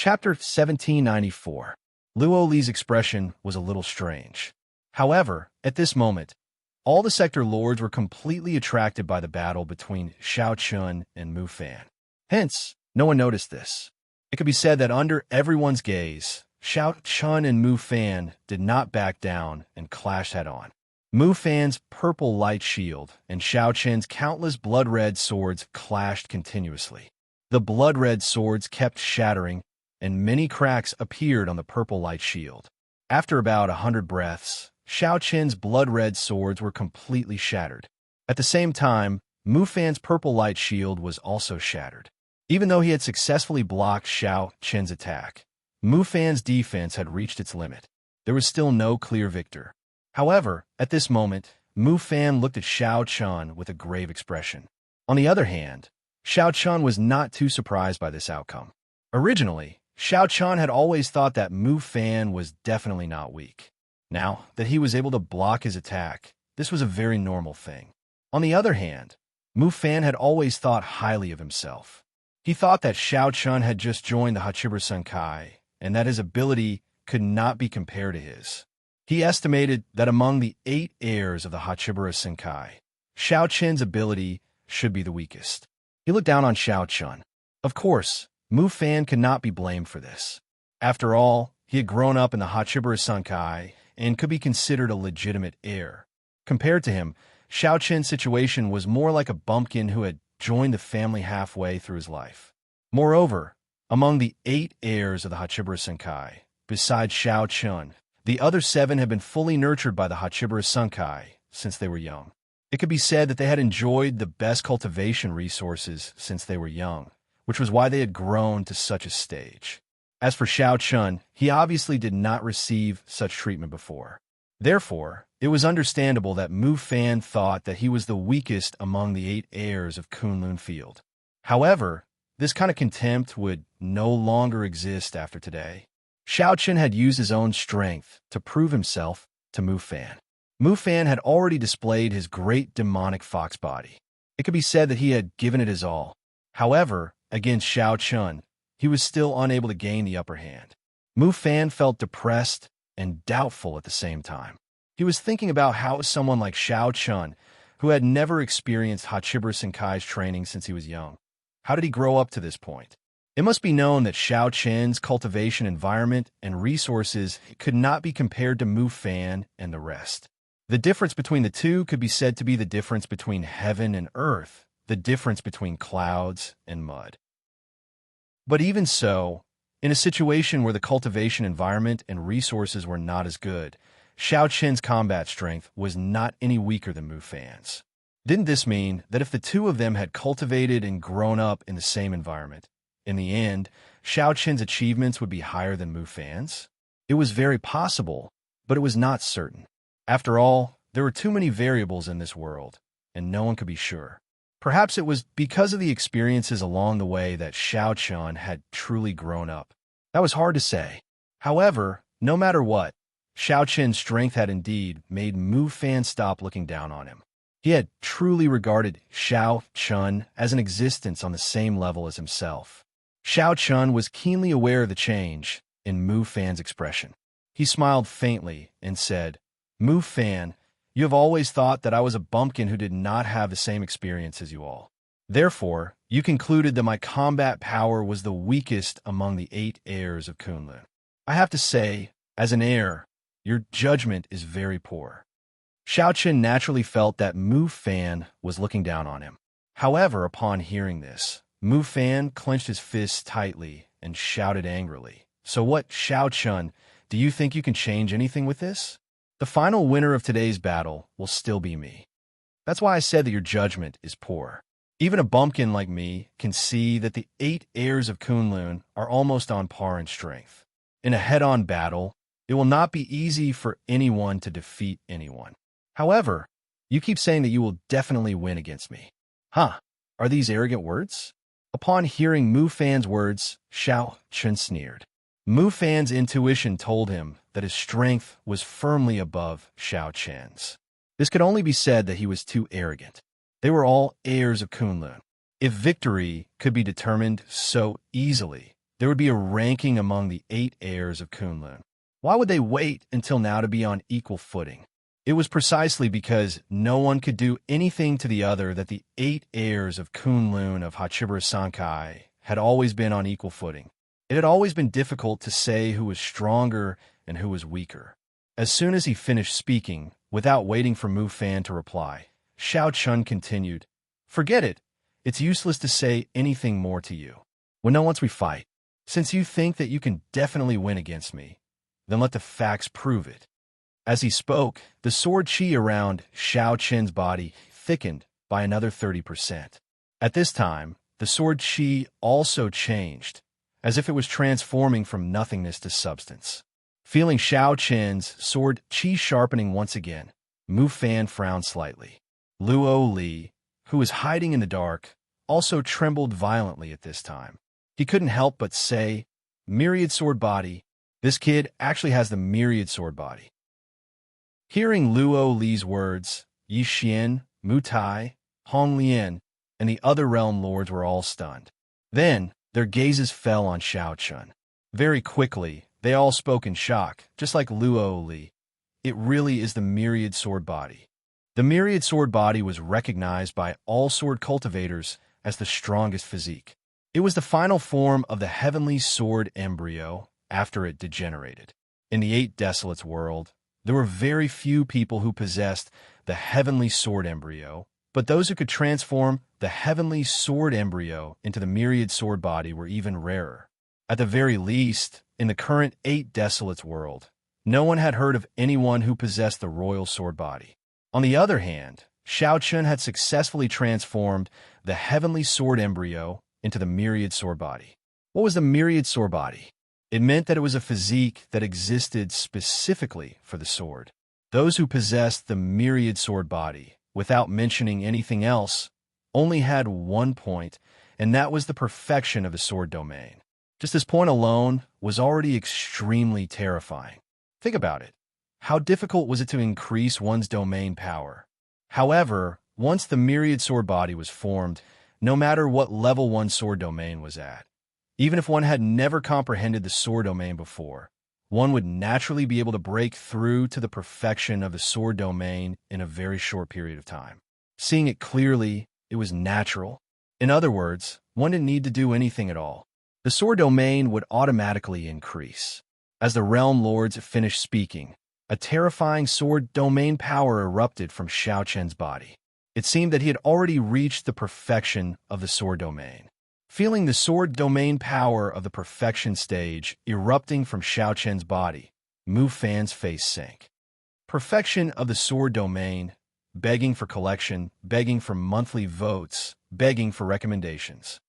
Chapter 1794. Luo Li's expression was a little strange. However, at this moment, all the sector lords were completely attracted by the battle between Xiao Chun and Mu Fan. Hence, no one noticed this. It could be said that under everyone's gaze, Xiao Chun and Mu Fan did not back down and clashed head-on. Mu Fan's purple light shield and Xiao Chun's countless blood-red swords clashed continuously. The blood-red swords kept shattering, and many cracks appeared on the purple light shield. After about 100 breaths, Xiao Chun's blood-red swords were completely shattered. At the same time, Mu Fan's purple light shield was also shattered. Even though he had successfully blocked Xiao Chun's attack, Mu Fan's defense had reached its limit. There was still no clear victor. However, at this moment, Mu Fan looked at Xiao Chun with a grave expression. On the other hand, Xiao Chun was not too surprised by this outcome. Originally, Xiao Chun had always thought that Mu Fan was definitely not weak. Now that he was able to block his attack, this was a very normal thing. On the other hand, Mu Fan had always thought highly of himself. He thought that Xiao Chun had just joined the Hachibara Senkai, and that his ability could not be compared to his. He estimated that among the 8 heirs of the Hachibara Senkai, Xiao Chun's ability should be the weakest. He looked down on Xiao Chun. Of course, Mu Fan could not be blamed for this. After all, he had grown up in the Hachibara Senkai and could be considered a legitimate heir. Compared to him, Xiao Chun's situation was more like a bumpkin who had joined the family halfway through his life. Moreover, among the 8 heirs of the Hachibara Senkai, besides Xiao Chun, the other 7 had been fully nurtured by the Hachibara Senkai since they were young. It could be said that they had enjoyed the best cultivation resources since they were young, which was why they had grown to such a stage. As for Xiao Chun, he obviously did not receive such treatment before. Therefore, it was understandable that Mu Fan thought that he was the weakest among the 8 heirs of Kunlun Field. However, this kind of contempt would no longer exist after today. Xiao Chun had used his own strength to prove himself to Mu Fan. Mu Fan had already displayed his great demonic fox body. It could be said that he had given it his all. However, against Xiao Chun, he was still unable to gain the upper hand. Mu Fan felt depressed and doubtful at the same time. He was thinking about how someone like Xiao Chun, who had never experienced Hachibara Senkai's training since he was young, how did he grow up to this point? It must be known that Xiao Chun's cultivation environment and resources could not be compared to Mu Fan and the rest. The difference between the two could be said to be the difference between heaven and earth, the difference between clouds and mud. But even so, in a situation where the cultivation environment and resources were not as good, Xiao Chun's combat strength was not any weaker than Mu Fan's. Didn't this mean that if the two of them had cultivated and grown up in the same environment, in the end, Xiao Chun's achievements would be higher than Mu Fan's? It was very possible, but it was not certain. After all, there were too many variables in this world, and no one could be sure. Perhaps it was because of the experiences along the way that Xiao Chun had truly grown up. That was hard to say. However, no matter what, Xiao Chun's strength had indeed made Mu Fan stop looking down on him. He had truly regarded Xiao Chun as an existence on the same level as himself. Xiao Chun was keenly aware of the change in Mu Fan's expression. He smiled faintly and said, "Mu Fan, you have always thought that I was a bumpkin who did not have the same experience as you all. Therefore, you concluded that my combat power was the weakest among the 8 heirs of Kunlun. I have to say, as an heir, your judgment is very poor." Xiao Chun naturally felt that Mu Fan was looking down on him. However, upon hearing this, Mu Fan clenched his fists tightly and shouted angrily, "So what, Xiao Chun, do you think you can change anything with this? The final winner of today's battle will still be me. That's why I said that your judgment is poor. Even a bumpkin like me can see that the 8 heirs of Kunlun are almost on par in strength. In a head-on battle, it will not be easy for anyone to defeat anyone. However, you keep saying that you will definitely win against me. Huh, are these arrogant words?" Upon hearing Mu Fan's words, Xiao Chun sneered. Mu Fan's intuition told him that his strength was firmly above Xiao Chun's. This could only be said that he was too arrogant. They were all heirs of Kunlun. If victory could be determined so easily, there would be a ranking among the 8 heirs of Kunlun. Why would they wait until now to be on equal footing? It was precisely because no one could do anything to the other that the 8 heirs of Kunlun of Hachibara Sankai had always been on equal footing. It had always been difficult to say who was stronger and who was weaker. As soon as he finished speaking, without waiting for Mu Fan to reply, Xiao Chun continued, "Forget it. It's useless to say anything more to you. When once we fight, since you think that you can definitely win against me, then let the facts prove it." As he spoke, the sword chi around Xiao Chen's body thickened by another 30%. At this time, the sword chi also changed, as if it was transforming from nothingness to substance. Feeling Xiao Chen's sword chi sharpening once again, Mu Fan frowned slightly. Luo Li, who was hiding in the dark, also trembled violently at this time. He couldn't help but say, "Myriad sword body. This kid actually has the myriad sword body." Hearing Luo Li's words, Yi Xian, Mu Tai, Hong Lian, and the other realm lords were all stunned. Then, their gazes fell on Xiao Chun. Very quickly, they all spoke in shock, just like Luo Li. It really is the myriad sword body. The myriad sword body was recognized by all sword cultivators as the strongest physique. It was the final form of the heavenly sword embryo after it degenerated. In the 8 Desolates world, there were very few people who possessed the heavenly sword embryo, but those who could transform the heavenly sword embryo into the myriad sword body were even rarer. At the very least, in the current 8 Desolates world, no one had heard of anyone who possessed the royal sword body. On the other hand, Xiao Chun had successfully transformed the heavenly sword embryo into the myriad sword body. What was the myriad sword body? It meant that it was a physique that existed specifically for the sword. Those who possessed the myriad sword body, without mentioning anything else, only had one point, and that was the perfection of the sword domain. Just this point alone was already extremely terrifying. Think about it. How difficult was it to increase one's domain power? However, once the myriad sword body was formed, no matter what level one's sword domain was at, even if one had never comprehended the sword domain before, one would naturally be able to break through to the perfection of the sword domain in a very short period of time. Seeing it clearly, it was natural. In other words, one didn't need to do anything at all. The sword domain would automatically increase. As the realm lords finished speaking, a terrifying sword domain power erupted from Xiao Chen's body. It seemed that he had already reached the perfection of the sword domain. Feeling the sword domain power of the perfection stage erupting from Xiao Chen's body, Mu Fan's face sank. Perfection of the sword domain, begging for collection, begging for monthly votes, begging for recommendations.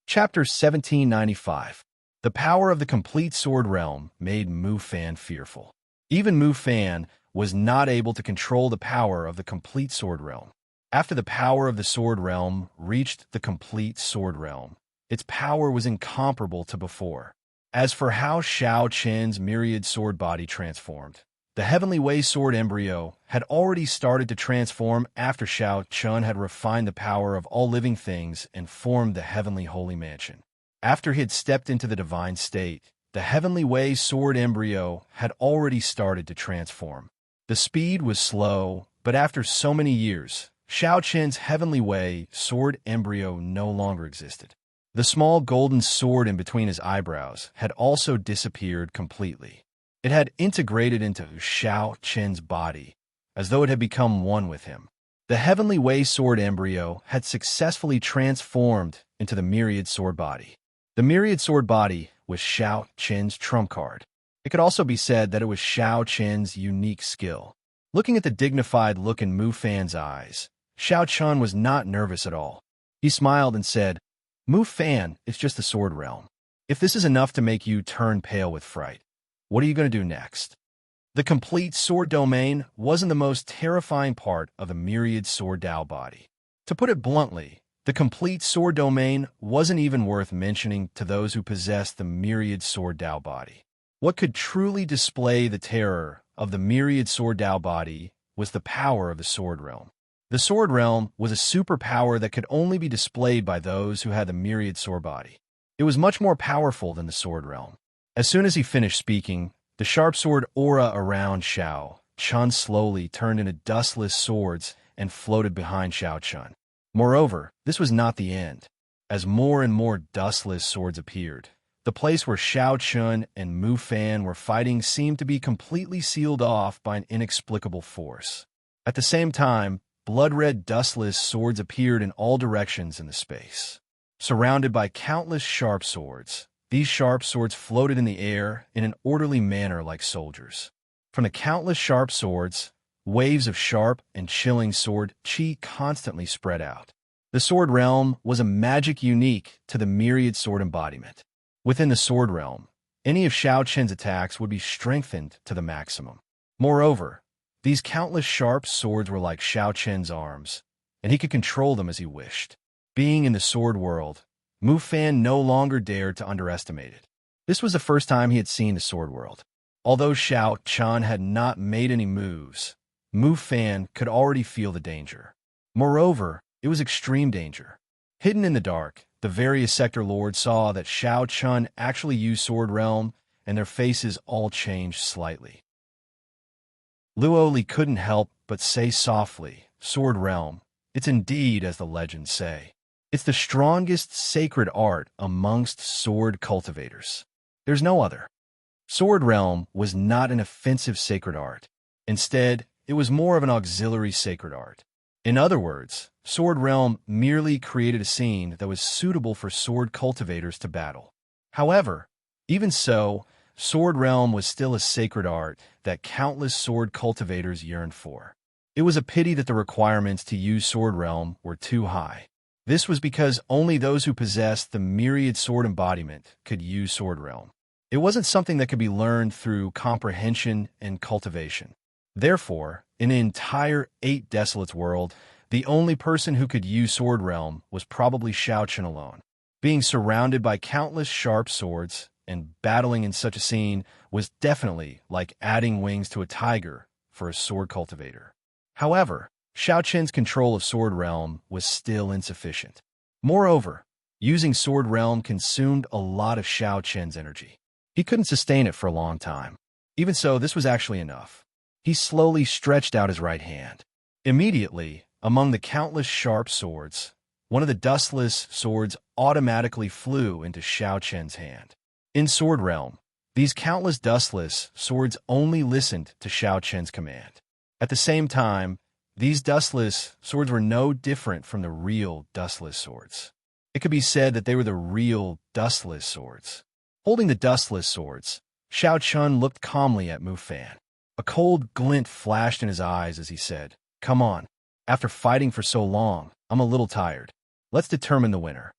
Chapter 1795. The power of the complete sword realm made Mu Fan fearful. Even Mu Fan was not able to control the power of the complete sword realm. After the power of the sword realm reached the complete sword realm, its power was incomparable to before. As for how Xiao Chen's myriad sword body transformed, the Heavenly Way sword embryo had already started to transform after Xiao Chun had refined the power of all living things and formed the Heavenly Holy Mansion. After he had stepped into the divine state, the Heavenly Way sword embryo had already started to transform. The speed was slow, but after so many years, Xiao Chen's Heavenly Way sword embryo no longer existed. The small golden sword in between his eyebrows had also disappeared completely. It had integrated into Xiao Chen's body, as though it had become one with him. The Heavenly Way sword embryo had successfully transformed into the myriad sword body. The myriad sword body was Xiao Chen's trump card. It could also be said that it was Xiao Chen's unique skill. Looking at the dignified look in Mu Fan's eyes, Xiao Chun was not nervous at all. He smiled and said, "Mu Fan, it's just the sword realm. If this is enough to make you turn pale with fright, what are you going to do next?" The complete sword domain wasn't the most terrifying part of the myriad sword Dao body. To put it bluntly, the complete sword domain wasn't even worth mentioning to those who possessed the myriad sword Dao body. What could truly display the terror of the myriad sword Dao body was the power of the sword realm. The sword realm was a superpower that could only be displayed by those who had the myriad sword body. It was much more powerful than the sword realm. As soon as he finished speaking, the sharp sword aura around Xiao Chun slowly turned into dustless swords and floated behind Xiao Chun. Moreover, this was not the end. As more and more dustless swords appeared, the place where Xiao Chun and Mu Fan were fighting seemed to be completely sealed off by an inexplicable force. At the same time, blood-red dustless swords appeared in all directions in the space. Surrounded by countless sharp swords, these sharp swords floated in the air in an orderly manner like soldiers. From the countless sharp swords, waves of sharp and chilling sword chi constantly spread out. The sword realm was a magic unique to the myriad sword embodiment. Within the sword realm, any of Xiao Chen's attacks would be strengthened to the maximum. Moreover, these countless sharp swords were like Xiao Chen's arms, and he could control them as he wished. Being in the sword world, Mu Fan no longer dared to underestimate it. This was the first time he had seen the sword world. Although Xiao Chun had not made any moves, Mu Fan could already feel the danger. Moreover, it was extreme danger. Hidden in the dark, the various sector lords saw that Xiao Chun actually used Sword Realm, and their faces all changed slightly. Luo Li couldn't help but say softly, "Sword Realm, it's indeed as the legends say. It's the strongest sacred art amongst sword cultivators. There's no other." Sword Realm was not an offensive sacred art. Instead, it was more of an auxiliary sacred art. In other words, Sword Realm merely created a scene that was suitable for sword cultivators to battle. However, even so, Sword Realm was still a sacred art that countless sword cultivators yearned for. It was a pity that the requirements to use Sword Realm were too high. This was because only those who possessed the myriad sword embodiment could use Sword Realm. It wasn't something that could be learned through comprehension and cultivation. Therefore, in the entire 8 Desolates world, the only person who could use Sword Realm was probably Xiao Chun alone. Being surrounded by countless sharp swords and battling in such a scene was definitely like adding wings to a tiger for a sword cultivator. However, Xiao Chen's control of Sword Realm was still insufficient. Moreover, using Sword Realm consumed a lot of Xiao Chen's energy. He couldn't sustain it for a long time. Even so, this was actually enough. He slowly stretched out his right hand. Immediately, among the countless sharp swords, one of the dustless swords automatically flew into Xiao Chen's hand. In Sword Realm, these countless dustless swords only listened to Xiao Chen's command. At the same time, these dustless swords were no different from the real dustless swords. It could be said that they were the real dustless swords. Holding the dustless swords, Xiao Chun looked calmly at Mu Fan. A cold glint flashed in his eyes as he said, "Come on. After fighting for so long, I'm a little tired. Let's determine the winner."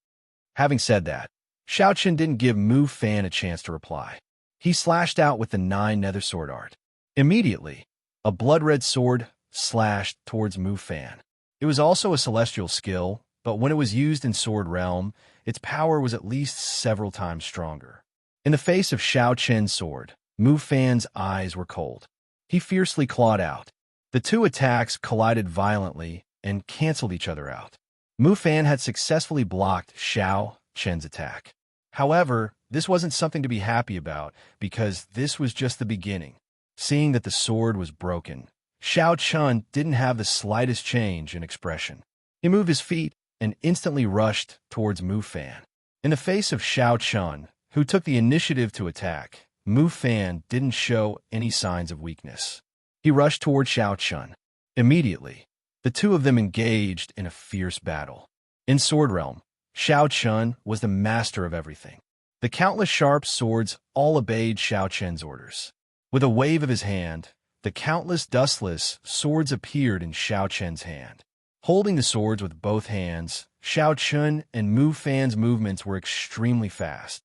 Having said that, Xiao Chun didn't give Mu Fan a chance to reply. He slashed out with the 9 nether sword art. Immediately, a blood-red sword slashed towards Mu Fan. It was also a celestial skill, but when it was used in Sword Realm, its power was at least several times stronger. In the face of Xiao Chen's sword, Mu Fan's eyes were cold. He fiercely clawed out. The 2 attacks collided violently and canceled each other out. Mu Fan had successfully blocked Xiao Chen's attack. However, this wasn't something to be happy about because this was just the beginning. Seeing that the sword was broken, Xiao Chun didn't have the slightest change in expression. He moved his feet and instantly rushed towards Mu Fan. In the face of Xiao Chun, who took the initiative to attack, Mu Fan didn't show any signs of weakness. He rushed toward Xiao Chun. Immediately, the 2 of them engaged in a fierce battle. In Sword Realm, Xiao Chun was the master of everything. The countless sharp swords all obeyed Xiao Chen's orders. With a wave of his hand, the countless dustless swords appeared in Xiao Chen's hand. Holding the swords with both hands, Xiao Chun and Mu Fan's movements were extremely fast.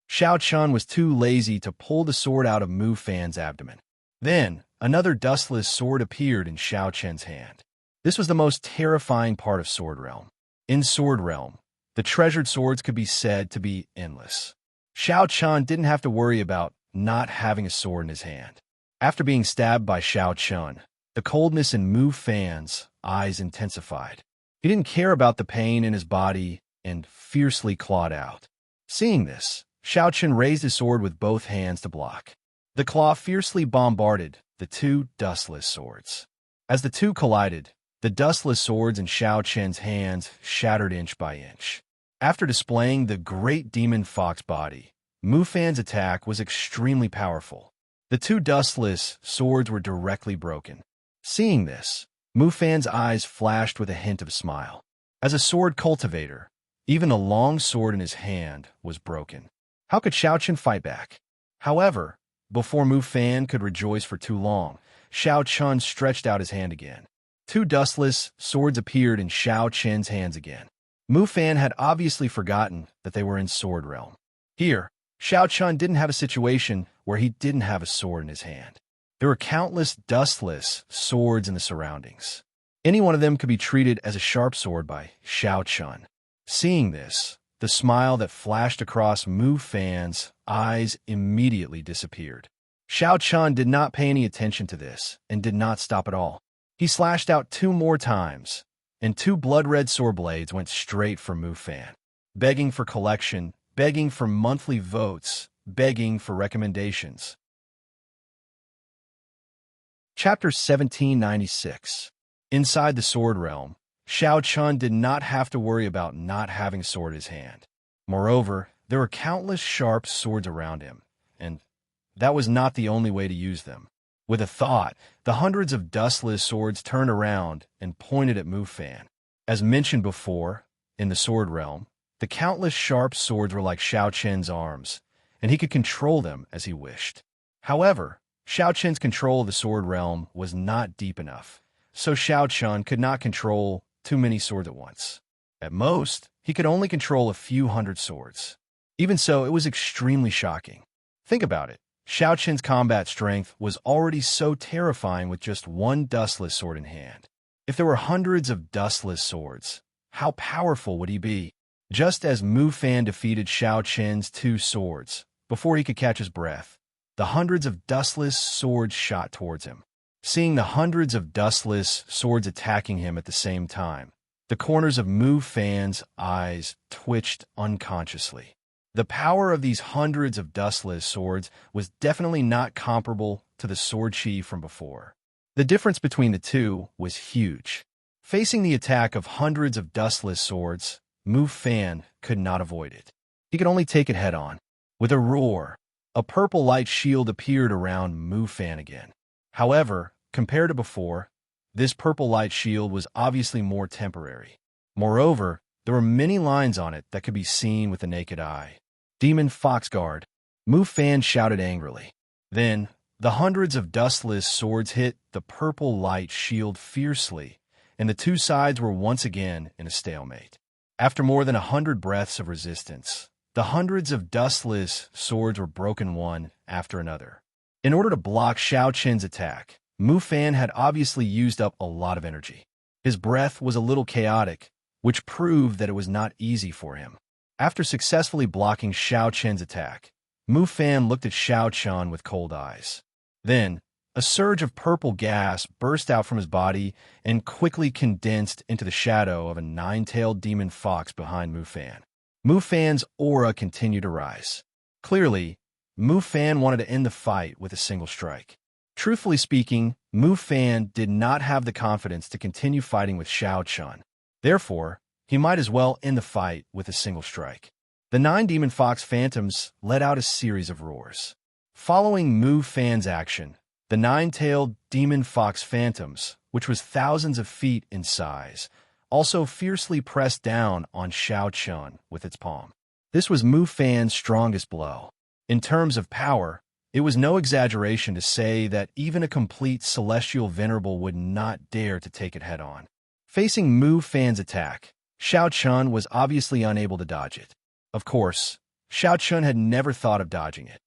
Xiao Chun was too lazy to pull the sword out of Mu Fan's abdomen. Then, another dustless sword appeared in Xiao Chen's hand. This was the most terrifying part of Sword Realm. In Sword Realm, the treasured swords could be said to be endless. Xiao Chun didn't have to worry about not having a sword in his hand. After being stabbed by Xiao Chun, the coldness in Mu Fan's eyes intensified. He didn't care about the pain in his body and fiercely clawed out. Seeing this, Xiao Chen raised his sword with both hands to block. The claw fiercely bombarded the two dustless swords. As the two collided, the dustless swords in Xiao Chen's hands shattered inch by inch. After displaying the great demon fox body, Mu Fan's attack was extremely powerful. The two dustless swords were directly broken. Seeing this, Mu Fan's eyes flashed with a hint of a smile. As a sword cultivator, even a long sword in his hand was broken. How could Xiao Chen fight back? However, before Mu Fan could rejoice for too long, Xiao Chen stretched out his hand again. Two dustless swords appeared in Xiao Chen's hands again. Mu Fan had obviously forgotten that they were in sword realm. Here, Xiao Chen didn't have a situation where he didn't have a sword in his hand. There were countless dustless swords in the surroundings. Any one of them could be treated as a sharp sword by Xiao Chen. Seeing this, the smile that flashed across Mu Fan's eyes immediately disappeared. Xiao Chen did not pay any attention to this and did not stop at all. He slashed out 2 more times, and 2 blood-red sword blades went straight for Mu Fan, begging for collection, begging for monthly votes, begging for recommendations. Chapter 1796. Inside the sword realm, Xiao Chen did not have to worry about not having a sword in his hand. Moreover, there were countless sharp swords around him, and that was not the only way to use them. With a thought, the hundreds of dustless swords turned around and pointed at Mu Fan. As mentioned before, in the sword realm, the countless sharp swords were like Xiao Chen's arms, and he could control them as he wished. However, Xiao Chen's control of the sword realm was not deep enough, so Xiao Chen could not control too many swords at once. At most, he could only control a few hundred swords. Even so, it was extremely shocking. Think about it. Xiao Chen's combat strength was already so terrifying with just one dustless sword in hand. If there were hundreds of dustless swords, how powerful would he be? Just as Mu Fan defeated Xiao Chen's 2 swords, before he could catch his breath, the hundreds of dustless swords shot towards him. Seeing the hundreds of dustless swords attacking him at the same time, the corners of Mu Fan's eyes twitched unconsciously. The power of these hundreds of dustless swords was definitely not comparable to the sword chi from before. The difference between the two was huge. Facing the attack of hundreds of dustless swords, Mu Fan could not avoid it. He could only take it head-on. With a roar, a purple light shield appeared around Mu Fan again. However, compared to before, this purple light shield was obviously more temporary. Moreover, there were many lines on it that could be seen with the naked eye. Demon Fox Guard, Mu Fan shouted angrily. Then, the hundreds of dustless swords hit the purple light shield fiercely, and the two sides were once again in a stalemate. After more than 100 breaths of resistance, the hundreds of dustless swords were broken one after another. In order to block Xiao Chen's attack, Mu Fan had obviously used up a lot of energy. His breath was a little chaotic, which proved that it was not easy for him. After successfully blocking Xiao Chen's attack, Mu Fan looked at Xiao Chen with cold eyes. Then, a surge of purple gas burst out from his body and quickly condensed into the shadow of a 9-tailed demon fox behind Mu Fan. Mu Fan's aura continued to rise. Clearly, Mu Fan wanted to end the fight with a single strike. Truthfully speaking, Mu Fan did not have the confidence to continue fighting with Xiao Chen. Therefore, he might as well end the fight with a single strike. The 9 demon fox phantoms let out a series of roars. Following Mu Fan's action, the 9-tailed demon fox phantoms, which was thousands of feet in size, also fiercely pressed down on Xiao Chen with its palm. This was Mu Fan's strongest blow. In terms of power, it was no exaggeration to say that even a complete celestial venerable would not dare to take it head-on. Facing Mu Fan's attack, Xiao Chen was obviously unable to dodge it. Of course, Xiao Chen had never thought of dodging it.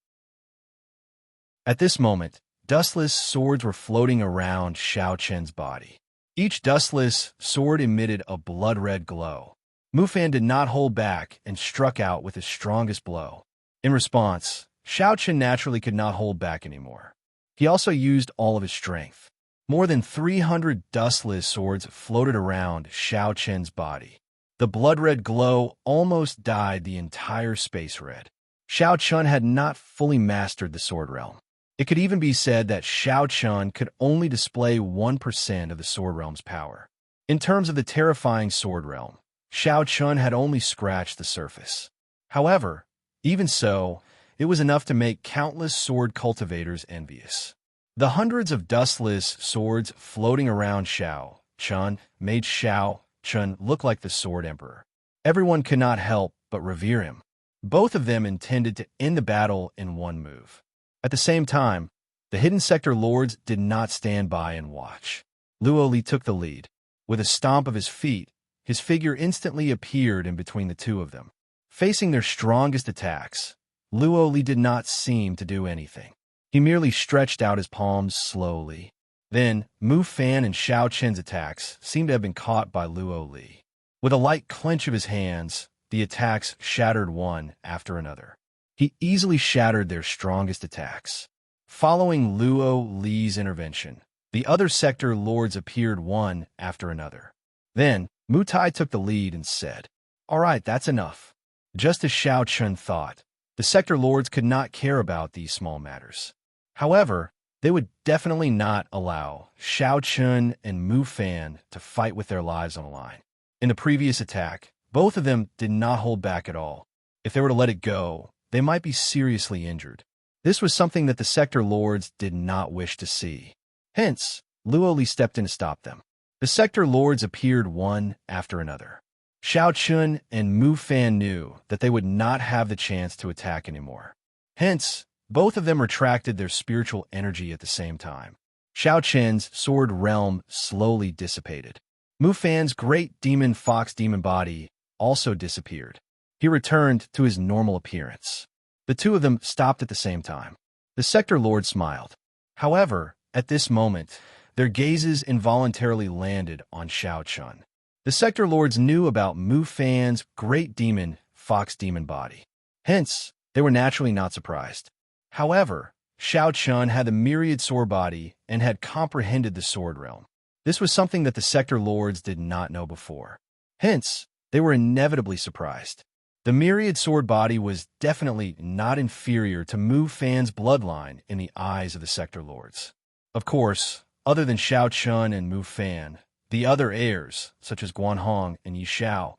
At this moment, dustless swords were floating around Xiao Chen's body. Each dustless sword emitted a blood-red glow. Mu Fan did not hold back and struck out with his strongest blow. In response, Xiao Chen naturally could not hold back anymore. He also used all of his strength. More than 300 dustless swords floated around Xiao Chen's body. The blood-red glow almost dyed the entire space red. Shao Chun had not fully mastered the sword realm. It could even be said that Shao Chun could only display 1% of the sword realm's power. In terms of the terrifying sword realm, Shao Chun had only scratched the surface. However, even so, it was enough to make countless sword cultivators envious. The hundreds of dustless swords floating around Shao Chun made Shao Chun look like the Sword Emperor. Everyone could not help but revere him. Both of them intended to end the battle in one move. At the same time, the Hidden Sector Lords did not stand by and watch. Luo Li took the lead. With a stomp of his feet, his figure instantly appeared in between the two of them. Facing their strongest attacks, Luo Li did not seem to do anything. He merely stretched out his palms slowly. Then, Mu Fan and Shao Chen's attacks seemed to have been caught by Luo Li. With a light clench of his hands, the attacks shattered one after another. He easily shattered their strongest attacks. Following Luo Li's intervention, the other sector lords appeared one after another. Then, Mu Tai took the lead and said, "All right, that's enough." Just as Shao Chun thought, the sector lords could not care about these small matters. However, they would definitely not allow Shao Chun and Mu Fan to fight with their lives on the line. In the previous attack, both of them did not hold back at all. If they were to let it go, they might be seriously injured. This was something that the sector lords did not wish to see. Hence, Luo Li stepped in to stop them. The sector lords appeared one after another. Shao Chun and Mu Fan knew that they would not have the chance to attack anymore. Hence, both of them retracted their spiritual energy at the same time. Shao Chen's sword realm slowly dissipated. Mu Fan's great demon fox demon body also disappeared. He returned to his normal appearance. The two of them stopped at the same time. The sector lord smiled. However, at this moment, their gazes involuntarily landed on Shao Chun. The sector lords knew about Mu Fan's great demon fox demon body. Hence, they were naturally not surprised. However, Shao Chun had the myriad sword body and had comprehended the sword realm. This was something that the sector lords did not know before. Hence, they were inevitably surprised. The myriad sword body was definitely not inferior to Mu Fan's bloodline in the eyes of the sector lords. Of course, other than Shao Chun and Mu Fan, the other heirs, such as Guan Hong and Yi Xiao,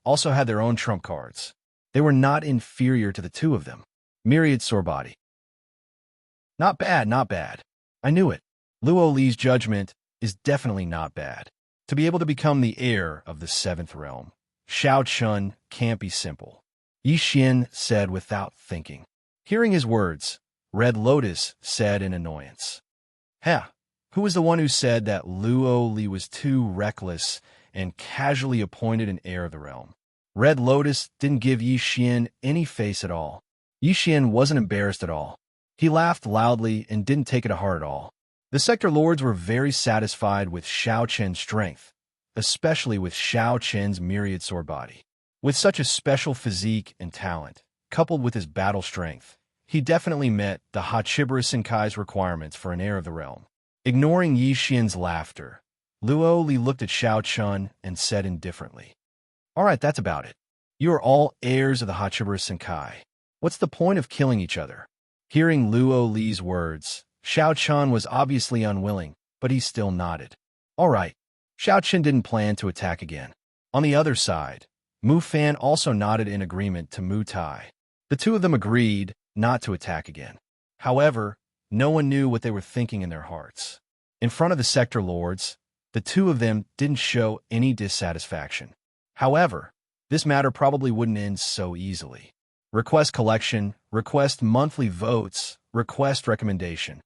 also had their own trump cards. They were not inferior to the two of them. Myriad sword body. Not bad, not bad. I knew it. Luo Li's judgment is definitely not bad. To be able to become the heir of the seventh realm, Shao Chun can't be simple, Yi Xian said without thinking. Hearing his words, Red Lotus said in annoyance, "Heh, who was the one who said that Luo Li was too reckless and casually appointed an heir of the realm?" Red Lotus didn't give Yi Xian any face at all. Yi Xian wasn't embarrassed at all. He laughed loudly and didn't take it to heart at all. The sector lords were very satisfied with Shao Chen's strength, especially with Shao Chen's myriad sword body. With such a special physique and talent, coupled with his battle strength, he definitely met the Hachibara Senkai's requirements for an heir of the realm. Ignoring Yi Xian's laughter, Luo Li looked at Shao Chun and said indifferently, "All right, that's about it. You are all heirs of the Hachibara Senkai. What's the point of killing each other?" Hearing Luo Li's words, Shao Chun was obviously unwilling, but he still nodded. All right. Shao Chun didn't plan to attack again. On the other side, Mu Fan also nodded in agreement to Mu Tai. The two of them agreed not to attack again. However, no one knew what they were thinking in their hearts. In front of the sector lords, the two of them didn't show any dissatisfaction. However, this matter probably wouldn't end so easily. Request collection, request monthly votes, request recommendation.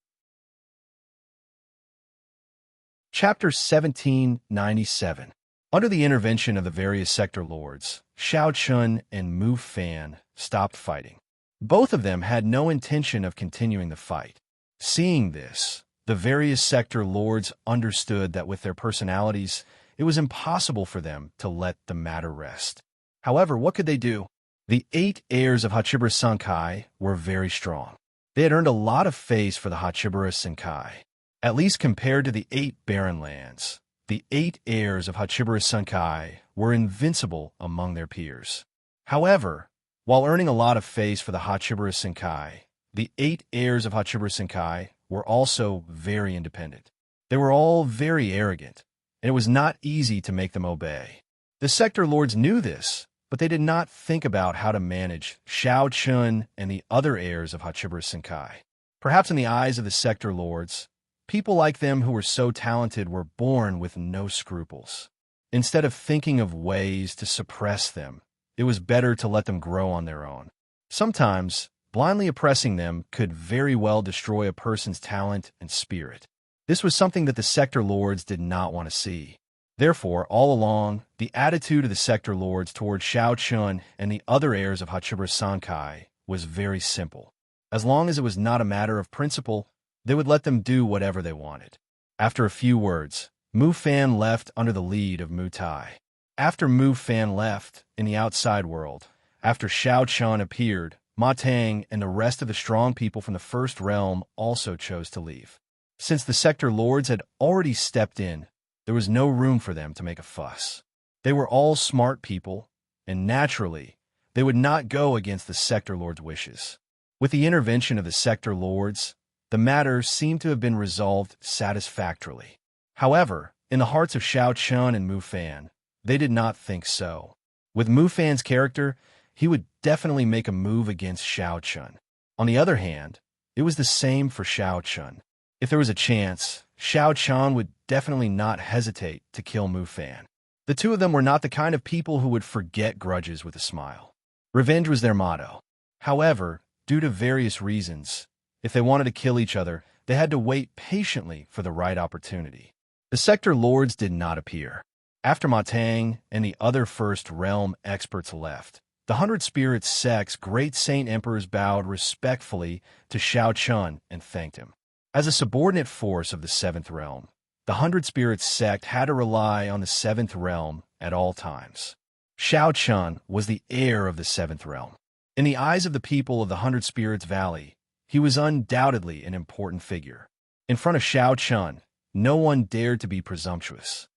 Chapter 1797. Under the intervention of the various sector lords, Shao Chun and Mu Fan stopped fighting. Both of them had no intention of continuing the fight. Seeing this, the various sector lords understood that with their personalities, it was impossible for them to let the matter rest. However, what could they do? The 8 heirs of Hachibara Senkai were very strong. They had earned a lot of face for the Hachibara Senkai. At least compared to the 8 barren lands, the 8 heirs of Hachibiru Sunkai were invincible among their peers. However, while earning a lot of face for the Hachibiru Sunkai, the 8 heirs of Hachibiru Sunkai were also very independent. They were all very arrogant, and it was not easy to make them obey. The sector lords knew this, but they did not think about how to manage Xiao Chun and the other heirs of Hachibiru Sunkai. Perhaps in the eyes of the sector lords, people like them who were so talented were born with no scruples. Instead of thinking of ways to suppress them, it was better to let them grow on their own. Sometimes, blindly oppressing them could very well destroy a person's talent and spirit. This was something that the sector lords did not want to see. Therefore, all along, the attitude of the sector lords toward Xiao Chun and the other heirs of Hachibiru Sunkai was very simple. As long as it was not a matter of principle, they would let them do whatever they wanted. After a few words, Mu Fan left under the lead of Mu Tai. After Mu Fan left, in the outside world, after Xiao Chun appeared, Ma Tang and the rest of the strong people from the first realm also chose to leave. Since the sector lords had already stepped in, there was no room for them to make a fuss. They were all smart people, and naturally, they would not go against the sector lords' wishes. With the intervention of the sector lords, the matter seemed to have been resolved satisfactorily. However, in the hearts of Xiao Chun and Mu Fan, they did not think so. With Mu Fan's character, he would definitely make a move against Xiao Chun. On the other hand, it was the same for Xiao Chun. If there was a chance, Xiao Chun would definitely not hesitate to kill Mu Fan. The two of them were not the kind of people who would forget grudges with a smile. Revenge was their motto. However, due to various reasons, if they wanted to kill each other, they had to wait patiently for the right opportunity. The sector lords did not appear. After Ma Tang and the other First Realm experts left, the 100 Spirits sect's great saint emperors bowed respectfully to Xiao Chun and thanked him. As a subordinate force of the 7th Realm, the 100 Spirits sect had to rely on the 7th Realm at all times. Xiao Chun was the heir of the 7th Realm. In the eyes of the people of the 100 Spirits Valley, he was undoubtedly an important figure. In front of Xiao Chun, no one dared to be presumptuous.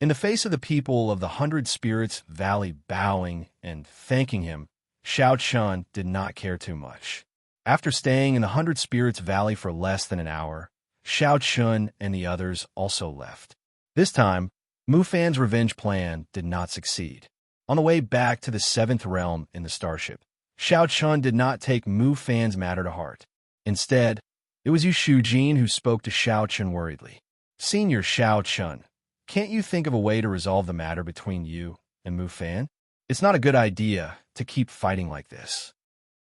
In the face of the people of the 100 Spirits Valley bowing and thanking him, Xiao Chun did not care too much. After staying in the 100 Spirits Valley for less than an hour, Xiao Chun and the others also left. This time, Mu Fan's revenge plan did not succeed. On the way back to the 7th Realm in the starship, Xiao Chun did not take Mu Fan's matter to heart. Instead, it was Yu Shujin who spoke to Xiao Chun worriedly. "Senior Xiao Chun, can't you think of a way to resolve the matter between you and Mu Fan? It's not a good idea to keep fighting like this."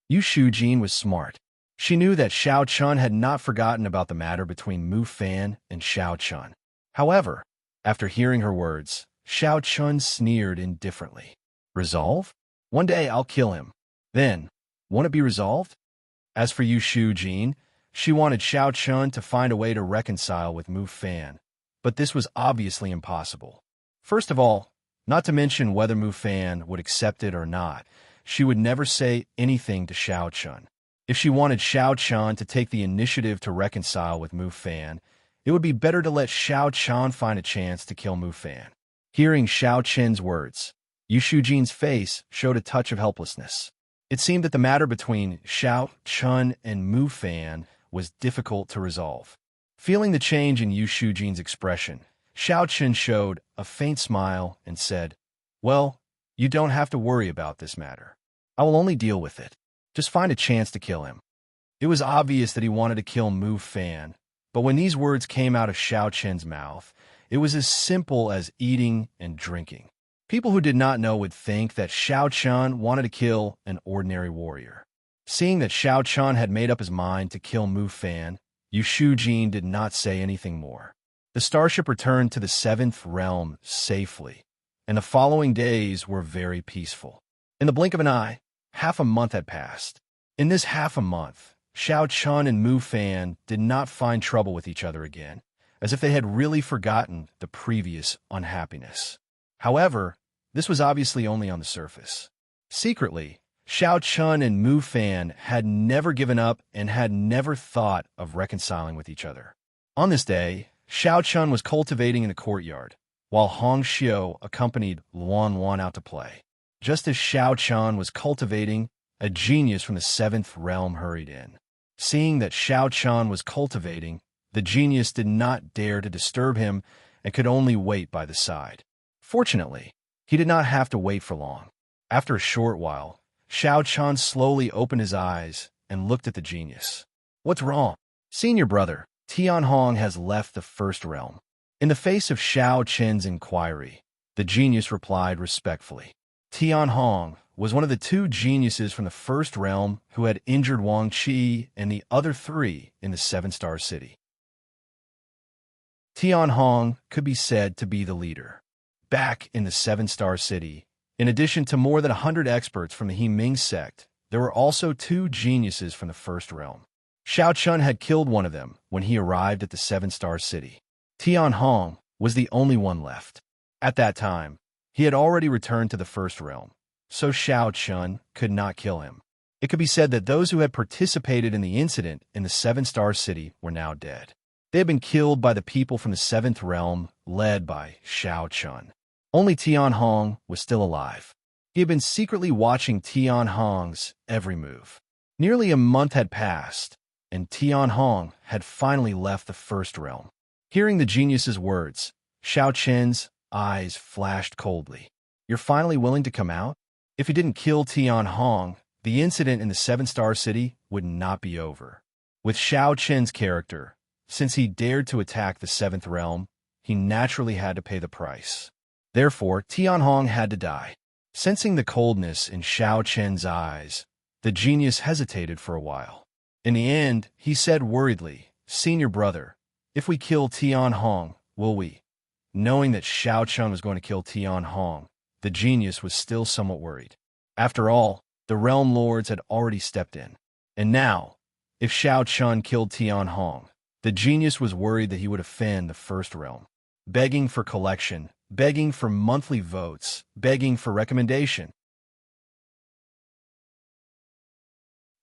Yu Shujin was smart. She knew that Xiao Chun had not forgotten about the matter between Mu Fan and Xiao Chun. However, after hearing her words, Xiao Chun sneered indifferently. "Resolve? One day I'll kill him. Then, won't it be resolved?" As for Yu Shujin, she wanted Xiao Chun to find a way to reconcile with Mu Fan, but this was obviously impossible. First of all, not to mention whether Mu Fan would accept it or not, she would never say anything to Xiao Chun. If she wanted Xiao Chun to take the initiative to reconcile with Mu Fan, it would be better to let Xiao Chun find a chance to kill Mu Fan. Hearing Xiao Chun's words, Yu Shujin's face showed a touch of helplessness. It seemed that the matter between Xiao Chun and Mu Fan was difficult to resolve. Feeling the change in Yu Shujin's expression, Xiao Chun showed a faint smile and said, "Well, you don't have to worry about this matter. I will only deal with it. Just find a chance to kill him." It was obvious that he wanted to kill Mu Fan, but when these words came out of Xiao Chun's mouth, it was as simple as eating and drinking. People who did not know would think that Xiao Chun wanted to kill an ordinary warrior. Seeing that Xiao Chun had made up his mind to kill Mu Fan, Yu Shujin did not say anything more. The starship returned to the 7th Realm safely, and the following days were very peaceful. In the blink of an eye, half a month had passed. In this half a month, Xiao Chun and Mu Fan did not find trouble with each other again, as if they had really forgotten the previous unhappiness. However, this was obviously only on the surface. Secretly, Xiao Chun and Mu Fan had never given up and had never thought of reconciling with each other. On this day, Xiao Chun was cultivating in the courtyard, while Hong Xiu accompanied Luan Wan out to play. Just as Xiao Chun was cultivating, a genius from the seventh realm hurried in. Seeing that Xiao Chun was cultivating, the genius did not dare to disturb him and could only wait by the side. Fortunately, he did not have to wait for long. After a short while, Xiao Chun slowly opened his eyes and looked at the genius. "What's wrong?" "Senior brother, Tian Hong has left the first realm." In the face of Xiao Chen's inquiry, the genius replied respectfully. Tian Hong was one of the two geniuses from the first realm who had injured Wang Qi and the other three in the seven-star city. Tian Hong could be said to be the leader. Back in the seven-star city, in addition to more than 100 experts from the He Ming sect, there were also two geniuses from the first realm. Xiao Chun had killed one of them when he arrived at the seven-star city. Tian Hong was the only one left. At that time, he had already returned to the first realm, so Xiao Chun could not kill him. It could be said that those who had participated in the incident in the seven-star city were now dead. They had been killed by the people from the seventh realm, led by Xiao Chun. Only Tian Hong was still alive. He had been secretly watching Tian Hong's every move. Nearly a month had passed, and Tian Hong had finally left the first realm. Hearing the genius's words, Xiao Chen's eyes flashed coldly. "You're finally willing to come out?" If he didn't kill Tian Hong, the incident in the seven-star city would not be over. With Xiao Chen's character, since he dared to attack the seventh realm, he naturally had to pay the price. Therefore, Tian Hong had to die. Sensing the coldness in Xiao Chen's eyes, the genius hesitated for a while. In the end, he said worriedly, "Senior brother, if we kill Tian Hong, will we?" Knowing that Xiao Chun was going to kill Tian Hong, the genius was still somewhat worried. After all, the realm lords had already stepped in. And now, if Xiao Chun killed Tian Hong, the genius was worried that he would offend the first realm. Begging for collection, begging for monthly votes, begging for recommendation.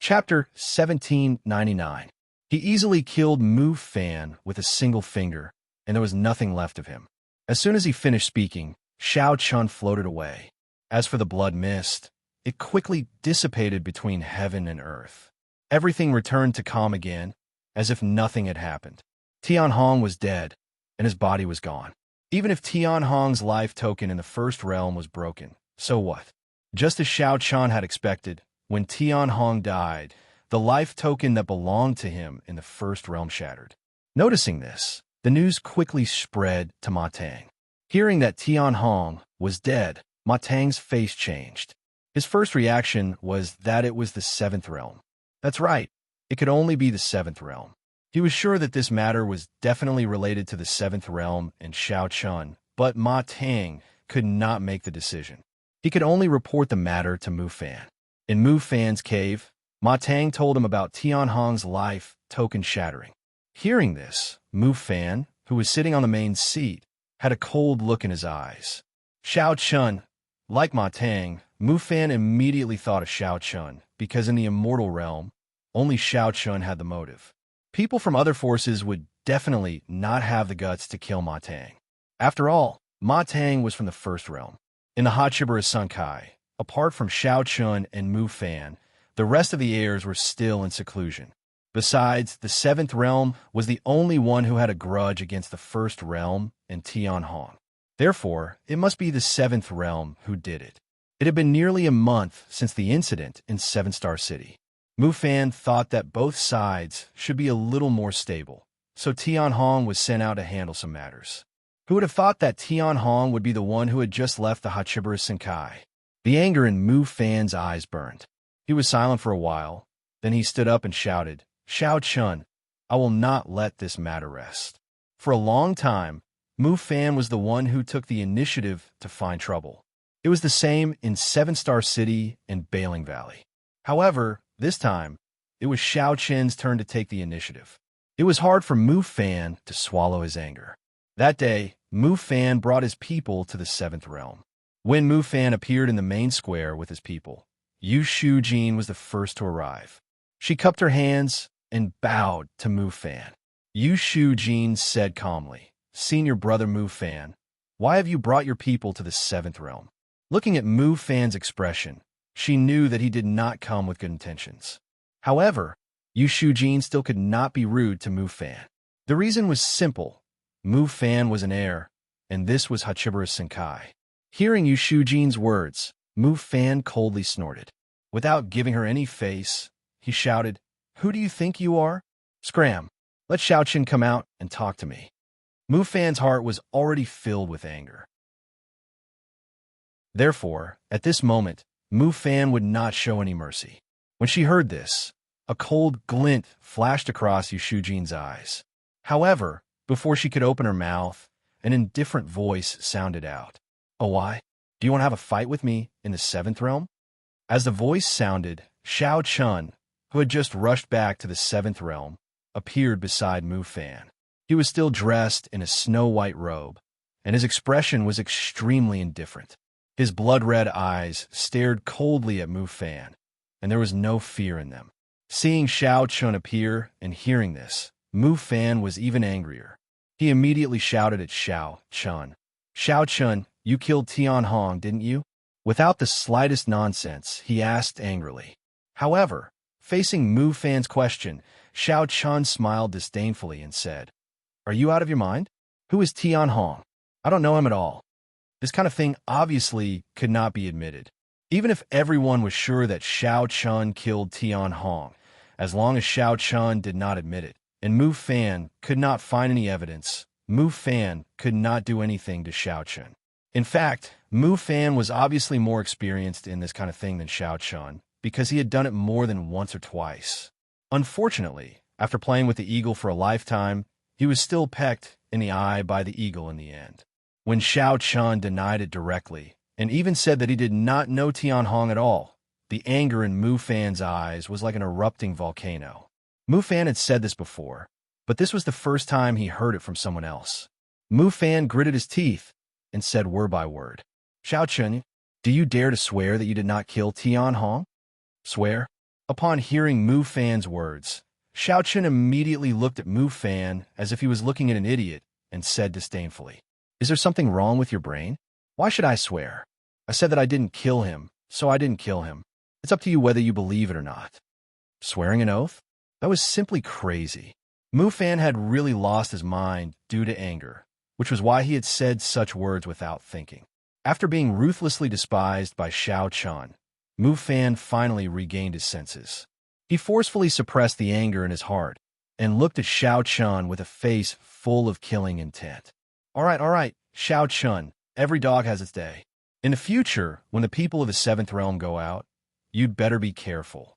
Chapter 1799. He easily killed Mu Fan with a single finger, and there was nothing left of him. As soon as he finished speaking, Xiao Chun floated away. As for the blood mist, it quickly dissipated between heaven and earth. Everything returned to calm again, as if nothing had happened. Tian Hong was dead, and his body was gone. Even if Tian Hong's life token in the first realm was broken, so what? Just as Xiao Chun had expected, when Tian Hong died, the life token that belonged to him in the first realm shattered. Noticing this, the news quickly spread to Ma Tang. Hearing that Tian Hong was dead, Ma Tang's face changed. His first reaction was that it was the seventh realm. That's right, it could only be the seventh realm. He was sure that this matter was definitely related to the seventh realm and Xiao Chun, but Ma Tang could not make the decision. He could only report the matter to Mu Fan. In Mu Fan's cave, Ma Tang told him about Tian Hong's life token shattering. Hearing this, Mu Fan, who was sitting on the main seat, had a cold look in his eyes. Xiao Chun. Like Ma Tang, Mu Fan immediately thought of Xiao Chun, because in the immortal realm, only Xiao Chun had the motive. People from other forces would definitely not have the guts to kill Ma Tang. After all, Ma Tang was from the first realm. In the Hachibara Sunkai, apart from Xiao Chun and Mu Fan, the rest of the heirs were still in seclusion. Besides, the seventh realm was the only one who had a grudge against the first realm and Tian Hong. Therefore, it must be the seventh realm who did it. It had been nearly a month since the incident in Seven-Star City. Mu Fan thought that both sides should be a little more stable, so Tian Hong was sent out to handle some matters. Who would have thought that Tian Hong would be the one who had just left the Hachibara Senkai? The anger in Mu Fan's eyes burned. He was silent for a while, then he stood up and shouted, "Xiao Chun, I will not let this matter rest." For a long time, Mu Fan was the one who took the initiative to find trouble. It was the same in Seven-Star City and Bailing Valley. However, this time, it was Xiao Chen's turn to take the initiative. It was hard for Mu Fan to swallow his anger. That day, Mu Fan brought his people to the seventh realm. When Mu Fan appeared in the main square with his people, Yu Shujin was the first to arrive. She cupped her hands and bowed to Mu Fan. Yu Shu Jin said calmly, "Senior brother Mu Fan, why have you brought your people to the seventh realm?" Looking at Mu Fan's expression, she knew that he did not come with good intentions. However, Yu Shu Jin still could not be rude to Mu Fan. The reason was simple. Mu Fan was an heir, and this was Hachibura's Senkai. Hearing Yu Shu Jin's words, Mu Fan coldly snorted. Without giving her any face, he shouted, "Who do you think you are? Scram! Let Xiaoqin come out and talk to me." Mu Fan's heart was already filled with anger. Therefore, at this moment, Mu Fan would not show any mercy. When she heard this, a cold glint flashed across Yu Shu Jin's eyes. However, before she could open her mouth, an indifferent voice sounded out. "Oh, why? Do you want to have a fight with me in the seventh realm?" As the voice sounded, Xiao Chun, who had just rushed back to the seventh realm, appeared beside Mu Fan. He was still dressed in a snow-white robe, and his expression was extremely indifferent. His blood-red eyes stared coldly at Mu Fan, and there was no fear in them. Seeing Xiao Chun appear and hearing this, Mu Fan was even angrier. He immediately shouted at Xiao Chun, "Xiao Chun, you killed Tian Hong, didn't you?" Without the slightest nonsense, he asked angrily. However, facing Mu Fan's question, Xiao Chun smiled disdainfully and said, "Are you out of your mind? Who is Tian Hong? I don't know him at all." This kind of thing obviously could not be admitted. Even if everyone was sure that Xiao Chun killed Tian Hong, as long as Xiao Chun did not admit it, and Mu Fan could not find any evidence, Mu Fan could not do anything to Xiao Chun. In fact, Mu Fan was obviously more experienced in this kind of thing than Xiao Chun, because he had done it more than once or twice. Unfortunately, after playing with the eagle for a lifetime, he was still pecked in the eye by the eagle in the end. When Xiao Chun denied it directly, and even said that he did not know Tian Hong at all, the anger in Mu Fan's eyes was like an erupting volcano. Mu Fan had said this before, but this was the first time he heard it from someone else. Mu Fan gritted his teeth and said word by word, "Xiao Chun, do you dare to swear that you did not kill Tian Hong?" Swear? Upon hearing Mu Fan's words, Xiao Chun immediately looked at Mu Fan as if he was looking at an idiot and said disdainfully, "Is there something wrong with your brain? Why should I swear? I said that I didn't kill him, so I didn't kill him. It's up to you whether you believe it or not." Swearing an oath? That was simply crazy. Mu Fan had really lost his mind due to anger, which was why he had said such words without thinking. After being ruthlessly despised by Xiao Chun, Mu Fan finally regained his senses. He forcefully suppressed the anger in his heart and looked at Xiao Chun with a face full of killing intent. All right, Xiao Chun, every dog has its day. In the future, when the people of the seventh realm go out, you'd better be careful.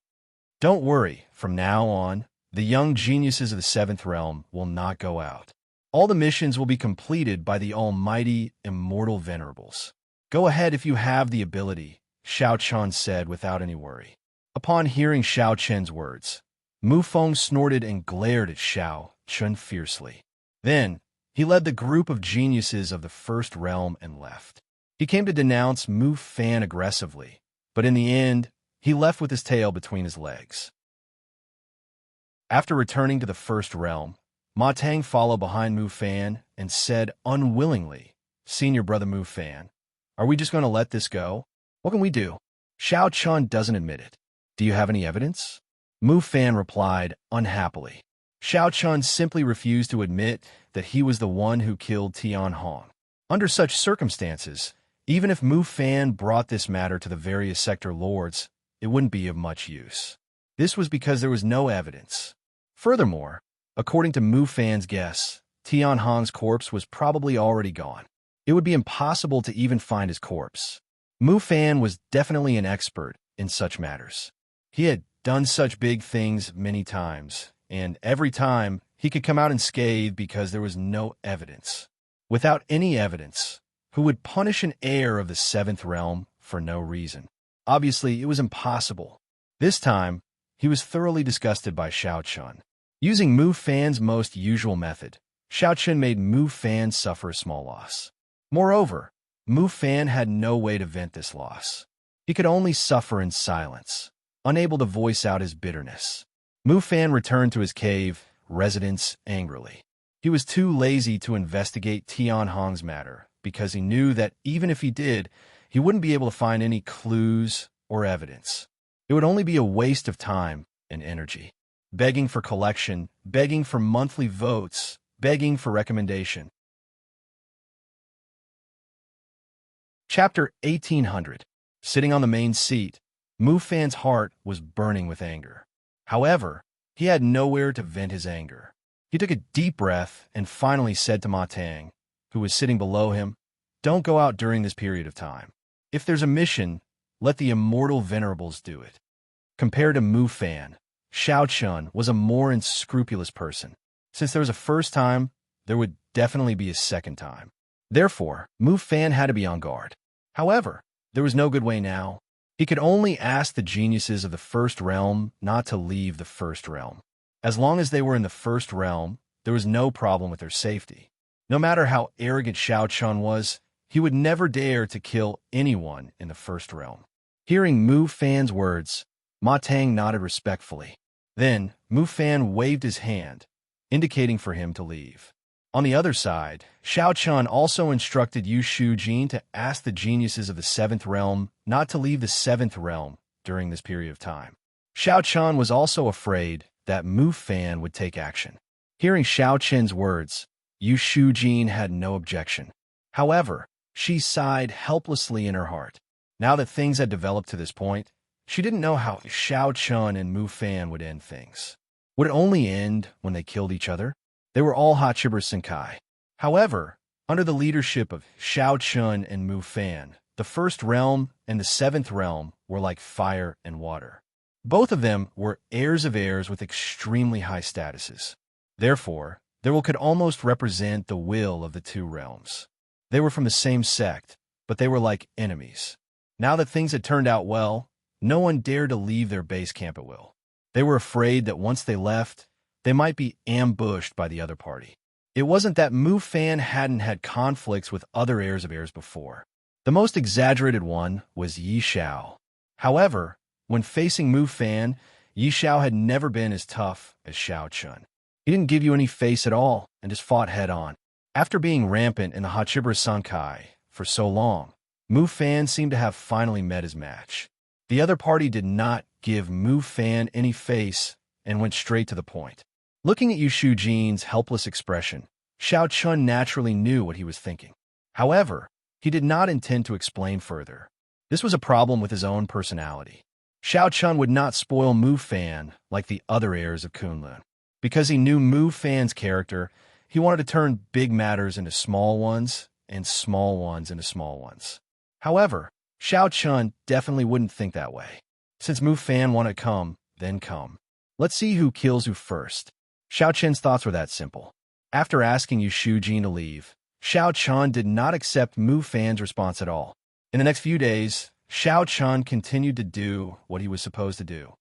Don't worry, from now on, the young geniuses of the seventh realm will not go out. All the missions will be completed by the almighty, immortal venerables. Go ahead if you have the ability, Xiao Chun said without any worry. Upon hearing Xiao Chun's words, Mu Feng snorted and glared at Xiao Chun fiercely. Then, he led the group of geniuses of the first realm and left. He came to denounce Mu Fan aggressively, but in the end, he left with his tail between his legs. After returning to the first realm, Ma Tang followed behind Mu Fan and said unwillingly, "Senior brother Mu Fan, are we just going to let this go? What can we do?" Xiao Chun doesn't admit it. "Do you have any evidence?" Mu Fan replied unhappily. Xiao Chun simply refused to admit that he was the one who killed Tian Hong. Under such circumstances, even if Mu Fan brought this matter to the various sector lords, it wouldn't be of much use. This was because there was no evidence. Furthermore, according to Mu Fan's guess, Tian Hong's corpse was probably already gone. It would be impossible to even find his corpse. Mu Fan was definitely an expert in such matters. He had done such big things many times, and every time he could come out unscathed because there was no evidence. Without any evidence, who would punish an heir of the seventh realm for no reason? Obviously, it was impossible. This time, he was thoroughly disgusted by Xiao Chun. Using Mu Fan's most usual method, Xiao Chun made Mu Fan suffer a small loss. Moreover, Mu Fan had no way to vent this loss. He could only suffer in silence, unable to voice out his bitterness. Mu Fan returned to his cave, residents angrily. He was too lazy to investigate Tian Hong's matter because he knew that even if he did, he wouldn't be able to find any clues or evidence. It would only be a waste of time and energy. Begging for collection, begging for monthly votes, begging for recommendation. Chapter 1800. Sitting on the main seat, Mu Fan's heart was burning with anger. However, he had nowhere to vent his anger. He took a deep breath and finally said to Ma Tang, who was sitting below him, "Don't go out during this period of time. If there's a mission, let the immortal venerables do it." Compared to Mu Fan, Xiao Chun was a more unscrupulous person. Since there was a first time, there would definitely be a second time. Therefore, Mu Fan had to be on guard. However, there was no good way now. He could only ask the geniuses of the First Realm not to leave the First Realm. As long as they were in the First Realm, there was no problem with their safety. No matter how arrogant Xiao Chun was, he would never dare to kill anyone in the First Realm. Hearing Mu Fan's words, Ma Tang nodded respectfully. Then, Mu Fan waved his hand, indicating for him to leave. On the other side, Xiao Chun also instructed Yu Shujin to ask the geniuses of the Seventh Realm not to leave the Seventh Realm during this period of time. Xiao Chun was also afraid that Mu Fan would take action. Hearing Xiao Chun's words, Yu Shujin had no objection. However, she sighed helplessly in her heart. Now that things had developed to this point, she didn't know how Xiao Chun and Mu Fan would end things. Would it only end when they killed each other? They were all Hachiba Senkai. However, under the leadership of Xiao Chun and Mu Fan, the First Realm and the Seventh Realm were like fire and water. Both of them were heirs of heirs with extremely high statuses. Therefore, their will could almost represent the will of the two realms. They were from the same sect, but they were like enemies. Now that things had turned out well, no one dared to leave their base camp at will. They were afraid that once they left, they might be ambushed by the other party. It wasn't that Mu Fan hadn't had conflicts with other heirs of heirs before. The most exaggerated one was Yi Xiao. However, when facing Mu Fan, Yi Xiao had never been as tough as Xiao Chun. He didn't give you any face at all and just fought head-on. After being rampant in the Hachiba Senkai for so long, Mu Fan seemed to have finally met his match. The other party did not give Mu Fan any face and went straight to the point. Looking at Yu Shujin's helpless expression, Xiao Chun naturally knew what he was thinking. However, he did not intend to explain further. This was a problem with his own personality. Xiao Chun would not spoil Mu Fan like the other heirs of Kunlun. Because he knew Mu Fan's character, he wanted to turn big matters into small ones and small ones into small ones. However, Xiao Chun definitely wouldn't think that way. Since Mu Fan wanted to come, then come. Let's see who kills who first. Xiao Chun's thoughts were that simple. After asking Yu Shujin to leave, Xiao Chun did not accept Mu Fan's response at all. In the next few days, Xiao Chun continued to do what he was supposed to do.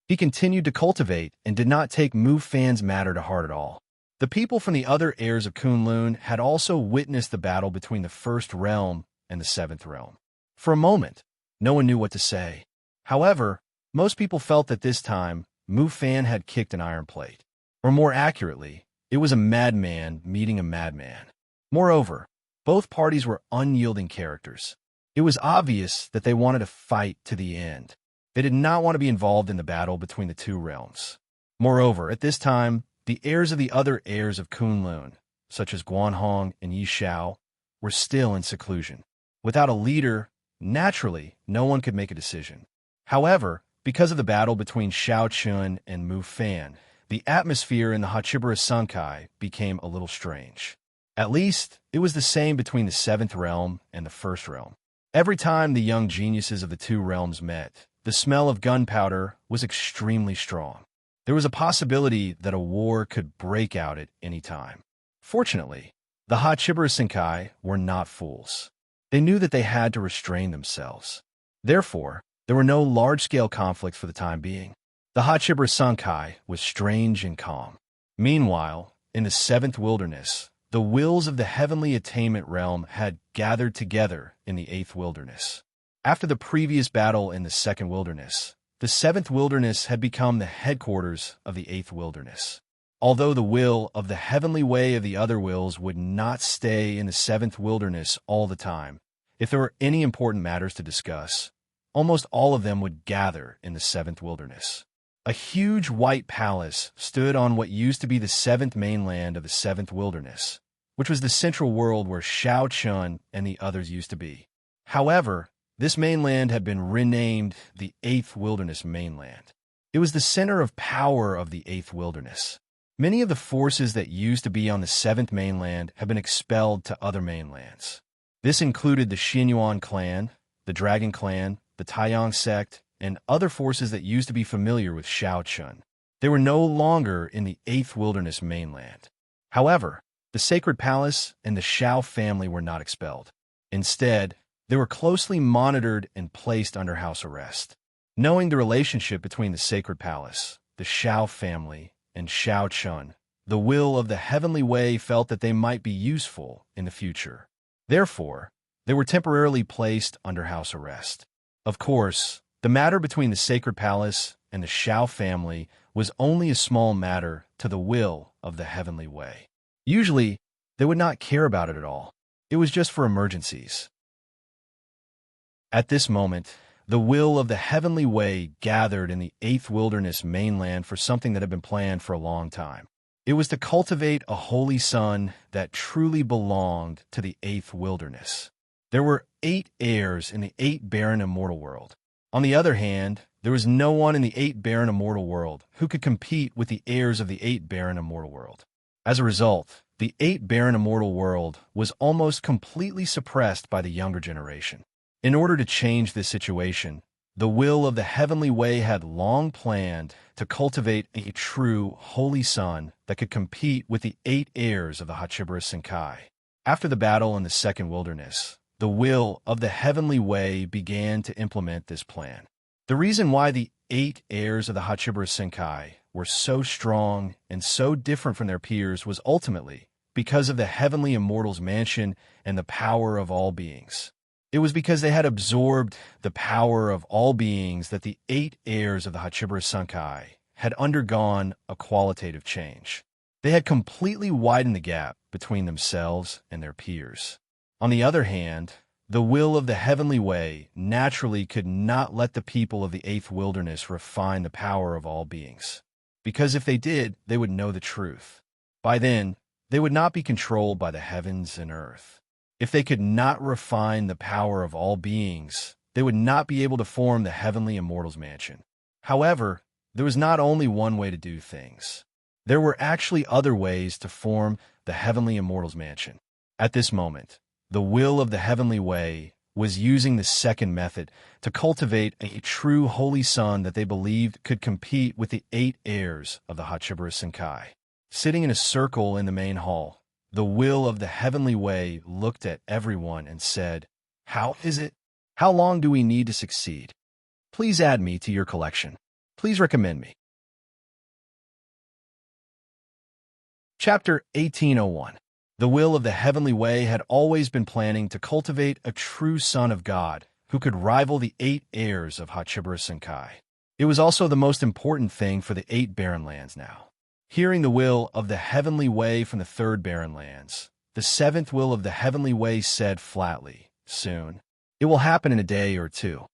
He continued to cultivate and did not take Mu Fan's matter to heart at all. The people from the other heirs of Kunlun had also witnessed the battle between the First Realm and the Seventh Realm. For a moment, no one knew what to say. However, most people felt that this time, Mu Fan had kicked an iron plate. Or more accurately, it was a madman meeting a madman. Moreover, both parties were unyielding characters. It was obvious that they wanted to fight to the end. They did not want to be involved in the battle between the two realms. Moreover, at this time, the heirs of the other heirs of Kunlun, such as Guanhong and Yi Xiao, were still in seclusion. Without a leader, naturally, no one could make a decision. However, because of the battle between Xiao Chun and Mu Fan, the atmosphere in the Hachiba Senkai became a little strange. At least, it was the same between the Seventh Realm and the First Realm. Every time the young geniuses of the two realms met, the smell of gunpowder was extremely strong. There was a possibility that a war could break out at any time. Fortunately, the Hachiba Senkai were not fools. They knew that they had to restrain themselves. Therefore, there were no large-scale conflicts for the time being. The Hachiba Senkai was strange and calm. Meanwhile, in the Seventh Wilderness, the wills of the heavenly attainment realm had gathered together in the Eighth Wilderness. After the previous battle in the Second Wilderness, the seventh wilderness had become the headquarters of the eighth wilderness. Although the will of the heavenly way of the other wills would not stay in the seventh wilderness all the time, if there were any important matters to discuss, almost all of them would gather in the seventh wilderness. A huge white palace stood on what used to be the seventh mainland of the seventh wilderness, which was the central world where Shao Chun and the others used to be. However, this mainland had been renamed the eighth wilderness mainland. It was the center of power of the eighth wilderness. Many of the forces that used to be on the seventh mainland have been expelled to other mainlands. This included the Xinyuan clan, the Dragon clan, the Taiyang sect, and other forces that used to be familiar with Shao Chun. They were no longer in the eighth wilderness mainland. However, the Sacred Palace and the Shao family were not expelled. Instead, they were closely monitored and placed under house arrest. Knowing the relationship between the Sacred Palace, the Shao family, and Shao Chun, the will of the heavenly way felt that they might be useful in the future. Therefore, they were temporarily placed under house arrest. Of course, the matter between the Sacred Palace and the Shao family was only a small matter to the will of the heavenly way. Usually, they would not care about it at all. It was just for emergencies. At this moment, the will of the heavenly way gathered in the eighth wilderness mainland for something that had been planned for a long time. It was to cultivate a holy son that truly belonged to the eighth wilderness. There were 8 heirs in the 8 barren immortal world. On the other hand, there was no one in the 8 barren immortal world who could compete with the heirs of the 8 barren immortal world. As a result, the 8 barren immortal world was almost completely suppressed by the younger generation. In order to change this situation, the will of the heavenly way had long planned to cultivate a true holy son that could compete with the 8 heirs of the Hachibara Senkai. After the battle in the second wilderness, the will of the heavenly way began to implement this plan. The reason why the 8 heirs of the Hachibara Senkai were so strong and so different from their peers was ultimately because of the heavenly immortal's mansion and the power of all beings. It was because they had absorbed the power of all beings that the 8 heirs of the Hachibara Senkai had undergone a qualitative change. They had completely widened the gap between themselves and their peers. On the other hand, the will of the heavenly way naturally could not let the people of the eighth wilderness refine the power of all beings. Because if they did, they would know the truth. By then, they would not be controlled by the heavens and earth. If they could not refine the power of all beings, they would not be able to form the heavenly immortal's mansion. However, there was not only one way to do things. There were actually other ways to form the heavenly immortal's mansion. At this moment, the will of the heavenly way was using the second method to cultivate a true holy son that they believed could compete with the 8 heirs of the Hachibara Senkai. Sitting in a circle in the main hall, the will of the heavenly way looked at everyone and said, "How is it? How long do we need to succeed? Please add me to your collection. Please recommend me." Chapter 1801. The will of the heavenly way had always been planning to cultivate a true son of God who could rival the 8 heirs of Hachibara Senkai. It was also the most important thing for the 8 barren lands now. Hearing the will of the heavenly way from the 3rd barren lands, the 7th will of the heavenly way said flatly, "Soon. It will happen in a day or 2.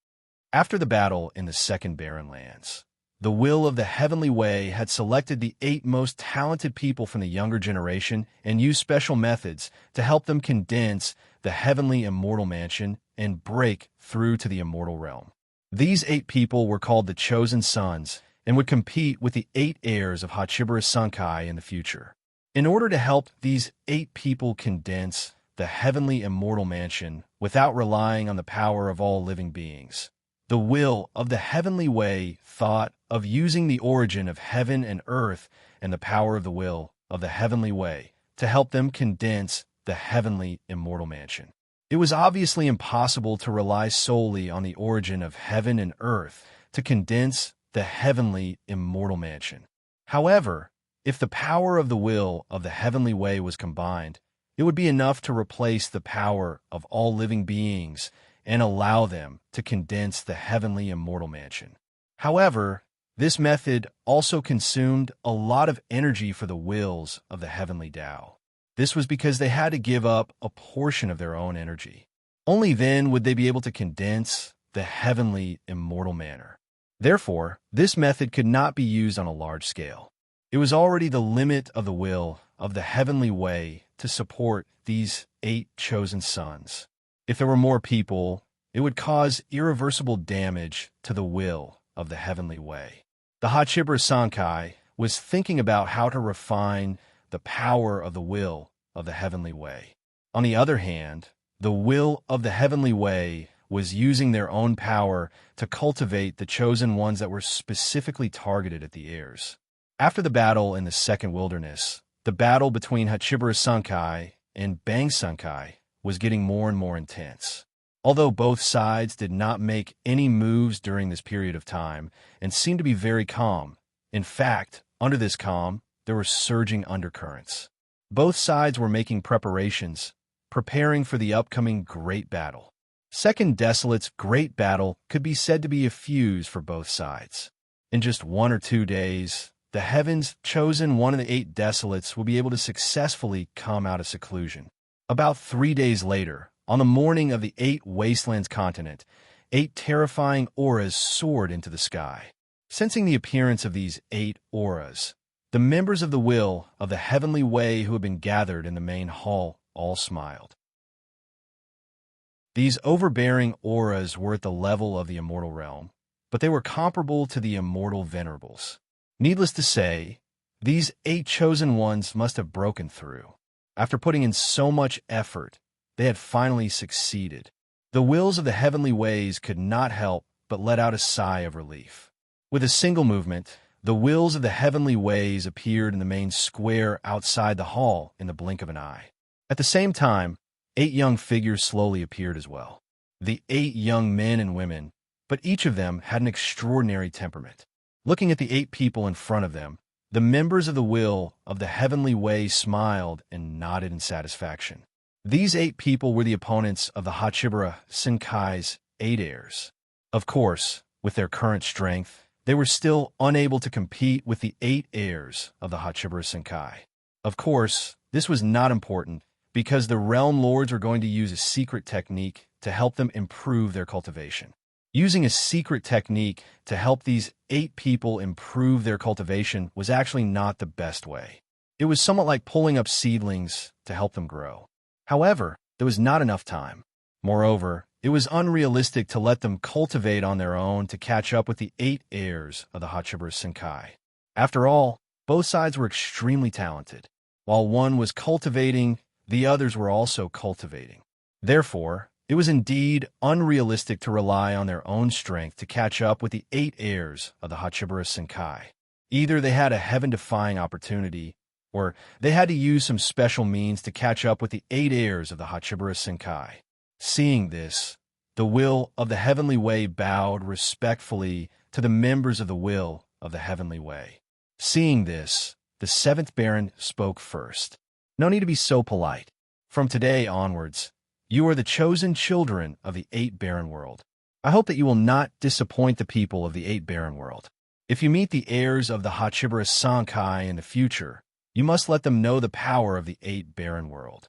After the battle in the 2nd barren lands, the will of the heavenly way had selected the 8 most talented people from the younger generation and used special methods to help them condense the heavenly immortal mansion and break through to the immortal realm. These 8 people were called the Chosen Sons and would compete with the 8 heirs of Hachibara Senkai in the future. In order to help these 8 people condense the heavenly immortal mansion without relying on the power of all living beings, the will of the heavenly way thought of using the origin of heaven and earth and the power of the will of the heavenly way to help them condense the heavenly immortal mansion. It was obviously impossible to rely solely on the origin of heaven and earth to condense the heavenly immortal mansion. However, if the power of the will of the heavenly way was combined, it would be enough to replace the power of all living beings and allow them to condense the heavenly immortal mansion. However, this method also consumed a lot of energy for the wills of the heavenly Tao. This was because they had to give up a portion of their own energy. Only then would they be able to condense the heavenly immortal manner. Therefore, this method could not be used on a large scale. It was already the limit of the will of the heavenly way to support these 8 chosen sons. If there were more people, it would cause irreversible damage to the will of the heavenly way. The Hachibara Sankai was thinking about how to refine the power of the will of the heavenly way. On the other hand, the will of the heavenly way was using their own power to cultivate the chosen ones that were specifically targeted at the heirs. After the battle in the Second Wilderness, the battle between Hachibara Sankai and Bang Sankai was getting more and more intense. Although both sides did not make any moves during this period of time and seemed to be very calm, in fact, under this calm, there were surging undercurrents. Both sides were making preparations, preparing for the upcoming great battle. Second Desolate's great battle could be said to be a fuse for both sides. In just 1 or 2 days, the heavens chosen one of the 8 Desolates will be able to successfully come out of seclusion. About 3 days later, on the morning of the 8 Wastelands continent, 8 terrifying auras soared into the sky. Sensing the appearance of these 8 auras, the members of the will of the heavenly way who had been gathered in the main hall all smiled. These overbearing auras were at the level of the immortal realm, but they were comparable to the immortal venerables. Needless to say, these 8 chosen ones must have broken through. After putting in so much effort, they had finally succeeded. The wills of the heavenly ways could not help but let out a sigh of relief. With a single movement, the wills of the heavenly ways appeared in the main square outside the hall in the blink of an eye. At the same time, 8 young figures slowly appeared as well. The 8 young men and women, but each of them had an extraordinary temperament. Looking at the 8 people in front of them, the members of the will of the heavenly way smiled and nodded in satisfaction. These 8 people were the opponents of the Hachibara Senkai's 8 heirs. Of course, with their current strength, they were still unable to compete with the 8 heirs of the Hachibara Senkai. Of course, this was not important because the realm lords were going to use a secret technique to help them improve their cultivation. Using a secret technique to help these 8 people improve their cultivation was actually not the best way. It was somewhat like pulling up seedlings to help them grow. However, there was not enough time. Moreover, it was unrealistic to let them cultivate on their own to catch up with the 8 heirs of the Hachibara Senkai. After all, both sides were extremely talented. While one was cultivating, the others were also cultivating. Therefore, it was indeed unrealistic to rely on their own strength to catch up with the 8 heirs of the Hachibara Senkai. Either they had a heaven-defying opportunity, or they had to use some special means to catch up with the 8 heirs of the Hachibara Senkai. Seeing this, the will of the heavenly way bowed respectfully to the members of the will of the heavenly way. Seeing this, the 7th Baron spoke first. No need to be so polite. From today onwards, you are the chosen children of the 8 Baron world. I hope that you will not disappoint the people of the 8 Baron world. If you meet the heirs of the Hachibara Sankai in the future, you must let them know the power of the 8 Baron world.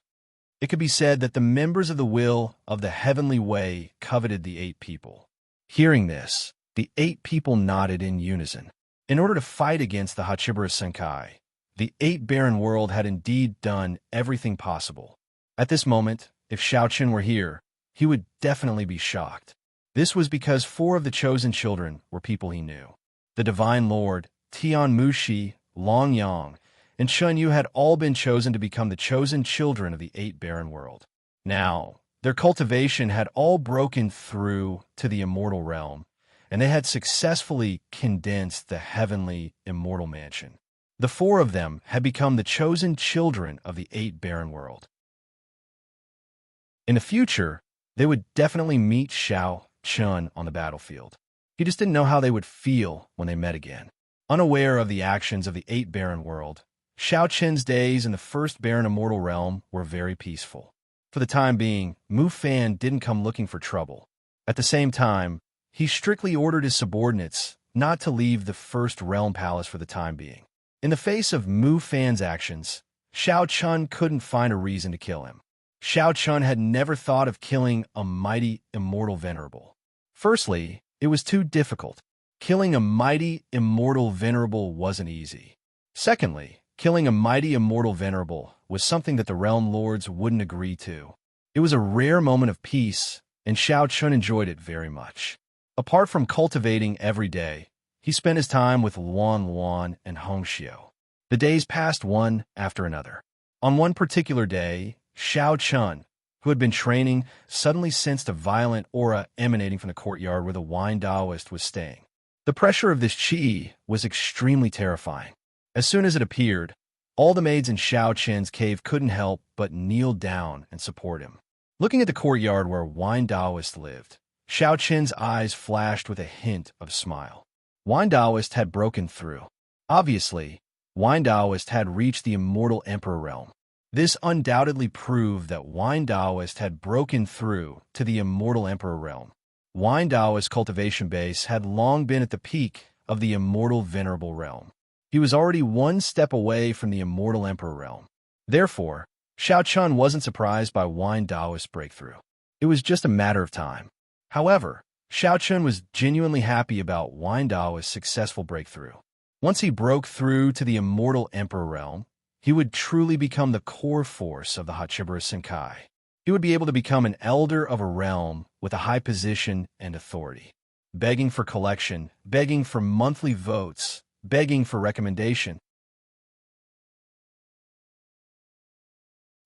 It could be said that the members of the will of the heavenly way coveted the 8 people. Hearing this, the 8 people nodded in unison. In order to fight against the Hachibara Senkai, the 8 Baron world had indeed done everything possible. At this moment, if Xiaoqin were here, he would definitely be shocked. This was because 4 of the chosen children were people he knew. The Divine Lord, Tian Mushi, Long Yang, and Chun Yu had all been chosen to become the chosen children of the 8 Baron world. Now, their cultivation had all broken through to the immortal realm, and they had successfully condensed the heavenly immortal mansion. The 4 of them had become the chosen children of the 8 Baron world. In the future, they would definitely meet Xiao Chun on the battlefield. He just didn't know how they would feel when they met again. Unaware of the actions of the 8 Baron world, Xiao Qin's days in the 1st Baron Immortal Realm were very peaceful. For the time being, Mu Fan didn't come looking for trouble. At the same time, he strictly ordered his subordinates not to leave the First Realm Palace for the time being. In the face of Mu Fan's actions, Shao Chun couldn't find a reason to kill him. Shao Chun had never thought of killing a mighty, immortal venerable. Firstly, it was too difficult. Killing a mighty, immortal venerable wasn't easy. Secondly, killing a mighty, immortal venerable was something that the Realm Lords wouldn't agree to. It was a rare moment of peace, and Shao Chun enjoyed it very much. Apart from cultivating every day, he spent his time with Luan Luan and Hong Xiu. The days passed one after another. On one particular day, Shao Chun, who had been training, suddenly sensed a violent aura emanating from the courtyard where the wine Taoist was staying. The pressure of this qi was extremely terrifying. As soon as it appeared, all the maids in Shao Chun's cave couldn't help but kneel down and support him. Looking at the courtyard where Wine Taoist lived, Shao Chun's eyes flashed with a hint of a smile. Wine Taoist had broken through. Obviously, Wine Taoist had reached the immortal Emperor realm. This undoubtedly proved that Wine Taoist had broken through to the immortal Emperor realm. Wine Taoist's cultivation base had long been at the peak of the immortal venerable realm. He was already one step away from the immortal Emperor realm. Therefore, Shao Chun wasn't surprised by Wine Taoist's breakthrough. It was just a matter of time. However, Shao Chun was genuinely happy about Wine Taoist's successful breakthrough. Once he broke through to the immortal Emperor realm, he would truly become the core force of the Hachibara Senkai. He would be able to become an elder of a realm with a high position and authority, begging for collection, begging for monthly votes, begging for recommendation.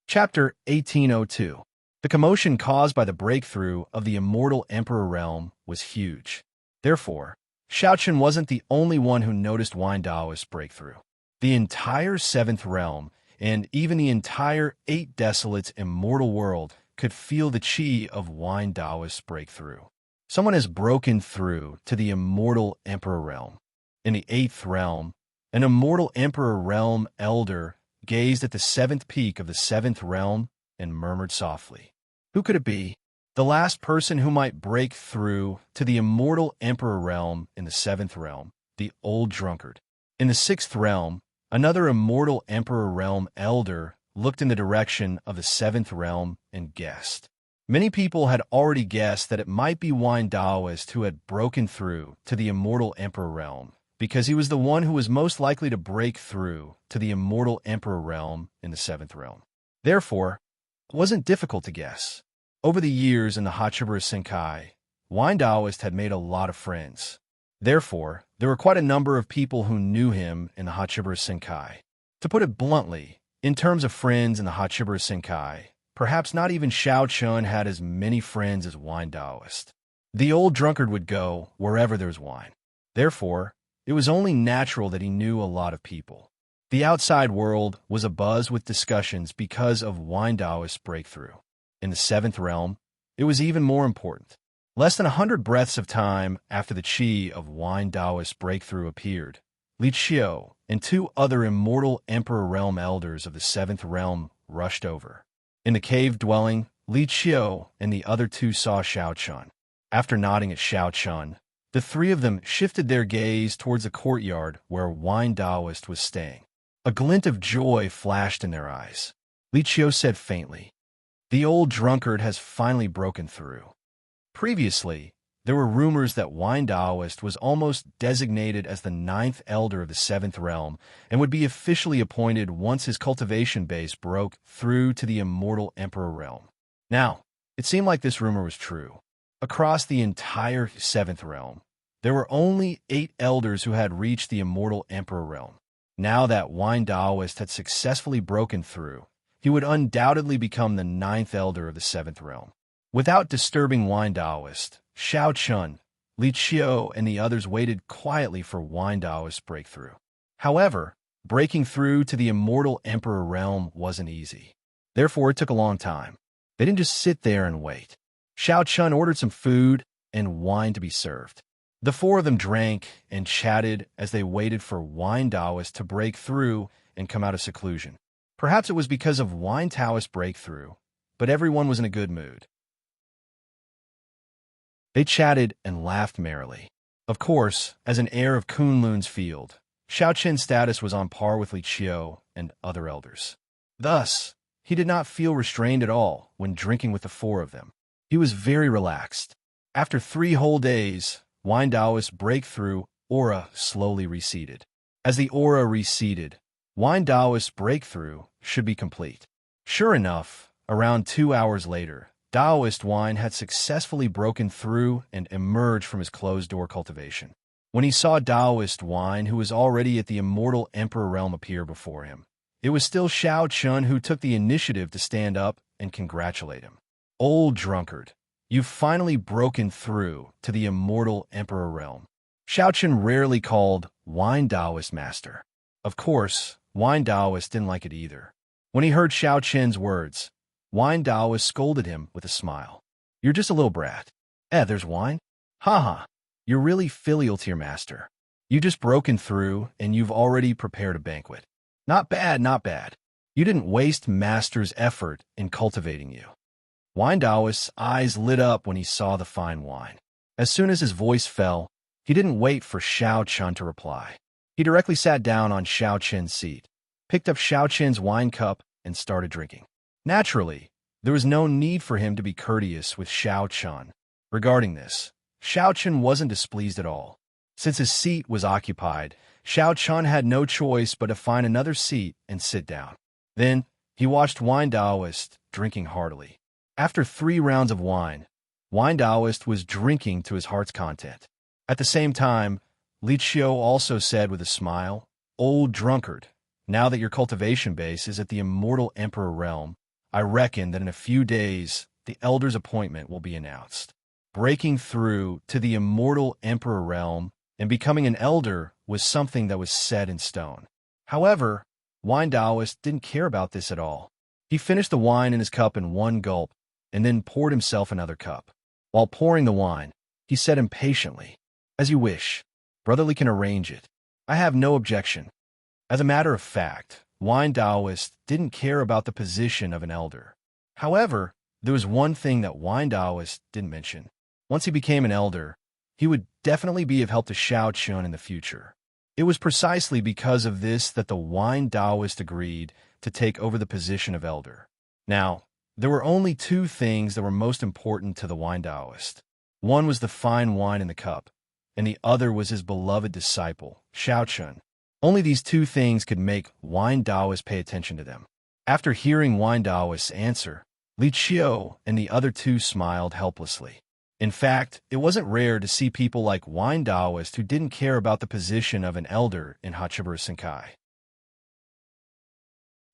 Chapter 1802. The commotion caused by the breakthrough of the immortal Emperor realm was huge. Therefore, Shao Chun wasn't the only one who noticed Wine Taoist's breakthrough. The entire Seventh Realm, and even the entire Eight Desolates immortal world, could feel the qi of Wine Taoist's breakthrough. Someone has broken through to the immortal Emperor realm. In the Eighth Realm, an immortal Emperor realm elder gazed at the seventh peak of the Seventh Realm and murmured softly, "Who could it be? The last person who might break through to the immortal Emperor realm in the Seventh Realm, the Old Drunkard." In the Sixth Realm, another immortal Emperor realm elder looked in the direction of the Seventh Realm and guessed. Many people had already guessed that it might be Wine Taoist who had broken through to the immortal Emperor realm, because he was the one who was most likely to break through to the immortal Emperor realm in the Seventh Realm. Therefore, it wasn't difficult to guess. Over the years in the Hachibara Senkai, Wine Taoist had made a lot of friends. Therefore, there were quite a number of people who knew him in the Hachibara Senkai. To put it bluntly, in terms of friends in the Hachibara Senkai, perhaps not even Shao Chun had as many friends as Wine Taoist. The Old Drunkard would go wherever there's wine. Therefore, it was only natural that he knew a lot of people. The outside world was abuzz with discussions because of Wine Taoist's breakthrough. In the Seventh Realm, it was even more important. Less than 100 breaths of time after the qi of Wine Taoist's breakthrough appeared, Li Qiu and two other immortal Emperor Realm elders of the Seventh Realm rushed over. In the cave dwelling, Li Qiu and the other two saw Shao Chun. After nodding at Shao Chun, the three of them shifted their gaze towards the courtyard where Wine Taoist was staying. A glint of joy flashed in their eyes. Li Qiu said faintly, "The Old Drunkard has finally broken through." Previously, there were rumors that Wine Taoist was almost designated as the ninth elder of the Seventh Realm and would be officially appointed once his cultivation base broke through to the immortal Emperor realm. Now, it seemed like this rumor was true. Across the entire Seventh Realm, there were only 8 elders who had reached the immortal Emperor realm. Now that Wine Taoist had successfully broken through, he would undoubtedly become the ninth elder of the Seventh Realm. Without disturbing Wine Taoist, Shao Chun, Li Qiu, and the others waited quietly for Wine Taoist's breakthrough. However, breaking through to the immortal Emperor realm wasn't easy. Therefore, it took a long time. They didn't just sit there and wait. Shao Chun ordered some food and wine to be served. The 4 of them drank and chatted as they waited for Wine Taoist to break through and come out of seclusion. Perhaps it was because of Wine Taoist's breakthrough, but everyone was in a good mood. They chatted and laughed merrily. Of course, as an heir of Kunlun's field, Xiaoqin's status was on par with Li Qiu and other elders. Thus, he did not feel restrained at all when drinking with the four of them. He was very relaxed. After 3 whole days, Wine Taoist's breakthrough aura slowly receded. As the aura receded, Wine Taoist's breakthrough should be complete. Sure enough, around 2 hours later, Taoist wine had successfully broken through and emerged from his closed-door cultivation. When he saw Taoist wine, who was already at the immortal emperor realm, appear before him, it was still Xiao Chun who took the initiative to stand up and congratulate him. Old drunkard, you've finally broken through to the immortal emperor realm. Xiao Chun rarely called Wine Taoist master. Of course, Wine Taoist didn't like it either. When he heard Xiao Chun's words, Wine Taoist scolded him with a smile. You're just a little brat. There's wine? Ha. You're really filial to your master. You just broken through and you've already prepared a banquet. Not bad, not bad. You didn't waste master's effort in cultivating you. Wine Taoist's eyes lit up when he saw the fine wine. As soon as his voice fell, he didn't wait for Xiao Chun to reply. He directly sat down on Xiao Chun's seat, picked up Xiao Chun's wine cup, and started drinking. Naturally, there was no need for him to be courteous with Xiao Chun. Regarding this, Xiao Chun wasn't displeased at all. Since his seat was occupied, Xiao Chun had no choice but to find another seat and sit down. Then, he watched Wine Taoist drinking heartily. After 3 rounds of wine, Wine Taoist was drinking to his heart's content. At the same time, Li Qiu also said with a smile, Old drunkard, now that your cultivation base is at the immortal emperor realm, I reckon that in a few days, the elder's appointment will be announced. Breaking through to the immortal emperor realm and becoming an elder was something that was set in stone. However, Wine Taoist didn't care about this at all. He finished the wine in his cup in 1 gulp and then poured himself another cup. While pouring the wine, he said impatiently, As you wish. Brotherly can arrange it. I have no objection. As a matter of fact, Wine Taoist didn't care about the position of an elder. However, there was one thing that Wine Taoist didn't mention. Once he became an elder, he would definitely be of help to Xiao Chun in the future. It was precisely because of this that the Wine Taoist agreed to take over the position of elder. Now, there were only 2 things that were most important to the Wine Taoist. One was the fine wine in the cup, and the other was his beloved disciple, Xiao Chun. Only these 2 things could make Wine Taoist pay attention to them. After hearing Wine Taoist's answer, Li Qiu and the other 2 smiled helplessly. In fact, it wasn't rare to see people like Wine Taoist who didn't care about the position of an elder in Hachiburu's Senkai.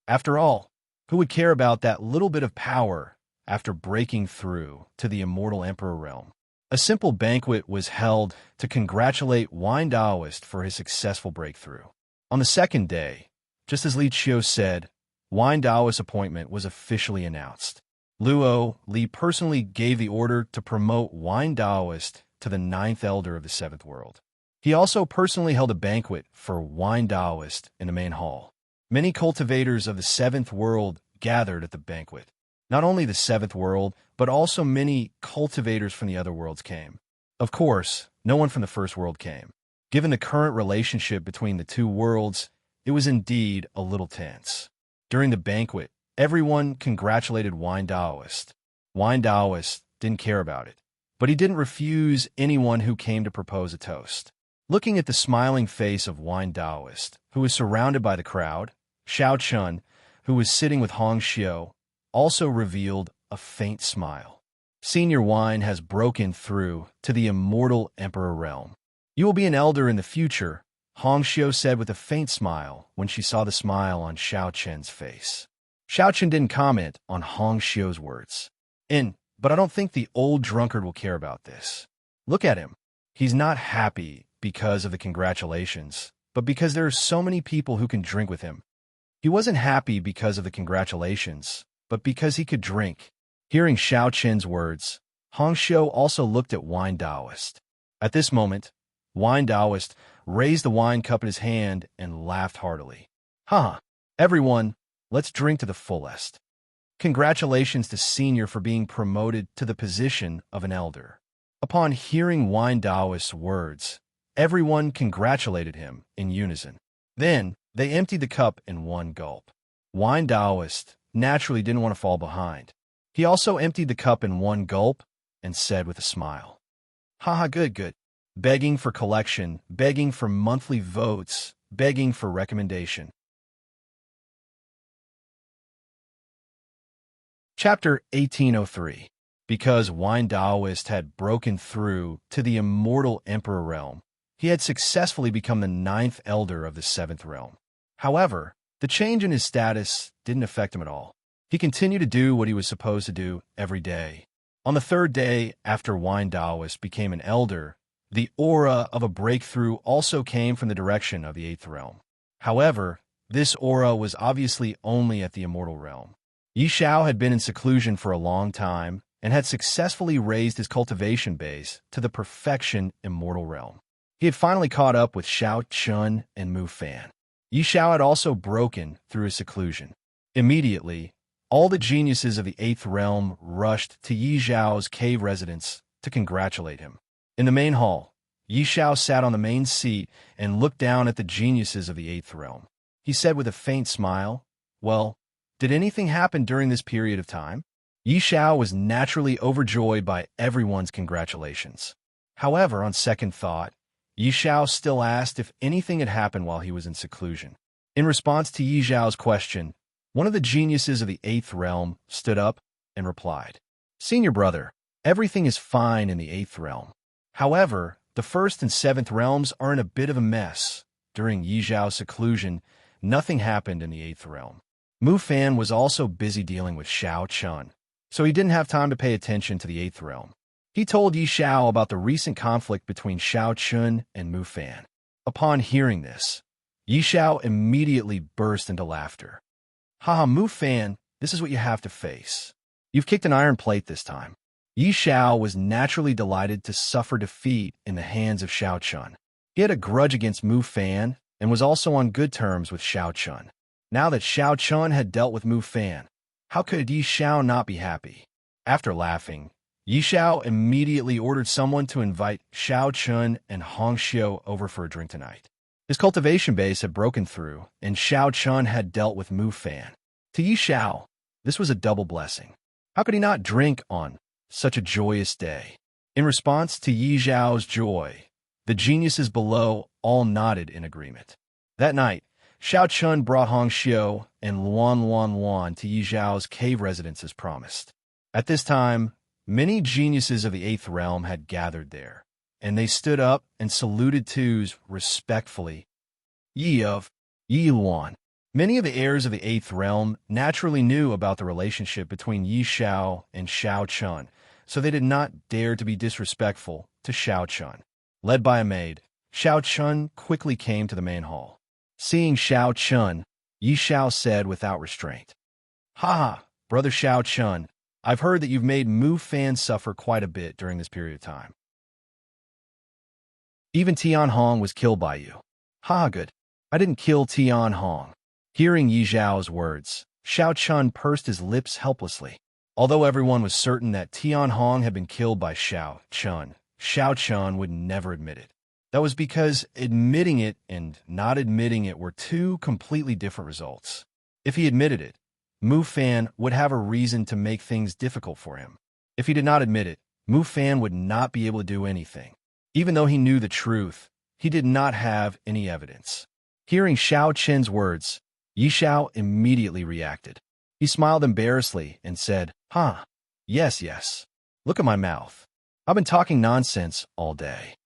After all, who would care about that little bit of power after breaking through to the immortal emperor realm? A simple banquet was held to congratulate Wine Taoist for his successful breakthrough. On the 2nd day, just as Li Qiu said, Wine Taoist's appointment was officially announced. Luo Li personally gave the order to promote Wine Taoist to the 9th elder of the 7th world. He also personally held a banquet for Wine Taoist in the main hall. Many cultivators of the 7th world gathered at the banquet. Not only the 7th world, but also many cultivators from the other worlds came. Of course, no one from the 1st world came. Given the current relationship between the 2 worlds, it was indeed a little tense. During the banquet, everyone congratulated Wine Taoist. Wine Taoist didn't care about it, but he didn't refuse anyone who came to propose a toast. Looking at the smiling face of Wine Taoist, who was surrounded by the crowd, Xiao Chun, who was sitting with Hong Xiu, also revealed a faint smile. Senior Wine has broken through to the immortal emperor realm. You will be an elder in the future, Hong Xiu said with a faint smile when she saw the smile on Xiao Chun's face. Xiao Chun didn't comment on Hong Xiu's words. But I don't think the old drunkard will care about this. Look at him. He's not happy because of the congratulations, but because there are so many people who can drink with him. He wasn't happy because of the congratulations, but because he could drink. Hearing Xiao Chun's words, Hong Xiu also looked at Wine Taoist. At this moment, Wine Taoist raised the wine cup in his hand and laughed heartily. Everyone, let's drink to the fullest. Congratulations to Senior for being promoted to the position of an elder. Upon hearing Wine Taoist's words, Everyone congratulated him in unison. Then, they emptied the cup in one gulp. Wine Taoist naturally didn't want to fall behind. He also emptied the cup in one gulp and said with a smile, "Haha, good, good. Begging for collection, begging for monthly votes, begging for recommendation." Chapter 1803. Because Wine Taoist had broken through to the immortal Emperor realm, he had successfully become the 9th elder of the 7th realm. However, the change in his status didn't affect him at all. He continued to do what he was supposed to do every day. On the 3rd day after Wine Taoist became an elder, the aura of a breakthrough also came from the direction of the 8th realm. However, this aura was obviously only at the immortal realm. Yi Xiao had been in seclusion for a long time and had successfully raised his cultivation base to the perfection immortal realm. He had finally caught up with Xiao Chun and Mu Fan. Yi Xiao had also broken through his seclusion. Immediately, all the geniuses of the 8th realm rushed to Yi Xiao's cave residence to congratulate him. In the main hall, Yi Xiao sat on the main seat and looked down at the geniuses of the 8th realm. He said with a faint smile, "Well, did anything happen during this period of time?" Yi Xiao was naturally overjoyed by everyone's congratulations. However, on second thought, Yi Xiao still asked if anything had happened while he was in seclusion. In response to Yi Xiao's question, one of the geniuses of the 8th realm stood up and replied, "Senior brother, everything is fine in the 8th realm. However, the 1st and 7th realms are in a bit of a mess. During Yi Xiao's seclusion, nothing happened in the 8th realm. Mu Fan was also busy dealing with Xiao Chun, so he didn't have time to pay attention to the 8th realm." He told Yi Xiao about the recent conflict between Xiao Chun and Mu Fan. Upon hearing this, Yi Xiao immediately burst into laughter. "Haha, Mu Fan, this is what you have to face. You've kicked an iron plate this time." Yi Xiao was naturally delighted to suffer defeat in the hands of Xiao Chun. He had a grudge against Mu Fan and was also on good terms with Xiao Chun. Now that Xiao Chun had dealt with Mu Fan, how could Yi Xiao not be happy? After laughing, Yi Xiao immediately ordered someone to invite Xiao Chun and Hong Xiu over for a drink tonight. His cultivation base had broken through, and Xiao Chun had dealt with Mu Fan. To Yi Xiao, this was a double blessing. How could he not drink on such a joyous day? In response to Yi Xiao's joy, the geniuses below all nodded in agreement. That night, Xiao Chun brought Hong Xiu and Luan to Yi Xiao's cave residence as promised. At this time, many geniuses of the 8th realm had gathered there, and they stood up and saluted twos respectfully. Yi Luan. Many of the heirs of the 8th realm naturally knew about the relationship between Yi Xiao and Xiao Chun, so they did not dare to be disrespectful to Xiao Chun. Led by a maid, Xiao Chun quickly came to the main hall. Seeing Xiao Chun, Yi Xiao said without restraint, "Haha, brother Xiao Chun, I've heard that you've made Mu Fan suffer quite a bit during this period of time. Even Tian Hong was killed by you." "Haha, good. I didn't kill Tian Hong." Hearing Yi Xiao's words, Xiao Chun pursed his lips helplessly. Although everyone was certain that Tian Hong had been killed by Xiao Chun would never admit it. That was because admitting it and not admitting it were two completely different results. If he admitted it, Mu Fan would have a reason to make things difficult for him. If he did not admit it, Mu Fan would not be able to do anything. Even though he knew the truth, he did not have any evidence. Hearing Xiao Chen's words, Yi Xiao immediately reacted. He smiled embarrassedly and said, Yes. Look at my mouth. I've been talking nonsense all day."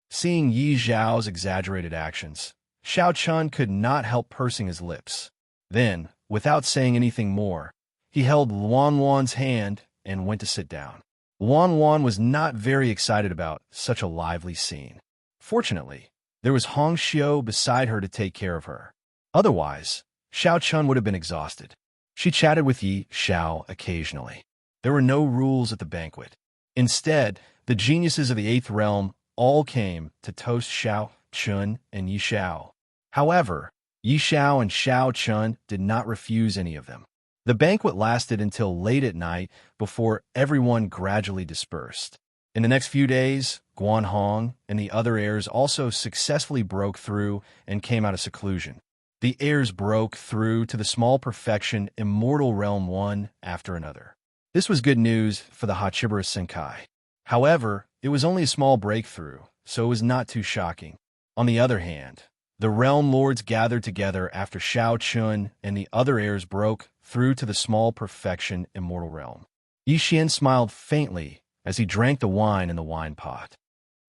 Seeing Yi Xiao's exaggerated actions, Xiao Chun could not help pursing his lips. Then, without saying anything more, he held Luan's hand and went to sit down. Luan was not very excited about such a lively scene. Fortunately, there was Hong Xiu beside her to take care of her. Otherwise, Xiao Chun would have been exhausted. She chatted with Yi Xiao occasionally. There were no rules at the banquet. Instead, the geniuses of the 8th realm all came to toast Xiao Chun and Yi Xiao. However, Yi Xiao and Xiao Chun did not refuse any of them. The banquet lasted until late at night before everyone gradually dispersed. In the next few days, Guanhong and the other heirs also successfully broke through and came out of seclusion. The heirs broke through to the small perfection immortal realm one after another. This was good news for the Hachibara Senkai. However, it was only a small breakthrough, so it was not too shocking. On the other hand, the realm lords gathered together after Shao Chun and the other heirs broke through to the small perfection immortal realm. Yi Xian smiled faintly as he drank the wine in the wine pot.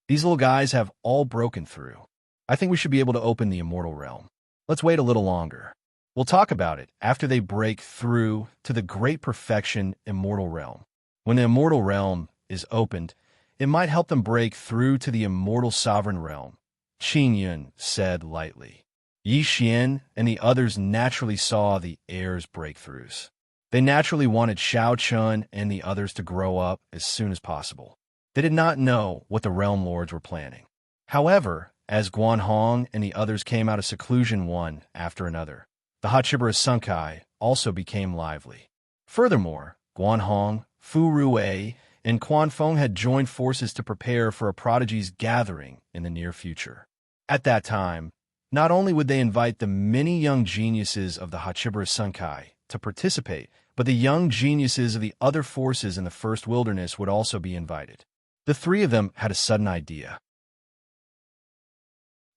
These little guys have all broken through. I think we should be able to open the immortal realm. Let's wait a little longer. We'll talk about it after they break through to the great perfection immortal realm. When the immortal realm is opened, it might help them break through to the immortal sovereign realm, Qing Yun said lightly. Yi Xian and the others naturally saw the heirs' breakthroughs. They naturally wanted Shao Chun and the others to grow up as soon as possible. They did not know what the realm lords were planning. However, as Guanhong and the others came out of seclusion one after another, the Hachibara Senkai also became lively. Furthermore, Guanhong, Fu Rue, and Quan Feng had joined forces to prepare for a prodigy's gathering in the near future. At that time, not only would they invite the many young geniuses of the Hachibara Senkai to participate, but the young geniuses of the other forces in the First Wilderness would also be invited. The three of them had a sudden idea.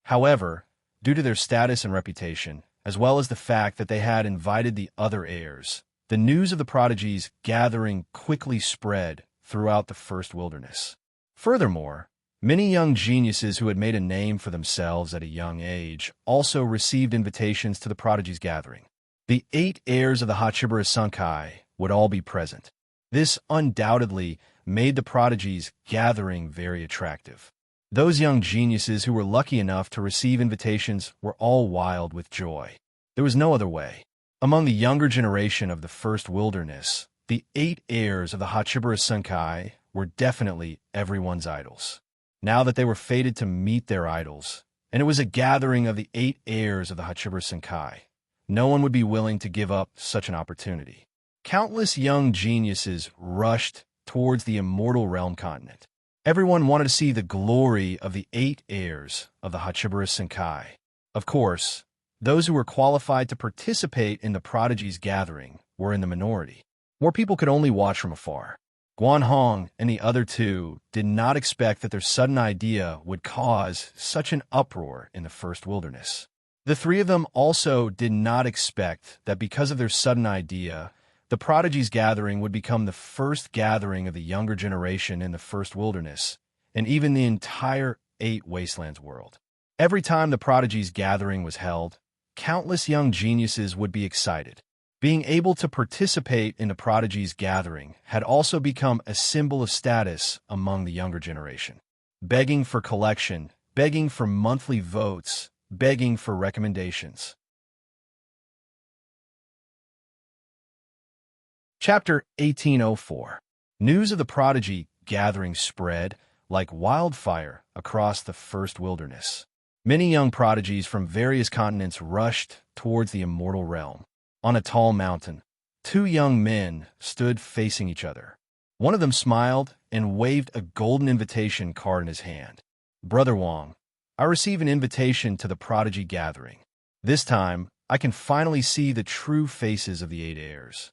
However, due to their status and reputation, as well as the fact that they had invited the other heirs, the news of the prodigy's gathering quickly spread throughout the First Wilderness. Furthermore, many young geniuses who had made a name for themselves at a young age also received invitations to the prodigy's gathering. The 8 heirs of the Hachibara Senkai would all be present. This undoubtedly made the prodigy's gathering very attractive. Those young geniuses who were lucky enough to receive invitations were all wild with joy. There was no other way. Among the younger generation of the First Wilderness, the 8 heirs of the Hachibara Senkai were definitely everyone's idols. Now that they were fated to meet their idols, and it was a gathering of the 8 heirs of the Hachibara Senkai, no one would be willing to give up such an opportunity. Countless young geniuses rushed towards the immortal realm continent. Everyone wanted to see the glory of the 8 heirs of the Hachibara Senkai. Of course, those who were qualified to participate in the prodigy's gathering were in the minority. More people could only watch from afar. Guanhong and the other 2 did not expect that their sudden idea would cause such an uproar in the First Wilderness. The 3 of them also did not expect that because of their sudden idea, the prodigy's gathering would become the first gathering of the younger generation in the First Wilderness, and even the entire 8 Wastelands world. Every time the prodigy's gathering was held, countless young geniuses would be excited. Being able to participate in the prodigy's gathering had also become a symbol of status among the younger generation. Begging for collection, begging for monthly votes, begging for recommendations. Chapter 1804. News of the prodigy gathering spread like wildfire across the First Wilderness. Many young prodigies from various continents rushed towards the immortal realm. On a tall mountain, 2 young men stood facing each other. One of them smiled and waved a golden invitation card in his hand. Brother Wang, I receive an invitation to the prodigy gathering. This time, I can finally see the true faces of the 8 heirs.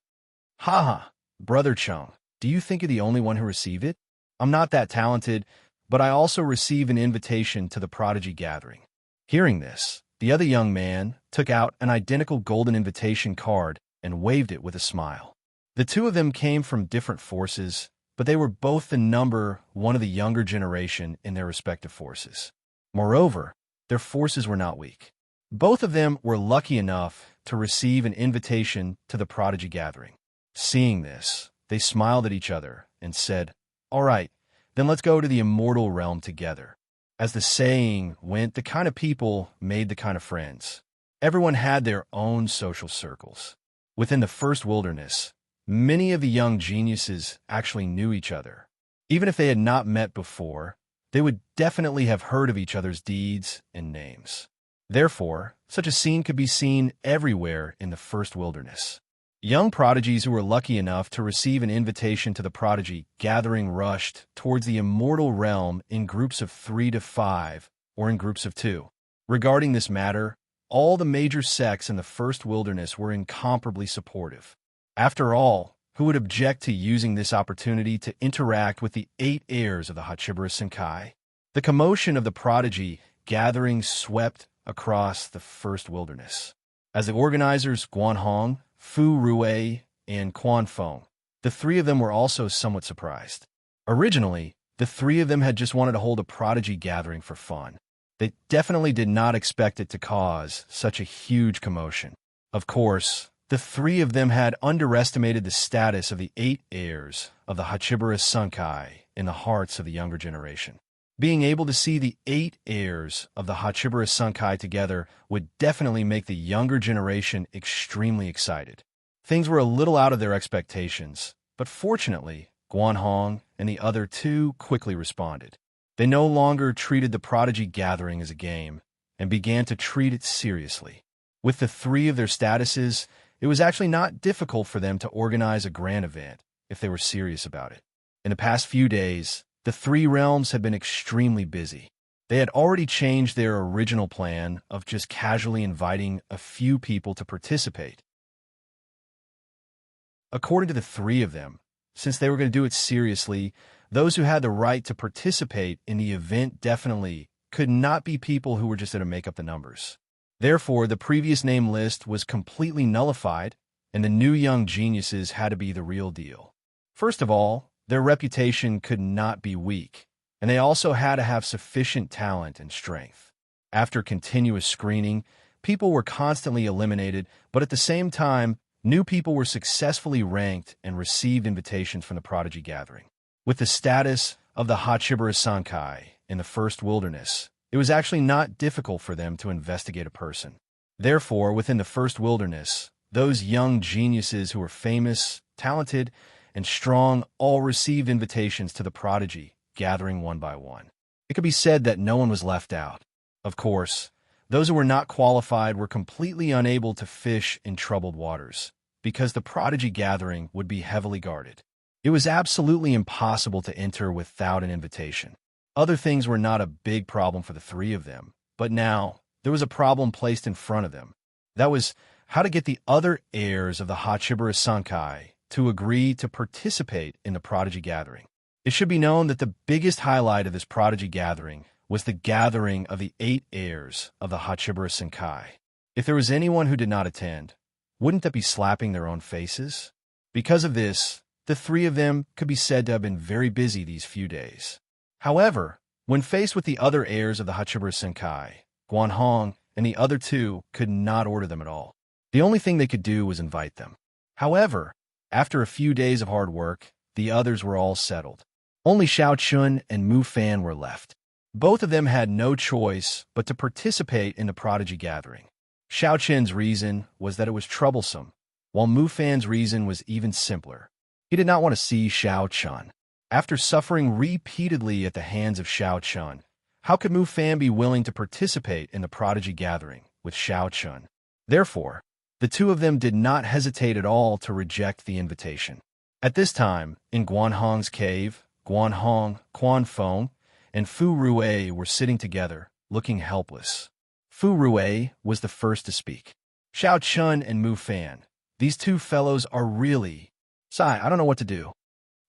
Ha! Brother Chung, do you think you're the only one who received it? I'm not that talented, but I also receive an invitation to the prodigy gathering. Hearing this, the other young man took out an identical golden invitation card and waved it with a smile. The 2 of them came from different forces, but they were both the number 1 of the younger generation in their respective forces. Moreover, their forces were not weak. Both of them were lucky enough to receive an invitation to the prodigy gathering. Seeing this, they smiled at each other and said, "All right, then let's go to the immortal realm together." As the saying went, the kind of people made the kind of friends. Everyone had their own social circles. Within the First Wilderness, many of the young geniuses actually knew each other. Even if they had not met before, they would definitely have heard of each other's deeds and names. Therefore, such a scene could be seen everywhere in the First Wilderness. Young prodigies who were lucky enough to receive an invitation to the prodigy gathering rushed towards the immortal realm in groups of 3 to 5 or in groups of 2. Regarding this matter, all the major sects in the first wilderness were incomparably supportive. After all, who would object to using this opportunity to interact with the 8 heirs of the Hachibara Senkai? The commotion of the prodigy gathering swept across the first wilderness. As the organizers Guanhong, Fu Rui, and Quan Feng, the 3 of them were also somewhat surprised. Originally, the 3 of them had just wanted to hold a prodigy gathering for fun. They definitely did not expect it to cause such a huge commotion. Of course, the 3 of them had underestimated the status of the 8 heirs of the Hachibara Senkai in the hearts of the younger generation. Being able to see the 8 heirs of the Hachibara Senkai together would definitely make the younger generation extremely excited. Things were a little out of their expectations, but fortunately, Guanhong and the other 2 quickly responded. They no longer treated the prodigy gathering as a game and began to treat it seriously. With the 3 of their statuses, it was actually not difficult for them to organize a grand event if they were serious about it. In the past few days, the 3 realms had been extremely busy. They had already changed their original plan of just casually inviting a few people to participate. According to the 3 of them, since they were going to do it seriously, those who had the right to participate in the event definitely could not be people who were just going to make up the numbers. Therefore, the previous name list was completely nullified, and the new young geniuses had to be the real deal. First of all, their reputation could not be weak, and they also had to have sufficient talent and strength. After continuous screening, people were constantly eliminated, but at the same time, new people were successfully ranked and received invitations from the prodigy gathering. With the status of the Hachibara Senkai in the first wilderness, it was actually not difficult for them to investigate a person. Therefore, within the first wilderness, those young geniuses who were famous, talented, and strong all received invitations to the prodigy, gathering one by one. It could be said that no one was left out. Of course, those who were not qualified were completely unable to fish in troubled waters, because the prodigy gathering would be heavily guarded. It was absolutely impossible to enter without an invitation. Other things were not a big problem for the 3 of them, but now there was a problem placed in front of them. That was how to get the other heirs of the Hachibara Senkai to agree to participate in the prodigy gathering. It should be known that the biggest highlight of this prodigy gathering was the gathering of the 8 heirs of the Hachibara Senkai. If there was anyone who did not attend, wouldn't that be slapping their own faces? Because of this, the 3 of them could be said to have been very busy these few days. However, when faced with the other heirs of the Hachibara Senkai, Guanhong and the other 2 could not order them at all. The only thing they could do was invite them. However, after a few days of hard work, the others were all settled. Only Xiao Chun and Mu Fan were left. Both of them had no choice but to participate in the prodigy gathering. Xiao Chun's reason was that it was troublesome, while Mu Fan's reason was even simpler. He did not want to see Xiao Chun. After suffering repeatedly at the hands of Xiao Chun, how could Mu Fan be willing to participate in the prodigy gathering with Xiao Chun? Therefore, the 2 of them did not hesitate at all to reject the invitation. At this time, in Guanhong's cave, Guanhong, Quan Feng, and Fu Rui were sitting together, looking helpless. Fu Rui was the first to speak. Xiao Chun and Mu Fan, these 2 fellows are really... Sai, I don't know what to do.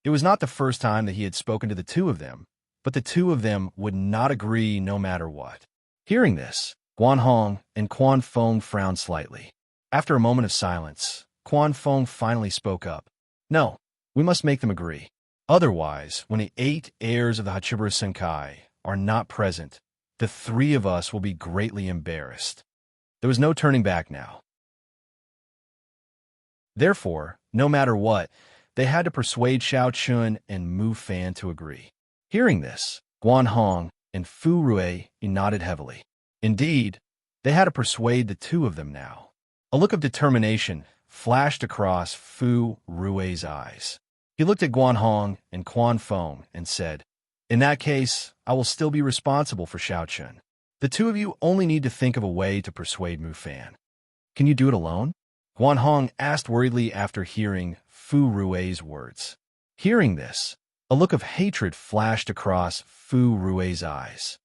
It was not the first time that he had spoken to the 2 of them, but the 2 of them would not agree no matter what. Hearing this, Guanhong and Quan Feng frowned slightly. After a moment of silence, Quan Feng finally spoke up. No, we must make them agree. Otherwise, when the 8 heirs of the Hachibara Senkai are not present, the 3 of us will be greatly embarrassed. There was no turning back now. Therefore, no matter what, they had to persuade Xiao Chun and Mu Fan to agree. Hearing this, Guanhong and Fu Rui nodded heavily. Indeed, they had to persuade the 2 of them now. A look of determination flashed across Fu Rui's eyes. He looked at Guanhong and Quan Feng and said, "In that case, I will still be responsible for Xiao Chun. The 2 of you only need to think of a way to persuade Mu Fan." "Can you do it alone?" Guanhong asked worriedly after hearing Fu Rui's words. Hearing this, a look of hatred flashed across Fu Rui's eyes.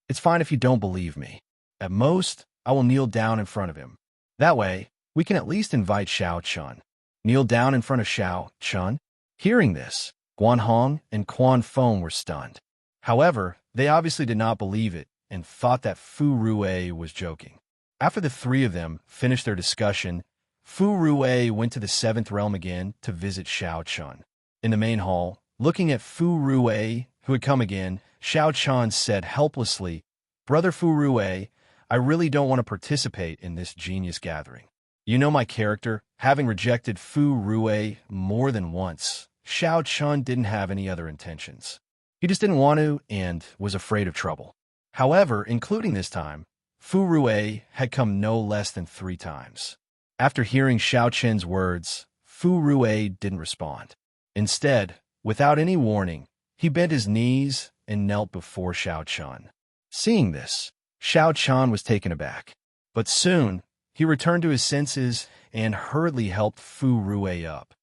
It's fine if you don't believe me. At most, I will kneel down in front of him. That way, we can at least invite Xiao Chun. Kneel down in front of Xiao Chun? Hearing this, Guanhong and Quan Feng were stunned. However, they obviously did not believe it and thought that Fu Rui was joking. After the three of them finished their discussion, Fu Rui went to the seventh realm again to visit Xiao Chun. In the main hall, looking at Fu Rui, who had come again, Xiao Chun said helplessly, "Brother Fu Rui, I really don't want to participate in this genius gathering. You know my character, having rejected Fu Rui more than once. Xiao Chun didn't have any other intentions. He just didn't want to and was afraid of trouble. However, including this time, Fu Rui had come no less than 3 times. After hearing Xiao Chen's words, Fu Rui didn't respond. Instead, without any warning, he bent his knees and knelt before Xiao Chun. Seeing this, Xiao Chun was taken aback. But soon, he returned to his senses and hurriedly helped Fu Rui up.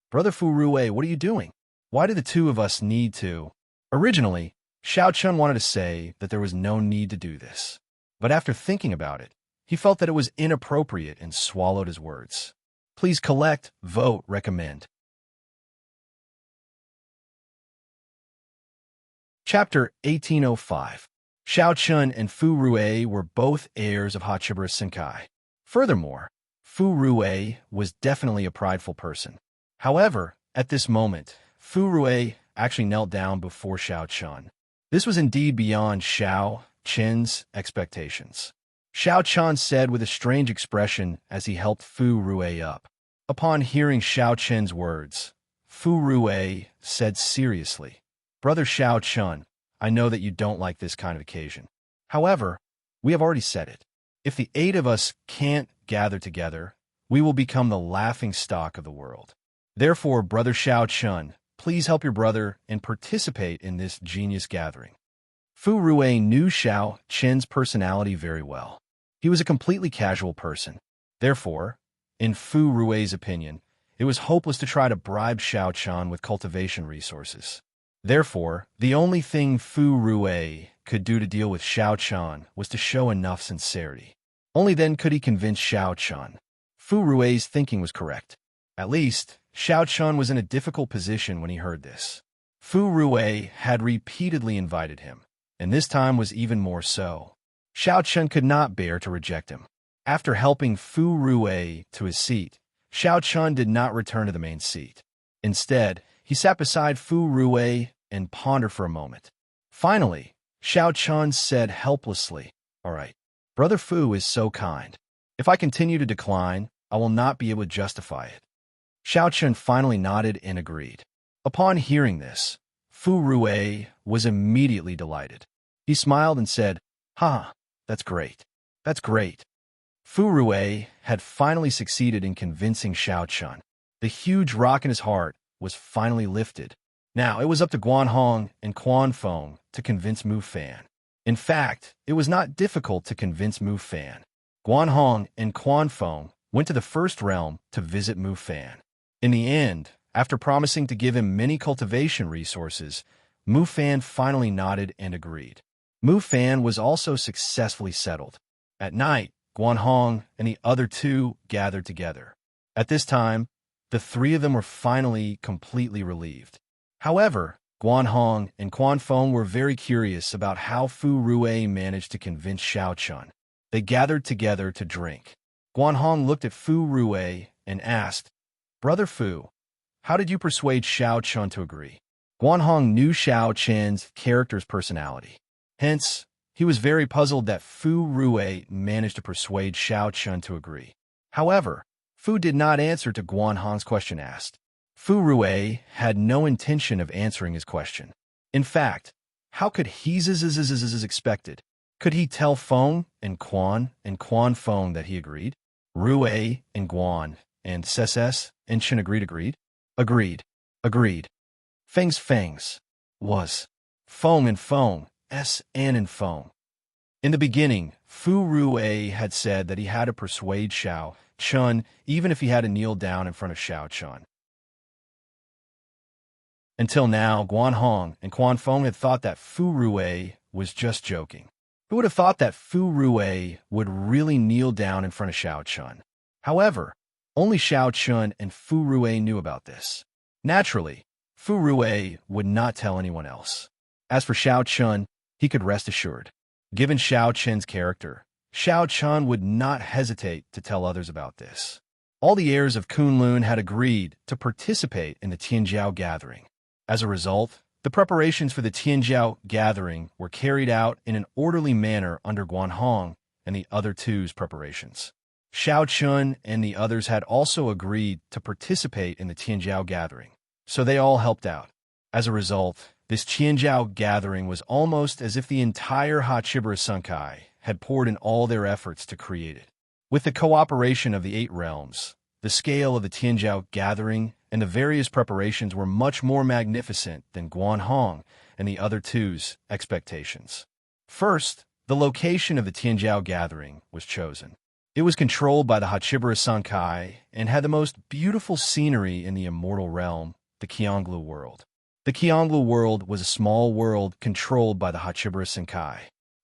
"Brother Fu Rui, what are you doing? Why do the two of us need to?" Originally, Xiao Chun wanted to say that there was no need to do this. But after thinking about it, he felt that it was inappropriate and swallowed his words. Please collect, vote, recommend. Chapter 1805. Xiao Chun and Fu Rui were both heirs of Hachibara Senkai. Furthermore, Fu Rui was definitely a prideful person. However, at this moment, Fu Rui actually knelt down before Xiao Chun. This was indeed beyond Xiao Chen's expectations. Xiao Chun said with a strange expression as he helped Fu Rui up. Upon hearing Xiao Chen's words, Fu Rui said seriously, "Brother Xiao Chun, I know that you don't like this kind of occasion. However, we have already said it. If the 8 of us can't gather together, we will become the laughing stock of the world. Therefore, Brother Xiao Chun, please help your brother and participate in this genius gathering." Fu Rui knew Xiao Chen's personality very well. He was a completely casual person. Therefore, in Fu Rui's opinion, it was hopeless to try to bribe Xiao Chun with cultivation resources. Therefore, the only thing Fu Rui could do to deal with Xiao Chun was to show enough sincerity. Only then could he convince Xiao Chun. Fu Rui's thinking was correct. At least, Xiao Chun was in a difficult position when he heard this. Fu Rui had repeatedly invited him, and this time was even more so. Xiao Chun could not bear to reject him. After helping Fu Rui to his seat, Xiao Chun did not return to the main seat. Instead, he sat beside Fu Rui and pondered for a moment. Finally, Xiao Chun said helplessly, "All right, Brother Fu is so kind. If I continue to decline, I will not be able to justify it." Xiao Chun finally nodded and agreed. Upon hearing this, Fu Rui was immediately delighted. He smiled and said, "Ha, that's great. That's great." Fu Rui had finally succeeded in convincing Xiao Chun. The huge rock in his heart was finally lifted. Now it was up to Guanhong and Quan Feng to convince Mu Fan. In fact, it was not difficult to convince Mu Fan. Guanhong and Quan Feng went to the first realm to visit Mu Fan. In the end, after promising to give him many cultivation resources, Mu Fan finally nodded and agreed. Mu Fan was also successfully settled. At night, Guanhong and the other 2 gathered together. At this time, the 3 of them were finally completely relieved. However, Guanhong and Quan Feng were very curious about how Fu Rui managed to convince Xiao Chun. They gathered together to drink. Guanhong looked at Fu Rui and asked, "Brother Fu, how did you persuade Xiao Chun to agree?" Guanhong knew Xiao Chen's character's personality. Hence, he was very puzzled that Fu Rui managed to persuade Xiao Chun to agree. However, Fu did not answer to Guanhong's question asked. Fu Rui had no intention of answering his question. In fact, how could he expected? Could he tell Feng and Quan Feng that he agreed? Rui and Guan and Ses and Chen agreed? Agreed. Feng's was. Feng and Feng, S and Feng. In the beginning, Fu Rui had said that he had to persuade Xiao Chun even if he had to kneel down in front of Xiao Chun. Until now, Guan Hong and Quan Feng had thought that Fu Rui was just joking. Who would have thought that Fu Rui would really kneel down in front of Xiao Chun? However, only Xiao Chun and Fu Rui knew about this. Naturally, Fu Rui would not tell anyone else. As for Xiao Chun, he could rest assured. Given Xiao Chun's character, Xiao Chun would not hesitate to tell others about this. All the heirs of Kunlun had agreed to participate in the Tianjiao gathering. As a result, the preparations for the Tianjiao gathering were carried out in an orderly manner under Guan Hong and the other two's preparations. Xiao Chun and the others had also agreed to participate in the Tianjiao gathering, so they all helped out. As a result, this Tianjiao gathering was almost as if the entire Hachibara Sunkai had poured in all their efforts to create it. With the cooperation of the 8 realms, the scale of the Tianjiao gathering and the various preparations were much more magnificent than Guan Hong and the other two's expectations. First, the location of the Tianjiao gathering was chosen. It was controlled by the Hachibara Sunkai and had the most beautiful scenery in the immortal realm, the Qianglu world. The Qianglu world was a small world controlled by the Hachibara Sunkai.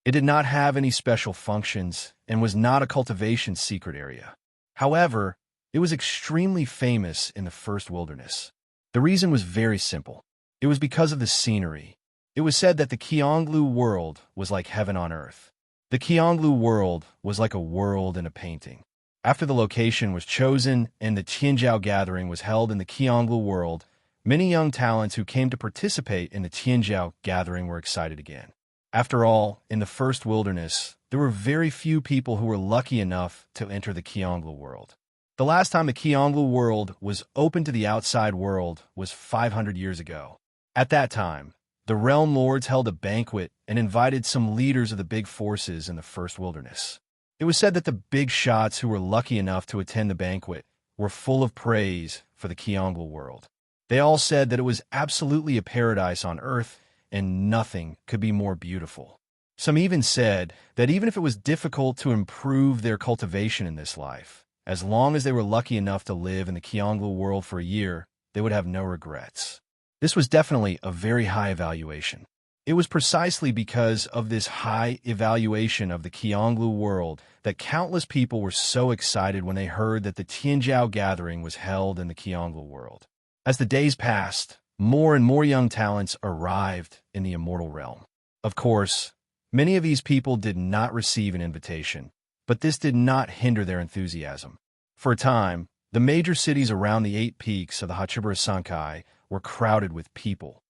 It did not have any special functions and was not a cultivation secret area. However, it was extremely famous in the first wilderness. The reason was very simple. It was because of the scenery. It was said that the Qianglu world was like heaven on earth. The Qianglu world was like a world in a painting. After the location was chosen and the Tianjiao gathering was held in the Qianglu world, many young talents who came to participate in the Tianjiao gathering were excited again. After all, in the first wilderness, there were very few people who were lucky enough to enter the Qianglu world. The last time the Qianglu world was open to the outside world was 500 years ago. At that time, the realm lords held a banquet and invited some leaders of the big forces in the first wilderness. It was said that the big shots who were lucky enough to attend the banquet were full of praise for the Qianglu world. They all said that it was absolutely a paradise on earth and nothing could be more beautiful. Some even said that even if it was difficult to improve their cultivation in this life, as long as they were lucky enough to live in the Qianglu world for a year, they would have no regrets. This was definitely a very high evaluation. It was precisely because of this high evaluation of the Qianglu world that countless people were so excited when they heard that the Tianjiao gathering was held in the Qianglu world. As the days passed, more and more young talents arrived in the immortal realm. Of course, many of these people did not receive an invitation, but this did not hinder their enthusiasm. For a time, the major cities around the 8 peaks of the Hachibara Sankai were crowded with people.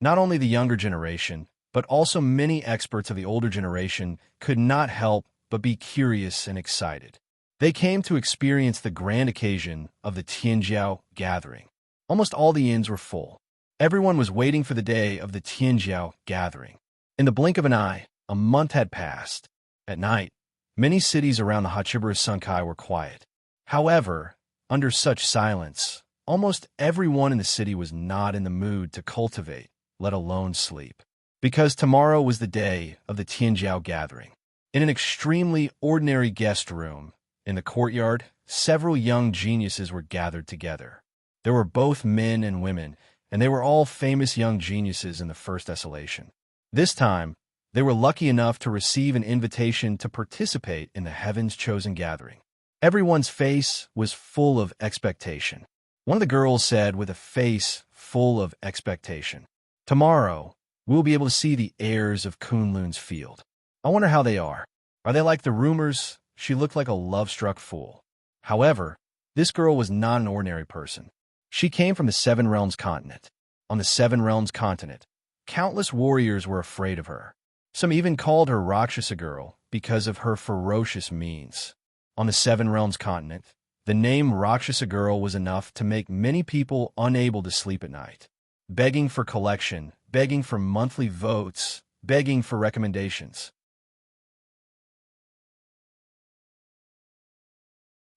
Not only the younger generation, but also many experts of the older generation could not help but be curious and excited. They came to experience the grand occasion of the Tianjiao gathering. Almost all the inns were full. Everyone was waiting for the day of the Tianjiao gathering. In the blink of an eye, a month had passed. At night, many cities around the Hachibara Sunkai were quiet. However, under such silence, almost everyone in the city was not in the mood to cultivate, let alone sleep. Because tomorrow was the day of the Tianjiao gathering. In an extremely ordinary guest room, in the courtyard, several young geniuses were gathered together. There were both men and women, and they were all famous young geniuses in the first desolation. This time, they were lucky enough to receive an invitation to participate in the Heaven's Chosen Gathering. Everyone's face was full of expectation. One of the girls said with a face full of expectation, "Tomorrow, we'll be able to see the heirs of Kunlun's field. I wonder how they are. Are they like the rumors?" She looked like a love-struck fool. However, this girl was not an ordinary person. She came from the 7 Realms continent. On the 7 Realms continent, countless warriors were afraid of her. Some even called her Rakshasa Girl because of her ferocious means. On the 7 Realms continent, the name Rakshasa Girl was enough to make many people unable to sleep at night. Begging for collection, begging for monthly votes, begging for recommendations.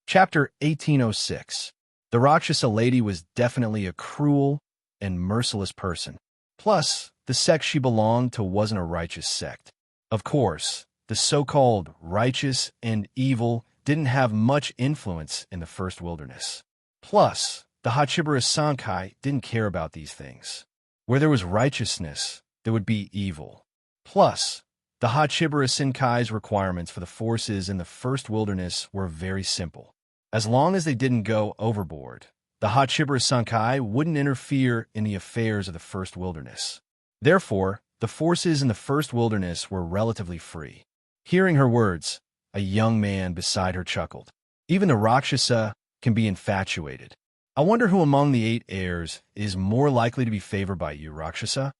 Chapter 1806. The Rakshasa lady was definitely a cruel and merciless person. Plus, the sect she belonged to wasn't a righteous sect. Of course, the so-called righteous and evil didn't have much influence in the first wilderness. Plus, the Hachibara Sankai didn't care about these things. Where there was righteousness, there would be evil. Plus, the Hachibara Senkai's requirements for the forces in the first wilderness were very simple. As long as they didn't go overboard, the Hachibara Sankai wouldn't interfere in the affairs of the first wilderness. Therefore, the forces in the first wilderness were relatively free. Hearing her words, a young man beside her chuckled. Even the Rakshasa can be infatuated. I wonder who among the 8 heirs is more likely to be favored by you, Rakshasa?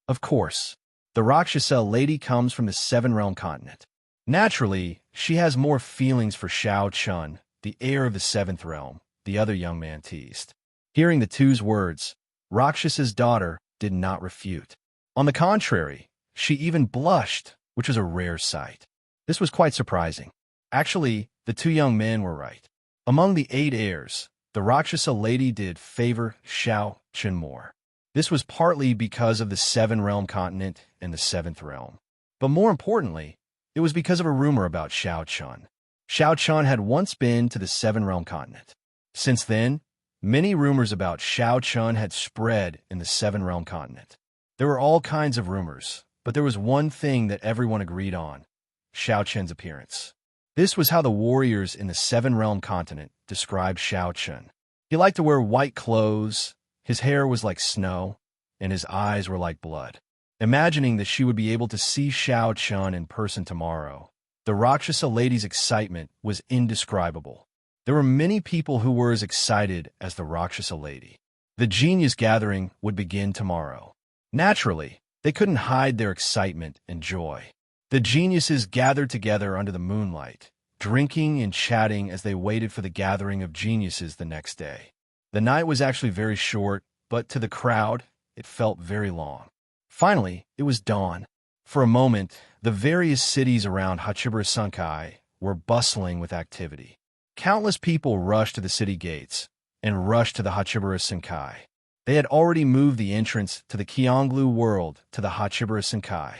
Of course, the Rakshasa lady comes from the 7-realm continent. Naturally, she has more feelings for Shao Chun, the heir of the 7th realm, the other young man teased. Hearing the two's words, Rakshasa's daughter did not refute. On the contrary, she even blushed, which was a rare sight. This was quite surprising. Actually, the 2 young men were right. Among the 8 heirs, the Rakshasa lady did favor Shao Chun more. This was partly because of the 7-realm continent and the 7th realm. But more importantly, it was because of a rumor about Shao Chun. Shao Chun had once been to the 7-realm continent. Since then, many rumors about Shao Chun had spread in the 7-realm continent. There were all kinds of rumors, but there was one thing that everyone agreed on: Shao Chun's appearance. This was how the warriors in the 7-realm continent described Shao Chun. He liked to wear white clothes, his hair was like snow, and his eyes were like blood. Imagining that she would be able to see Shao Chun in person tomorrow, the Rakshasa lady's excitement was indescribable. There were many people who were as excited as the Rakshasa lady. The genius gathering would begin tomorrow. Naturally, they couldn't hide their excitement and joy. The geniuses gathered together under the moonlight, drinking and chatting as they waited for the gathering of geniuses the next day. The night was actually very short, but to the crowd, it felt very long. Finally, it was dawn. For a moment, the various cities around Hachibara Sankai were bustling with activity. Countless people rushed to the city gates and rushed to the Hachibara Sankai. They had already moved the entrance to the Qianglu world to the Hachibara Sankai.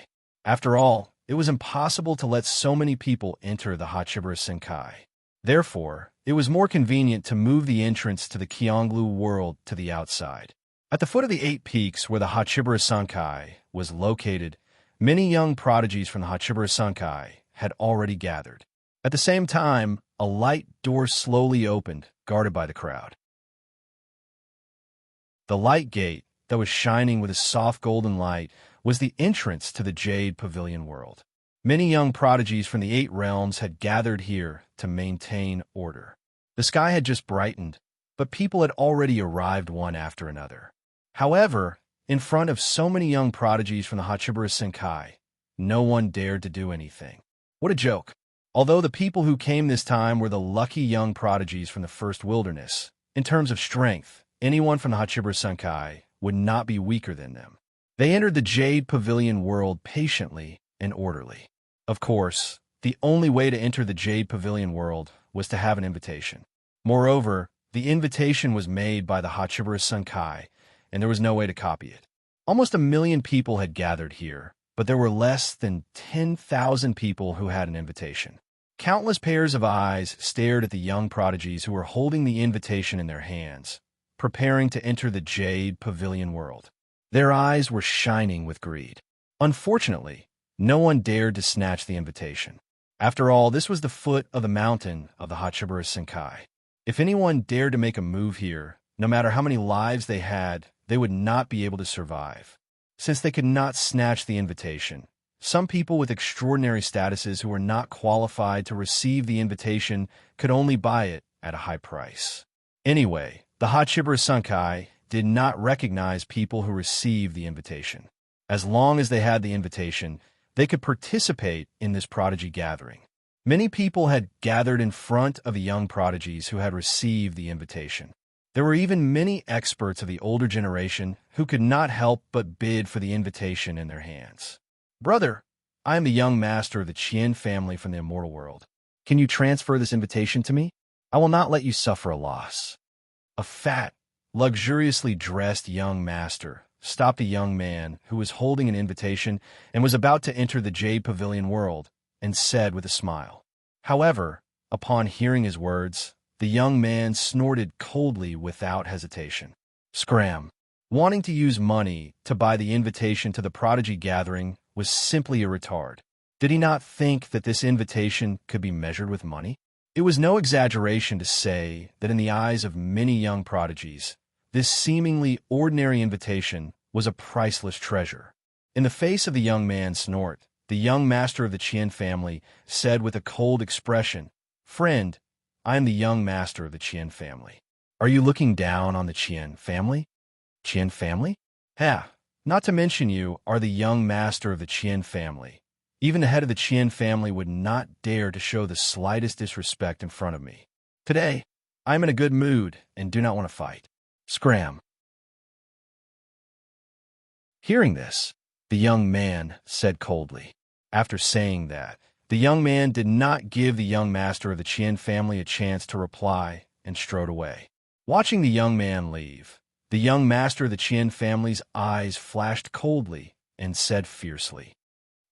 After all, it was impossible to let so many people enter the Hachibara Sankai. Therefore, it was more convenient to move the entrance to the Qianglu world to the outside. At the foot of the 8 peaks where the Hachibara Sankai was located, many young prodigies from the Hachibara Sankai had already gathered. At the same time, a light door slowly opened, guarded by the crowd. The light gate, that was shining with a soft golden light, was the entrance to the Jade Pavilion world. Many young prodigies from the 8 realms had gathered here to maintain order. The sky had just brightened, but people had already arrived one after another. However, in front of so many young prodigies from the Hachibara Sankai, no one dared to do anything. What a joke! Although the people who came this time were the lucky young prodigies from the first wilderness, in terms of strength, anyone from the Hachibara Sankai would not be weaker than them. They entered the Jade Pavilion world patiently and orderly. Of course, the only way to enter the Jade Pavilion world was to have an invitation. Moreover, the invitation was made by the Hachibara Sankai, and there was no way to copy it. Almost 1 million people had gathered here, but there were less than 10,000 people who had an invitation. Countless pairs of eyes stared at the young prodigies who were holding the invitation in their hands, preparing to enter the Jade Pavilion world. Their eyes were shining with greed. Unfortunately, no one dared to snatch the invitation. After all, this was the foot of the mountain of the Hachibara Sankai. If anyone dared to make a move here, no matter how many lives they had, they would not be able to survive. Since they could not snatch the invitation, some people with extraordinary statuses who were not qualified to receive the invitation could only buy it at a high price. Anyway, the Hachibara Sankai did not recognize people who received the invitation. As long as they had the invitation, they could participate in this prodigy gathering. Many people had gathered in front of the young prodigies who had received the invitation. There were even many experts of the older generation who could not help but bid for the invitation in their hands. "Brother, I am the young master of the Qian family from the immortal world. Can you transfer this invitation to me? I will not let you suffer a loss." A fat, luxuriously dressed young master stopped a young man who was holding an invitation and was about to enter the Jade Pavilion world, and said with a smile. However, upon hearing his words, the young man snorted coldly without hesitation. Scram! Wanting to use money to buy the invitation to the Prodigy Gathering was simply a retard. Did he not think that this invitation could be measured with money? It was no exaggeration to say that in the eyes of many young prodigies, this seemingly ordinary invitation was a priceless treasure. In the face of the young man's snort, the young master of the Qian family said with a cold expression, "Friend, I am the young master of the Qian family. Are you looking down on the Qian family?" "Qian family? Not to mention you are the young master of the Qian family. Even the head of the Qian family would not dare to show the slightest disrespect in front of me. Today, I am in a good mood and do not want to fight." Scram! Hearing this, the young man said coldly. After saying that, the young man did not give the young master of the Qian family a chance to reply and strode away. Watching the young man leave, the young master of the Qian family's eyes flashed coldly and said fiercely,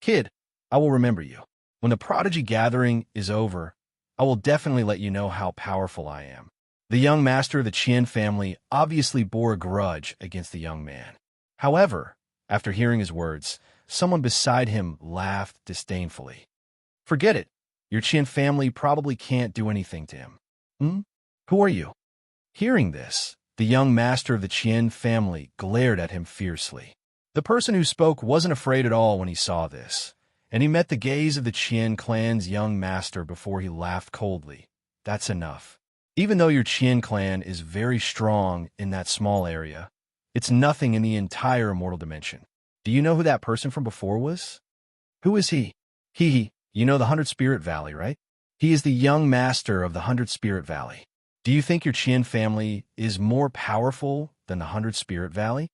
"Kid, I will remember you. When the Prodigy Gathering is over, I will definitely let you know how powerful I am." The young master of the Qian family obviously bore a grudge against the young man. However, after hearing his words, someone beside him laughed disdainfully. "Forget it. Your Qian family probably can't do anything to him." Who are you?" Hearing this, the young master of the Qian family glared at him fiercely. The person who spoke wasn't afraid at all when he saw this, and he met the gaze of the Qian clan's young master before he laughed coldly. "That's enough. Even though your Qian clan is very strong in that small area, it's nothing in the entire immortal dimension. Do you know who that person from before was?" "Who is he?" You know the 100 Spirit Valley, right? He is the young master of the 100 Spirit Valley. Do you think your Qian family is more powerful than the 100 Spirit Valley?"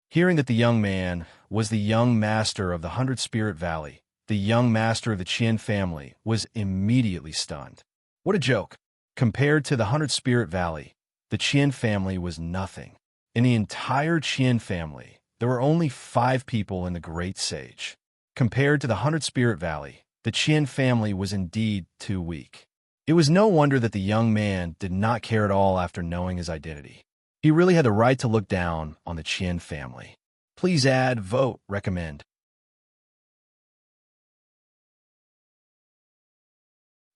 Hearing that the young man was the young master of the 100 Spirit Valley, the young master of the Qian family was immediately stunned. What a joke! Compared to the 100 Spirit Valley, the Qian family was nothing. In the entire Qian family, there were only 5 people in the Great Sage. Compared to the 100 Spirit Valley, the Qian family was indeed too weak. It was no wonder that the young man did not care at all after knowing his identity. He really had the right to look down on the Qian family. Please add, vote, recommend.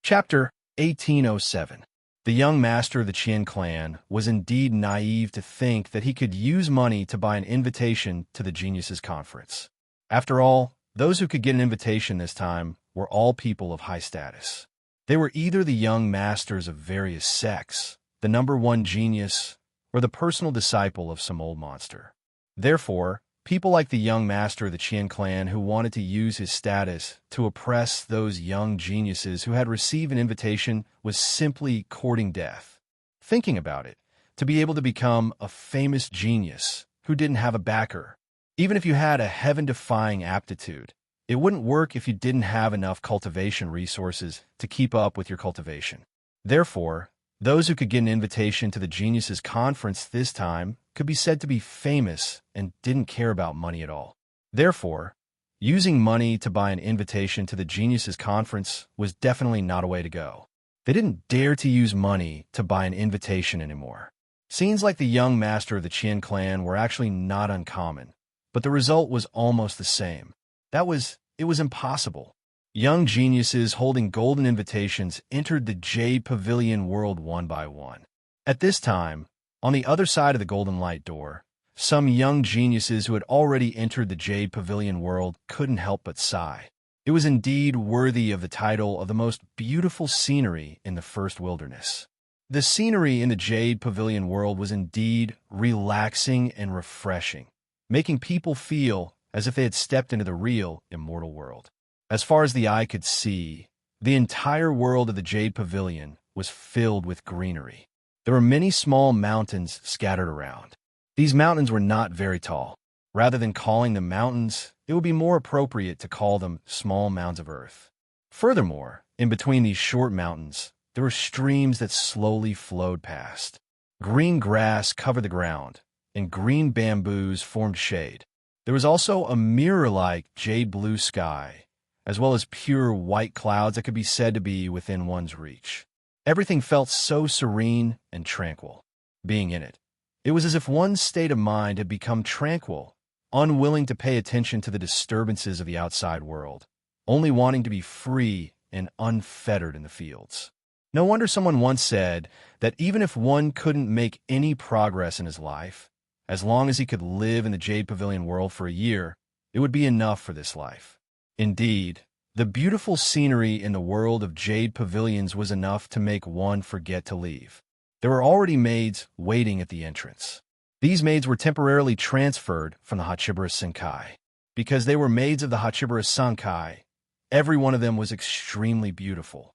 Chapter 1807. The young master of the Qian clan was indeed naive to think that he could use money to buy an invitation to the Geniuses Conference. After all, those who could get an invitation this time were all people of high status. They were either the young masters of various sects, the #1 genius, or the personal disciple of some old monster. Therefore, people like the young master of the Qian clan who wanted to use his status to oppress those young geniuses who had received an invitation was simply courting death. Thinking about it, to be able to become a famous genius who didn't have a backer, even if you had a heaven-defying aptitude, it wouldn't work if you didn't have enough cultivation resources to keep up with your cultivation. Therefore, those who could get an invitation to the Geniuses Conference this time could be said to be famous and didn't care about money at all. Therefore, using money to buy an invitation to the Geniuses Conference was definitely not a way to go. They didn't dare to use money to buy an invitation anymore. Scenes like the young master of the Qian clan were actually not uncommon, but the result was almost the same. It was impossible. Young geniuses holding golden invitations entered the Jade Pavilion world one by one. At this time, on the other side of the golden light door, some young geniuses who had already entered the Jade Pavilion world couldn't help but sigh. It was indeed worthy of the title of the most beautiful scenery in the first wilderness. The scenery in the Jade Pavilion world was indeed relaxing and refreshing, making people feel as if they had stepped into the real immortal world. As far as the eye could see, the entire world of the Jade Pavilion was filled with greenery. There were many small mountains scattered around. These mountains were not very tall. Rather than calling them mountains, it would be more appropriate to call them small mounds of earth. Furthermore, in between these short mountains, there were streams that slowly flowed past. Green grass covered the ground, and green bamboos formed shade. There was also a mirror-like jade blue sky, as well as pure white clouds that could be said to be within one's reach. Everything felt so serene and tranquil. Being in it, it was as if one's state of mind had become tranquil, unwilling to pay attention to the disturbances of the outside world, only wanting to be free and unfettered in the fields. No wonder someone once said that even if one couldn't make any progress in his life, as long as he could live in the Jade Pavilion world for a year, it would be enough for this life. Indeed, the beautiful scenery in the world of Jade Pavilions was enough to make one forget to leave. There were already maids waiting at the entrance. These maids were temporarily transferred from the Hachibara Senkai. Because they were maids of the Hachibara Senkai, every one of them was extremely beautiful.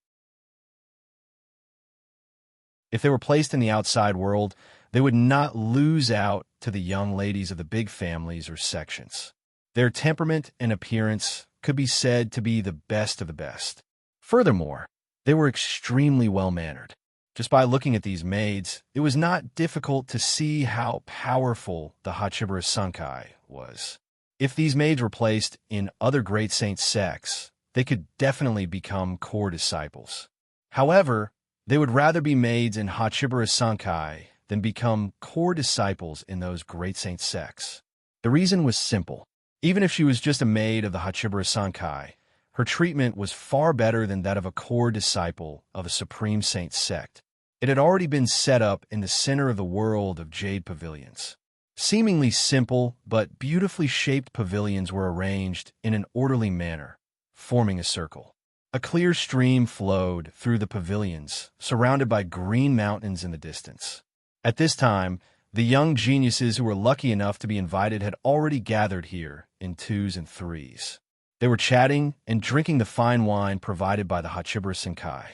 If they were placed in the outside world, they would not lose out to the young ladies of the big families or sections. Their temperament and appearance could be said to be the best of the best. Furthermore, they were extremely well-mannered. Just by looking at these maids, it was not difficult to see how powerful the Hachibara Senkai was. If these maids were placed in other great saint sects, they could definitely become core disciples. However, they would rather be maids in Hachibara Senkai than become core disciples in those great saint sects. The reason was simple. Even if she was just a maid of the Hachibara Senkai, her treatment was far better than that of a core disciple of a supreme saint sect. It had already been set up in the center of the world of Jade Pavilions. Seemingly simple but beautifully shaped pavilions were arranged in an orderly manner, forming a circle. A clear stream flowed through the pavilions, surrounded by green mountains in the distance. At this time, the young geniuses who were lucky enough to be invited had already gathered here in twos and threes. They were chatting and drinking the fine wine provided by the Hachibara Senkai.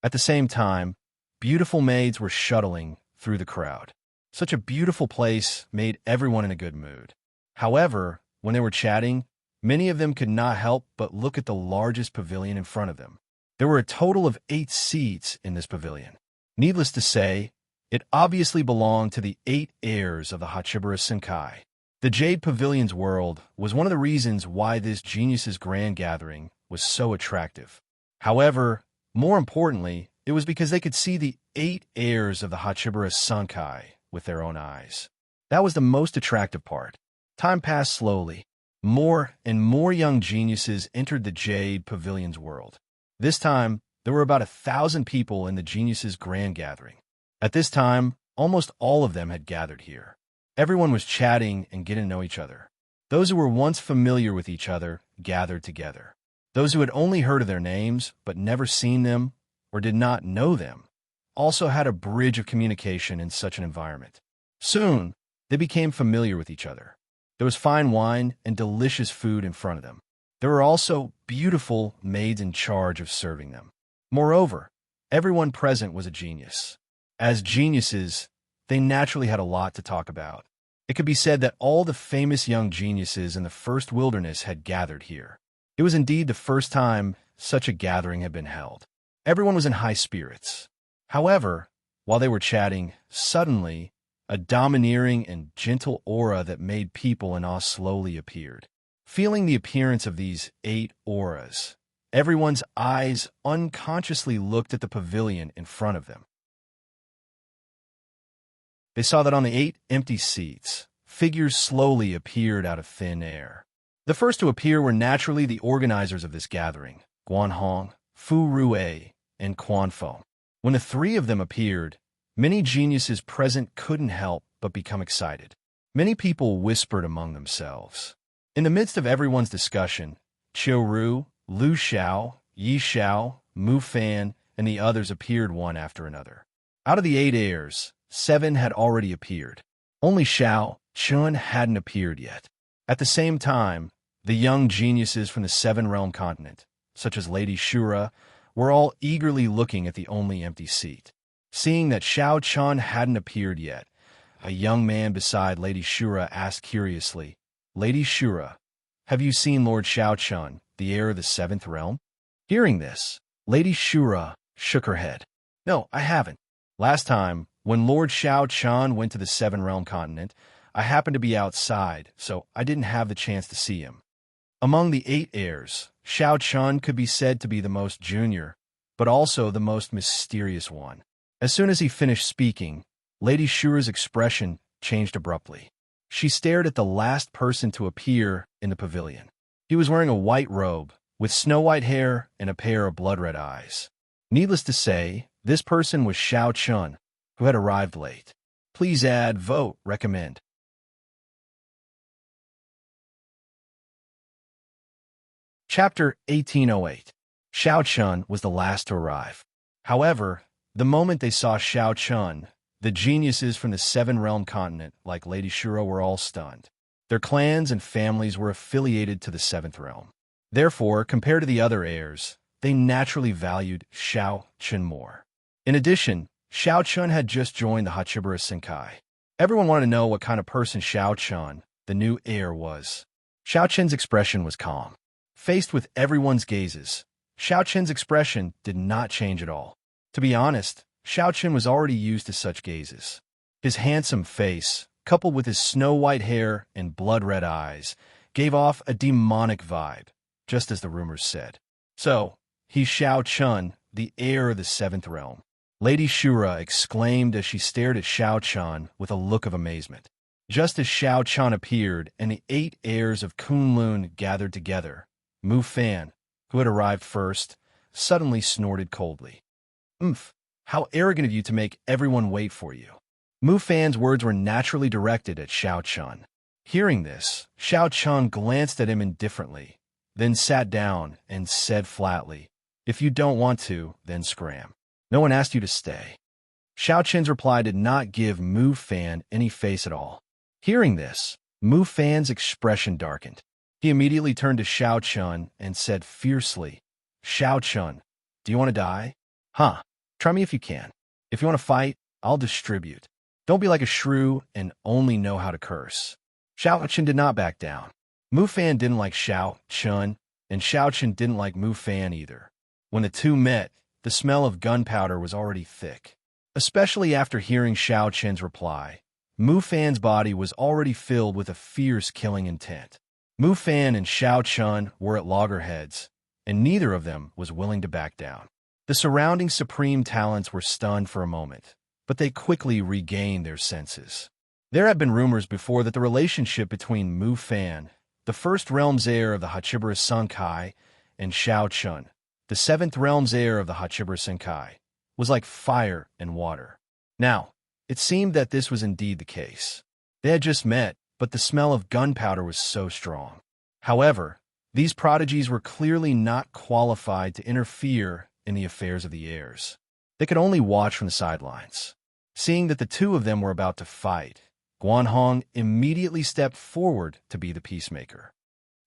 At the same time, beautiful maids were shuttling through the crowd. Such a beautiful place made everyone in a good mood. However, when they were chatting, many of them could not help but look at the largest pavilion in front of them. There were a total of 8 seats in this pavilion. Needless to say, it obviously belonged to the 8 heirs of the Hachibara Senkai. The Jade Pavilion's world was one of the reasons why this genius's grand gathering was so attractive. However, more importantly, it was because they could see the 8 heirs of the Hachibara Senkai with their own eyes. That was the most attractive part. Time passed slowly. More and more young geniuses entered the Jade Pavilion's world. This time, there were about 1,000 people in the geniuses' grand gathering. At this time, almost all of them had gathered here. Everyone was chatting and getting to know each other. Those who were once familiar with each other gathered together. Those who had only heard of their names but never seen them or did not know them also had a bridge of communication in such an environment. Soon, they became familiar with each other. There was fine wine and delicious food in front of them. There were also beautiful maids in charge of serving them. Moreover, everyone present was a genius. As geniuses, they naturally had a lot to talk about. It could be said that all the famous young geniuses in the first wilderness had gathered here. It was indeed the first time such a gathering had been held. Everyone was in high spirits. However, while they were chatting, suddenly, a domineering and gentle aura that made people in awe slowly appeared. Feeling the appearance of these 8 auras, everyone's eyes unconsciously looked at the pavilion in front of them. They saw that on the 8 empty seats, figures slowly appeared out of thin air. The first to appear were naturally the organizers of this gathering, Guanhong, Fu Rue, and Quanfo. When the 3 of them appeared, many geniuses present couldn't help but become excited. Many people whispered among themselves. In the midst of everyone's discussion, Qiu, Lu Xiao, Yi Xiao, Mu Fan, and the others appeared one after another. Out of the 8 heirs, 7 had already appeared. Only Xiao Chun hadn't appeared yet. At the same time, the young geniuses from the 7-realm continent, such as Lady Shura, were all eagerly looking at the only empty seat. Seeing that Xiao Chun hadn't appeared yet, a young man beside Lady Shura asked curiously, "Lady Shura, have you seen Lord Xiao Chun, the heir of the 7th realm?" Hearing this, Lady Shura shook her head. "No, I haven't. Last time, when Lord Xiao Chun went to the 7-realm continent, I happened to be outside, so I didn't have the chance to see him. Among the 8 heirs, Xiao Chun could be said to be the most junior, but also the most mysterious one. As soon as he finished speaking, Lady Shura's expression changed abruptly. She stared at the last person to appear in the pavilion. He was wearing a white robe, with snow-white hair and a pair of blood-red eyes. Needless to say, this person was Xiao Chun, who had arrived late. Please add, vote, recommend. Chapter 1808. Xiao Chun was the last to arrive. However, the moment they saw Xiao Chun, the geniuses from the Seven-Realm continent, like Lady Shura, were all stunned. Their clans and families were affiliated to the Seventh Realm. Therefore, compared to the other heirs, they naturally valued Xiao Chun more. In addition, Xiao Chun had just joined the Hachibara Senkai. Everyone wanted to know what kind of person Xiao Chun, the new heir, was. Xiao Chun's expression was calm. Faced with everyone's gazes, Xiao Chun's expression did not change at all. To be honest, Xiao Chun was already used to such gazes. His handsome face, coupled with his snow-white hair and blood-red eyes, gave off a demonic vibe, just as the rumors said. So, he's Xiao Chun, the heir of the Seventh Realm. Lady Shura exclaimed as she stared at Xiao Chun with a look of amazement. Just as Xiao Chun appeared and the 8 heirs of Kunlun gathered together, Mu Fan, who had arrived first, suddenly snorted coldly. "Umph, how arrogant of you to make everyone wait for you." Mu Fan's words were naturally directed at Xiao Chun. Hearing this, Xiao Chun glanced at him indifferently, then sat down and said flatly, "If you don't want to, then scram. No one asked you to stay." Xiao Chun's reply did not give Mu Fan any face at all. Hearing this, Mu Fan's expression darkened. He immediately turned to Xiao Chun and said fiercely, "Xiao Chun, do you want to die? Huh, try me if you can. If you want to fight, I'll distribute. Don't be like a shrew and only know how to curse." Xiao Chun did not back down. Mu Fan didn't like Xiao Chun, and Xiao Chun didn't like Mu Fan either. When the two met, the smell of gunpowder was already thick. Especially after hearing Xiao Chun's reply, Mu Fan's body was already filled with a fierce killing intent. Mu Fan and Xiao Chun were at loggerheads, and neither of them was willing to back down. The surrounding supreme talents were stunned for a moment, but they quickly regained their senses. There had been rumors before that the relationship between Mu Fan, the First Realm's heir of the Hachibara Senkai, and Xiao Chun, the Seventh Realm's heir of the Hachibara Senkai, was like fire and water. Now, it seemed that this was indeed the case. They had just met, but the smell of gunpowder was so strong. However, these prodigies were clearly not qualified to interfere in the affairs of the heirs. They could only watch from the sidelines. Seeing that the two of them were about to fight, Guanhong immediately stepped forward to be the peacemaker.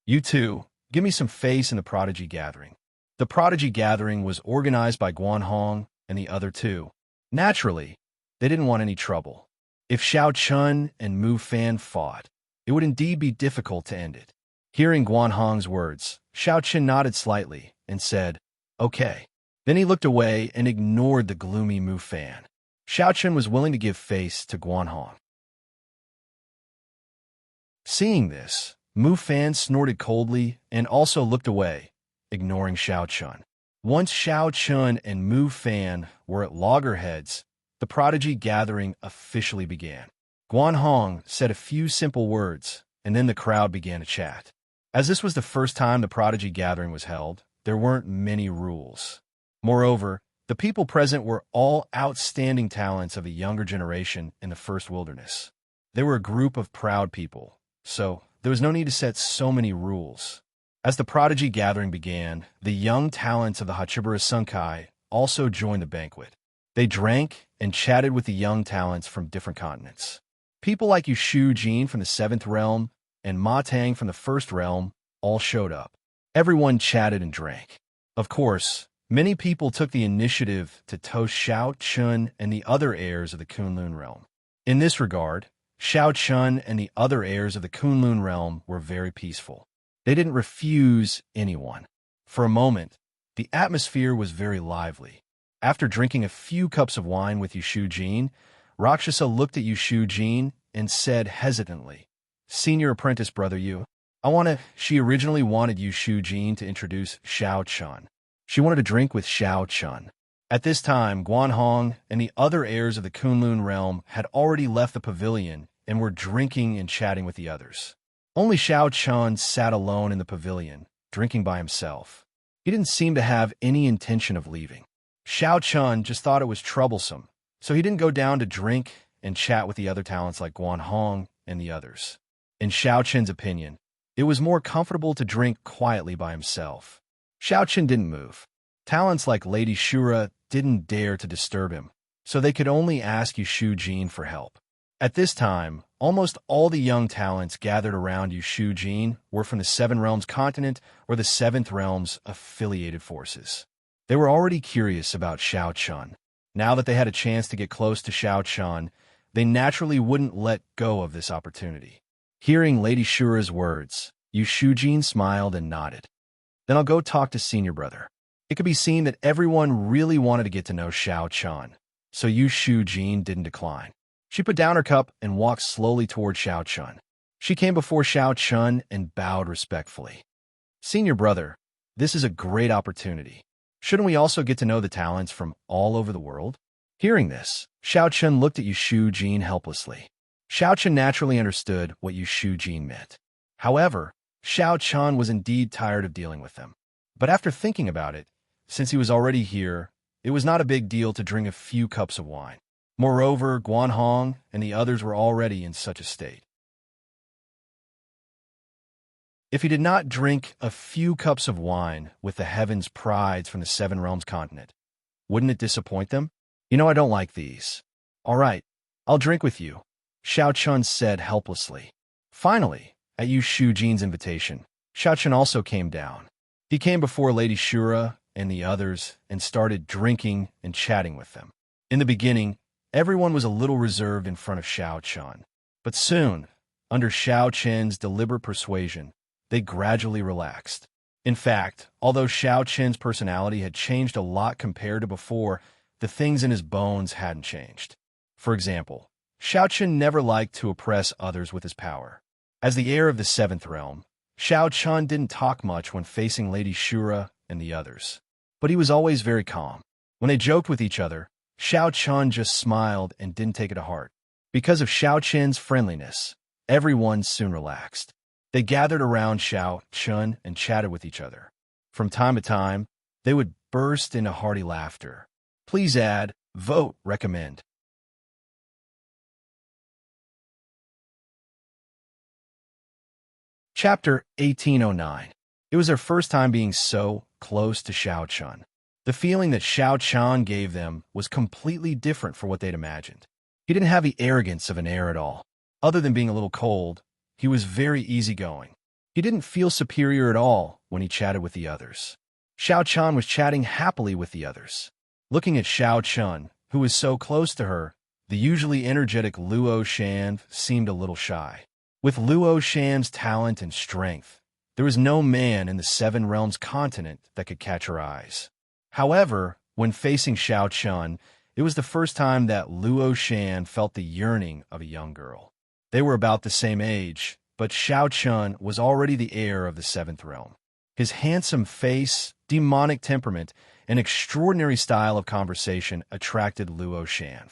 "You two, give me some face in the prodigy gathering." The prodigy gathering was organized by Guanhong and the other two. Naturally, they didn't want any trouble. If Xiao Chun and Mu Fan fought, it would indeed be difficult to end it. Hearing Guanhong's words, Xiao Chun nodded slightly and said, "Okay." Then he looked away and ignored the gloomy Mu Fan. Xiao Chun was willing to give face to Guanhong. Seeing this, Mu Fan snorted coldly and also looked away, ignoring Xiao Chun. Once Xiao Chun and Mu Fan were at loggerheads, the prodigy gathering officially began. Guanhong said a few simple words, and then the crowd began to chat. As this was the first time the prodigy gathering was held, there weren't many rules. Moreover, the people present were all outstanding talents of a younger generation in the First Wilderness. They were a group of proud people, so there was no need to set so many rules. As the prodigy gathering began, the young talents of the Hachibara Senkai also joined the banquet. They drank and chatted with the young talents from different continents. People like Yushu Jin from the Seventh Realm and Ma Tang from the First Realm all showed up. Everyone chatted and drank. Of course, many people took the initiative to toast Xiao Chun and the other heirs of the Kunlun realm. In this regard, Xiao Chun and the other heirs of the Kunlun realm were very peaceful. They didn't refuse anyone. For a moment, the atmosphere was very lively. After drinking a few cups of wine with Yushu Jin, Rakshasa looked at Yushu Jin and said hesitantly, "Senior apprentice brother Yu, She originally wanted Yu Shujin to introduce Xiao Chun. She wanted to drink with Xiao Chun. At this time, Guanhong and the other heirs of the Kunlun realm had already left the pavilion and were drinking and chatting with the others. Only Xiao Chun sat alone in the pavilion, drinking by himself. He didn't seem to have any intention of leaving. Xiao Chun just thought it was troublesome, so he didn't go down to drink and chat with the other talents like Guanhong and the others. In Xiao Chun's opinion, it was more comfortable to drink quietly by himself. Xiao Chun didn't move. Talents like Lady Shura didn't dare to disturb him, so they could only ask Yushu Jin for help. At this time, almost all the young talents gathered around Yushu Jin were from the Seven Realms continent or the Seventh Realm's affiliated forces. They were already curious about Xiao Chun. Now that they had a chance to get close to Xiao Chun, they naturally wouldn't let go of this opportunity. Hearing Lady Shura's words, Yushu Jin smiled and nodded. "Then I'll go talk to senior brother." It could be seen that everyone really wanted to get to know Xiao Chun, so Yushu Jin didn't decline. She put down her cup and walked slowly toward Xiao Chun. She came before Xiao Chun and bowed respectfully. "Senior brother, this is a great opportunity. Shouldn't we also get to know the talents from all over the world?" Hearing this, Xiao Chun looked at Yushu Jin helplessly. Xiao Chun naturally understood what Yushu Jin meant. However, Xiao Chun was indeed tired of dealing with them. But after thinking about it, since he was already here, it was not a big deal to drink a few cups of wine. Moreover, Guanhong and the others were already in such a state. If he did not drink a few cups of wine with the heavens' prides from the Seven Realms continent, wouldn't it disappoint them? "I don't like these." "All right, I'll drink with you," Xiao Chun said helplessly. Finally, at Yushu Jin's invitation, Xiao Chun also came down. He came before Lady Shura and the others and started drinking and chatting with them. In the beginning, everyone was a little reserved in front of Xiao Chun. But soon, under Xiao Chun's deliberate persuasion, they gradually relaxed. In fact, although Xiao Chun's personality had changed a lot compared to before, the things in his bones hadn't changed. For example, Xiao Chun never liked to oppress others with his power. As the heir of the Seventh Realm, Xiao Chun didn't talk much when facing Lady Shura and the others. But he was always very calm. When they joked with each other, Xiao Chun just smiled and didn't take it to heart. Because of Xiao Chun's friendliness, everyone soon relaxed. They gathered around Xiao Chun and chatted with each other. From time to time, they would burst into hearty laughter. Please add, vote, recommend. Chapter 1809. It was their first time being so close to Xiao Chun. The feeling that Xiao Chun gave them was completely different from what they'd imagined. He didn't have the arrogance of an heir at all. Other than being a little cold, he was very easygoing. He didn't feel superior at all when he chatted with the others. Xiao Chun was chatting happily with the others. Looking at Xiao Chun, who was so close to her, the usually energetic Luo Shan seemed a little shy. With Luo Shan's talent and strength, there was no man in the Seven Realms continent that could catch her eyes. However, when facing Xiao Chun, it was the first time that Luo Shan felt the yearning of a young girl. They were about the same age, but Xiao Chun was already the heir of the Seventh Realm. His handsome face, demonic temperament, and extraordinary style of conversation attracted Luo Shan.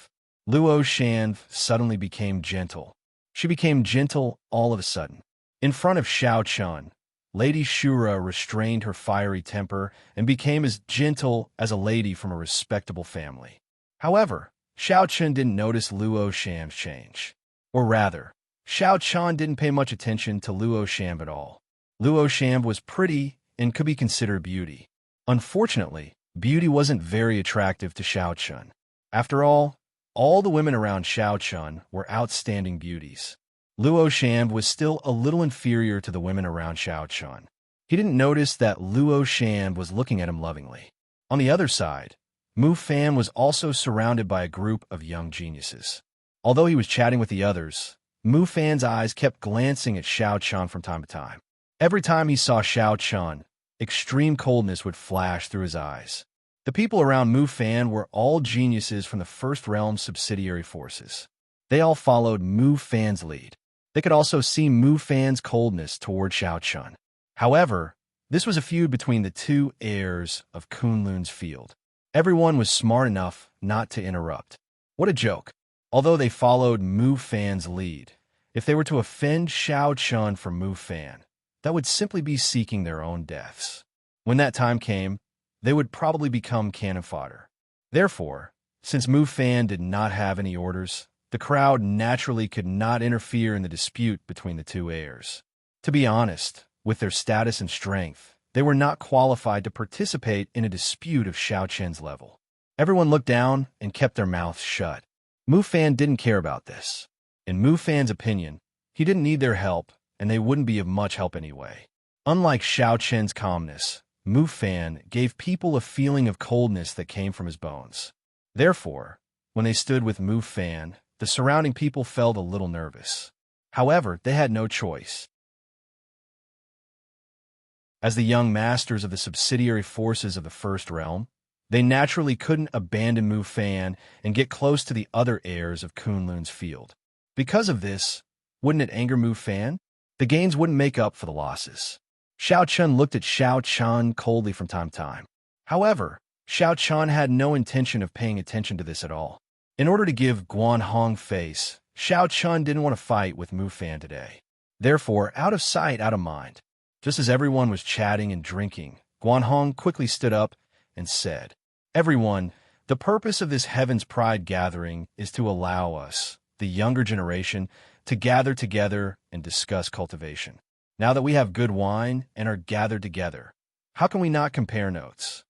Luo Shan suddenly became gentle. She became gentle all of a sudden. In front of Xiao Chun, Lady Shura restrained her fiery temper and became as gentle as a lady from a respectable family. However, Xiao Chun didn't notice Luo Shan's change. Or rather, Xiao Chun didn't pay much attention to Luo Shan at all. Luo Shan was pretty and could be considered beauty. Unfortunately, beauty wasn't very attractive to Xiao Chun. After all the women around Xiao Chun were outstanding beauties. Luo Shan was still a little inferior to the women around Xiao Chun. He didn't notice that Luo Shan was looking at him lovingly. On the other side, Mu Fan was also surrounded by a group of young geniuses. Although he was chatting with the others, Mu Fan's eyes kept glancing at Xiao Chun from time to time. Every time he saw Xiao Chun, extreme coldness would flash through his eyes. The people around Mu Fan were all geniuses from the First Realm subsidiary forces. They all followed Mu Fan's lead. They could also see Mu Fan's coldness toward Xiao Chun. However, this was a feud between the two heirs of Kunlun's field. Everyone was smart enough not to interrupt. What a joke. Although they followed Mu Fan's lead, if they were to offend Xiao Chun for Mu Fan, that would simply be seeking their own deaths. When that time came, they would probably become cannon fodder. Therefore, since Mu Fan did not have any orders, the crowd naturally could not interfere in the dispute between the two heirs. To be honest, with their status and strength, they were not qualified to participate in a dispute of Xiao Chen's level. Everyone looked down and kept their mouths shut. Mu Fan didn't care about this. In Mu Fan's opinion, he didn't need their help, and they wouldn't be of much help anyway. Unlike Xiao Chen's calmness, Mu Fan gave people a feeling of coldness that came from his bones. Therefore, when they stood with Mu Fan, the surrounding people felt a little nervous. However, they had no choice. As the young masters of the subsidiary forces of the First Realm, they naturally couldn't abandon Mu Fan and get close to the other heirs of Kunlun's field. Because of this, wouldn't it anger Mu Fan? The gains wouldn't make up for the losses. Xiao Chun looked at Xiao Chun coldly from time to time. However, Xiao Chun had no intention of paying attention to this at all. In order to give Guan Hong face, Xiao Chun didn't want to fight with Mu Fan today. Therefore, out of sight, out of mind. Just as everyone was chatting and drinking, Guan Hong quickly stood up and said, "Everyone, the purpose of this Heaven's Pride gathering is to allow us, the younger generation, to gather together and discuss cultivation. Now that we have good wine and are gathered together, how can we not compare notes?"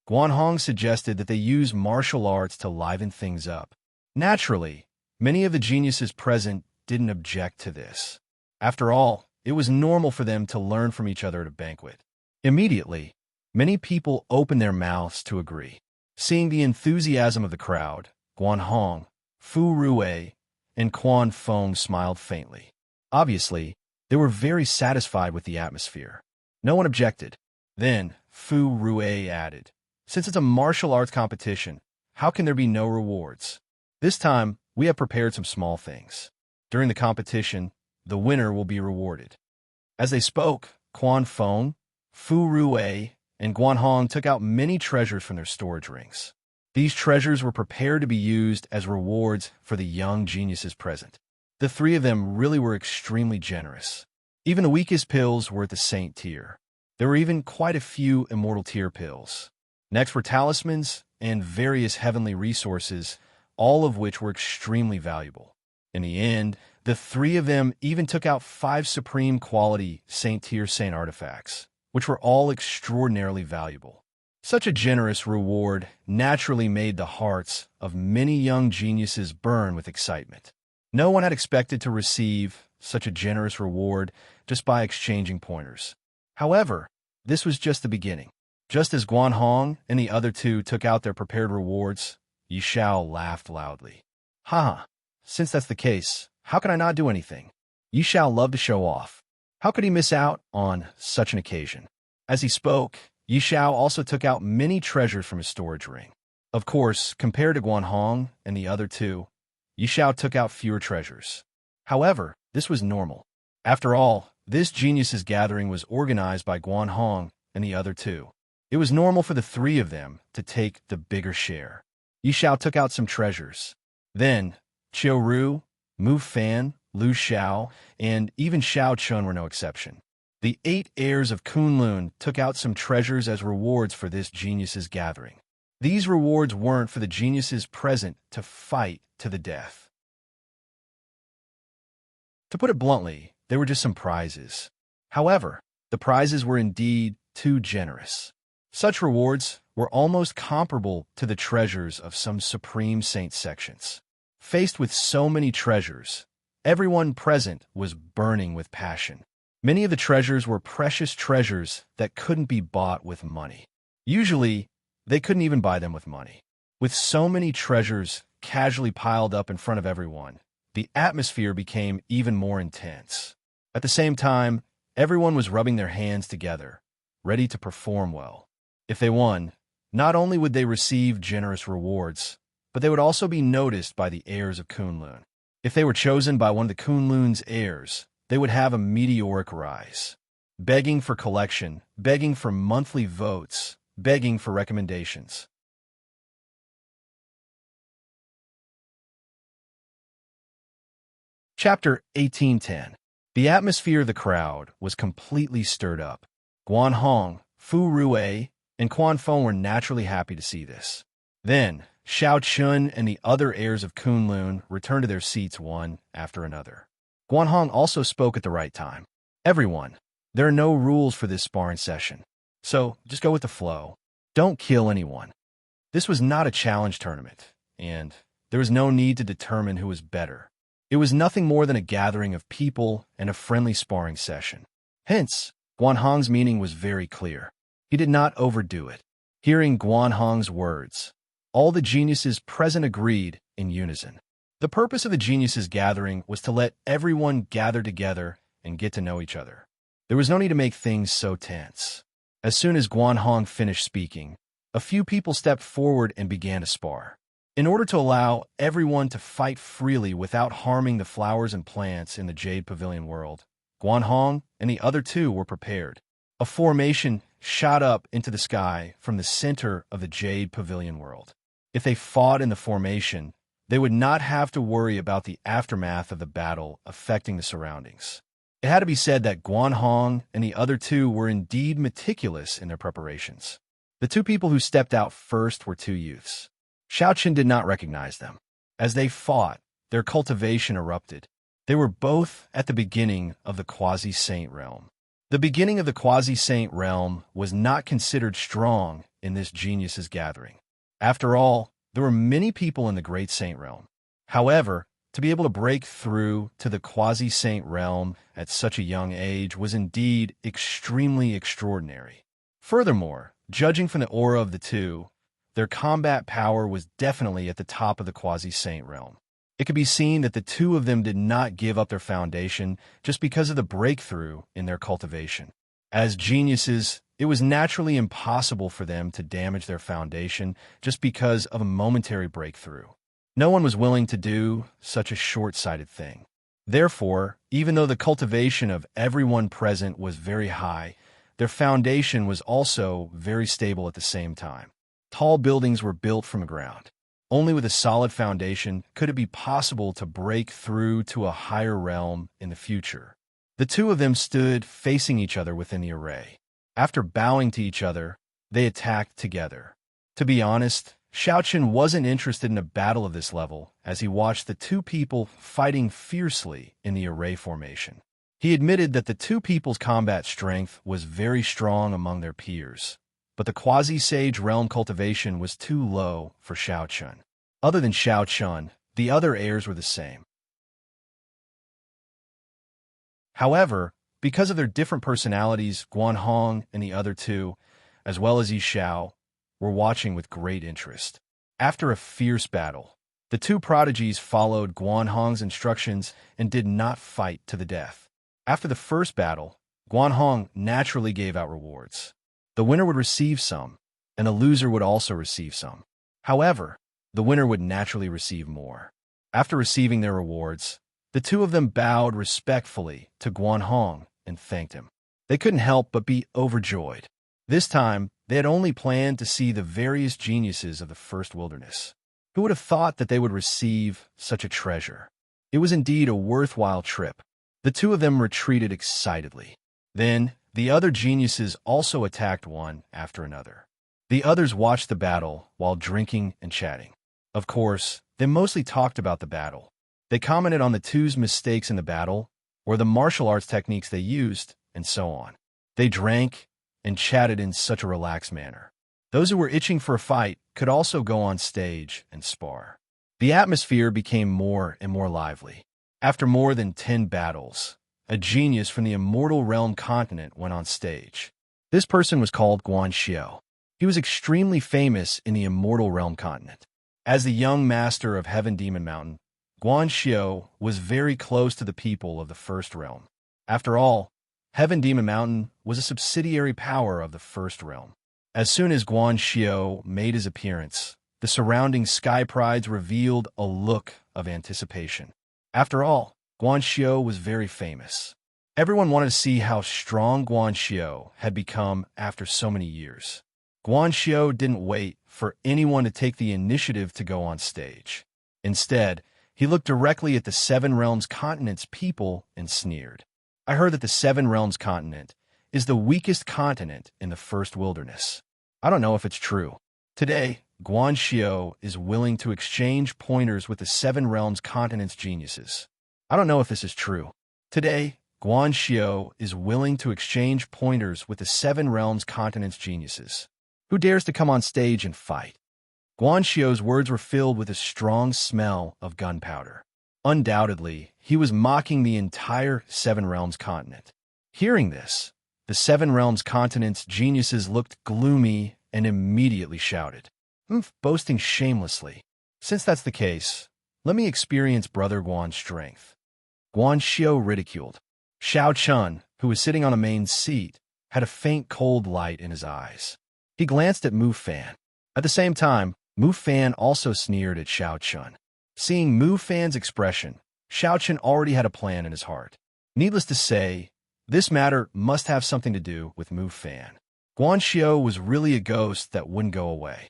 Guan Hong suggested that they use martial arts to liven things up. Naturally, many of the geniuses present didn't object to this. After all, it was normal for them to learn from each other at a banquet. Immediately, many people opened their mouths to agree. Seeing the enthusiasm of the crowd, Guan Hong, Fu Rue, and Quan Fong smiled faintly. Obviously, they were very satisfied with the atmosphere. No one objected. Then, Fu Rue added, "Since it's a martial arts competition, how can there be no rewards? This time, we have prepared some small things. During the competition, the winner will be rewarded." As they spoke, Quan Fong, Fu Rue, and Guan Hong took out many treasures from their storage rings. These treasures were prepared to be used as rewards for the young geniuses present. The three of them really were extremely generous. Even the weakest pills were at the saint tier. There were even quite a few immortal tier pills. Next were talismans and various heavenly resources, all of which were extremely valuable. In the end, the three of them even took out 5 supreme quality saint tier saint artifacts, which were all extraordinarily valuable. Such a generous reward naturally made the hearts of many young geniuses burn with excitement. No one had expected to receive such a generous reward just by exchanging pointers. However, this was just the beginning. Just as Guan Hong and the other two took out their prepared rewards, Yi Shao laughed loudly. "Ha! Since that's the case, how can I not do anything?" Yi Shao loved to show off. How could he miss out on such an occasion? As he spoke, Yi Shao also took out many treasures from his storage ring. Of course, compared to Guan Hong and the other two, Yi Shao took out fewer treasures. However, this was normal. After all, this geniuses gathering was organized by Guan Hong and the other two. It was normal for the three of them to take the bigger share. Yi Shao took out some treasures. Then, Qiu Ru, Mu Fan, Lu Xiao, and even Xiao Chun were no exception. The 8 heirs of Kunlun took out some treasures as rewards for this geniuses gathering. These rewards weren't for the geniuses present to fight to the death. To put it bluntly, they were just some prizes. However, the prizes were indeed too generous. Such rewards were almost comparable to the treasures of some supreme saint sections. Faced with so many treasures, everyone present was burning with passion. Many of the treasures were precious treasures that couldn't be bought with money. Usually, they couldn't even buy them with money. With so many treasures casually piled up in front of everyone, the atmosphere became even more intense. At the same time, everyone was rubbing their hands together, ready to perform well. If they won, not only would they receive generous rewards, but they would also be noticed by the heirs of Kunlun. If they were chosen by one of the Kunlun's heirs, they would have a meteoric rise. Begging for collection, begging for monthly votes, begging for recommendations. Chapter 1810. The atmosphere of the crowd was completely stirred up. Guan Hong, Fu Rue, and Quan Feng were naturally happy to see this. Then, Xiao Chun and the other heirs of Kunlun returned to their seats one after another. Guan Hong also spoke at the right time. Everyone, there are no rules for this sparring session, so just go with the flow. Don't kill anyone. This was not a challenge tournament, and there was no need to determine who was better. It was nothing more than a gathering of people and a friendly sparring session. Hence, Guan Hong's meaning was very clear. He did not overdo it. Hearing Guan Hong's words, all the geniuses present agreed in unison. The purpose of the geniuses' gathering was to let everyone gather together and get to know each other. There was no need to make things so tense. As soon as Guan Hong finished speaking, a few people stepped forward and began to spar. In order to allow everyone to fight freely without harming the flowers and plants in the Jade Pavilion world, Guan Hong and the other two were prepared. A formation shot up into the sky from the center of the Jade Pavilion world. If they fought in the formation, they would not have to worry about the aftermath of the battle affecting the surroundings. It had to be said that Guan Hong and the other two were indeed meticulous in their preparations. The two people who stepped out first were two youths. Xiao Qin did not recognize them. As they fought, their cultivation erupted. They were both at the beginning of the quasi-saint realm. The beginning of the quasi-saint realm was not considered strong in this genius's gathering. After all, there were many people in the great saint realm. However, to be able to break through to the quasi-saint realm at such a young age was indeed extremely extraordinary. Furthermore, judging from the aura of the two, their combat power was definitely at the top of the quasi-saint realm. It could be seen that the two of them did not give up their foundation just because of the breakthrough in their cultivation. As geniuses, it was naturally impossible for them to damage their foundation just because of a momentary breakthrough. No one was willing to do such a short-sighted thing. Therefore, even though the cultivation of everyone present was very high, their foundation was also very stable at the same time. Tall buildings were built from the ground. Only with a solid foundation could it be possible to break through to a higher realm in the future. The two of them stood facing each other within the array. After bowing to each other, they attacked together. To be honest, Xiao Qin wasn't interested in a battle of this level as he watched the two people fighting fiercely in the array formation. He admitted that the two people's combat strength was very strong among their peers, but the quasi-sage realm cultivation was too low for Xiao Chun. Other than Xiao Chun, the other heirs were the same. However, because of their different personalities, Guan Hong and the other two, as well as Yi Xiao, were watching with great interest. After a fierce battle, the two prodigies followed Guan Hong's instructions and did not fight to the death. After the first battle, Guan Hong naturally gave out rewards. The winner would receive some, and the loser would also receive some. However, the winner would naturally receive more. After receiving their rewards, the two of them bowed respectfully to Guan Hong and thanked him. They couldn't help but be overjoyed. This time, they had only planned to see the various geniuses of the first wilderness. Who would have thought that they would receive such a treasure? It was indeed a worthwhile trip. The two of them retreated excitedly. Then, the other geniuses also attacked one after another. The others watched the battle while drinking and chatting. Of course, they mostly talked about the battle. They commented on the two's mistakes in the battle, or the martial arts techniques they used, and so on. They drank and chatted in such a relaxed manner. Those who were itching for a fight could also go on stage and spar. The atmosphere became more and more lively. After more than 10 battles, a genius from the Immortal Realm continent went on stage. This person was called Guan Xiao. He was extremely famous in the Immortal Realm continent. As the young master of Heaven Demon Mountain, Guan Xiao was very close to the people of the First Realm. After all, Heaven Demon Mountain was a subsidiary power of the First Realm. As soon as Guan Xiao made his appearance, the surrounding sky prides revealed a look of anticipation. After all, Guan Xiu was very famous. Everyone wanted to see how strong Guan Xiu had become after so many years. Guan Xiu didn't wait for anyone to take the initiative to go on stage. Instead, he looked directly at the Seven Realms continent's people and sneered. I heard that the Seven Realms continent is the weakest continent in the first wilderness. I don't know if it's true. Today, Guan Xiu is willing to exchange pointers with the Seven Realms continent's geniuses. I don't know if this is true. Today, Guan Xiu is willing to exchange pointers with the Seven Realms continent's geniuses. Who dares to come on stage and fight? Guan Xiu's words were filled with a strong smell of gunpowder. Undoubtedly, he was mocking the entire Seven Realms continent. Hearing this, the Seven Realms continent's geniuses looked gloomy and immediately shouted, boasting shamelessly. Since that's the case, let me experience Brother Guan's strength. Guan Xiu ridiculed. Xiao Chun, who was sitting on a main seat, had a faint cold light in his eyes. He glanced at Mu Fan. At the same time, Mu Fan also sneered at Xiao Chun. Seeing Mu Fan's expression, Xiao Chun already had a plan in his heart. Needless to say, this matter must have something to do with Mu Fan. Guan Xiu was really a ghost that wouldn't go away.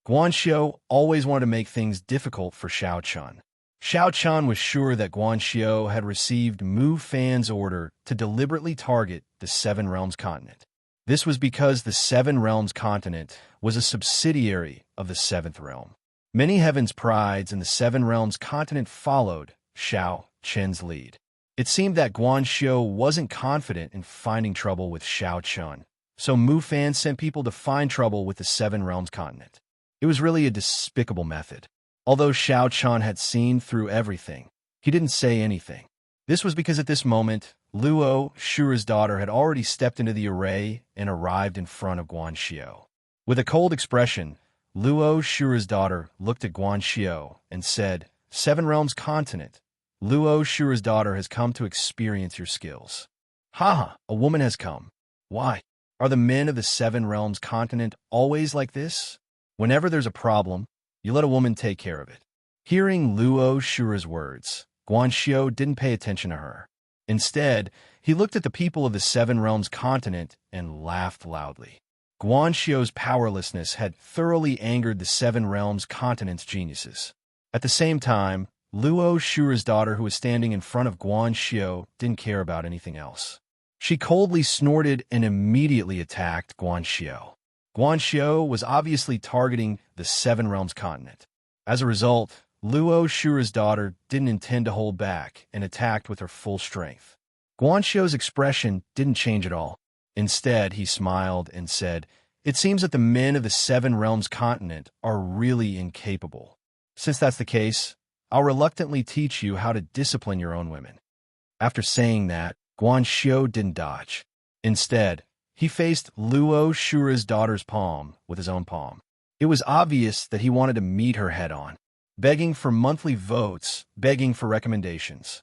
Guan Xiu always wanted to make things difficult for Xiao Chun. Xiao Chun was sure that Guan Xiu had received Mu Fan's order to deliberately target the Seven Realms continent. This was because the Seven Realms continent was a subsidiary of the Seventh Realm. Many heavens' prides in the Seven Realms continent followed Xiao Chun's lead. It seemed that Guan Xiu wasn't confident in finding trouble with Xiao Chun, so Mu Fan sent people to find trouble with the Seven Realms continent. It was really a despicable method. Although Xiao Chun had seen through everything, he didn't say anything. This was because at this moment, Luo, Shura's daughter, had already stepped into the array and arrived in front of Guan Xiu. With a cold expression, Luo, Shura's daughter, looked at Guan Xiu and said, Seven Realms continent, Luo, Shura's daughter, has come to experience your skills. Haha, a woman has come. Why? Are the men of the Seven Realms continent always like this? Whenever there's a problem, you let a woman take care of it. Hearing Luo Shura's words, Guan Xiu didn't pay attention to her. Instead, he looked at the people of the Seven Realms continent and laughed loudly. Guan Xiu's powerlessness had thoroughly angered the Seven Realms continent's geniuses. At the same time, Luo Shura's daughter, who was standing in front of Guan Xiu, didn't care about anything else. She coldly snorted and immediately attacked Guan Xiu. Guan Xiu was obviously targeting the Seven Realms continent. As a result, Luo Shura's daughter didn't intend to hold back and attacked with her full strength. Guan Xiu's expression didn't change at all. Instead, he smiled and said, It seems that the men of the Seven Realms continent are really incapable. Since that's the case, I'll reluctantly teach you how to discipline your own women. After saying that, Guan Xiu didn't dodge. Instead, he faced Luo Shura's daughter's palm with his own palm. It was obvious that he wanted to meet her head-on, begging for monthly votes, begging for recommendations.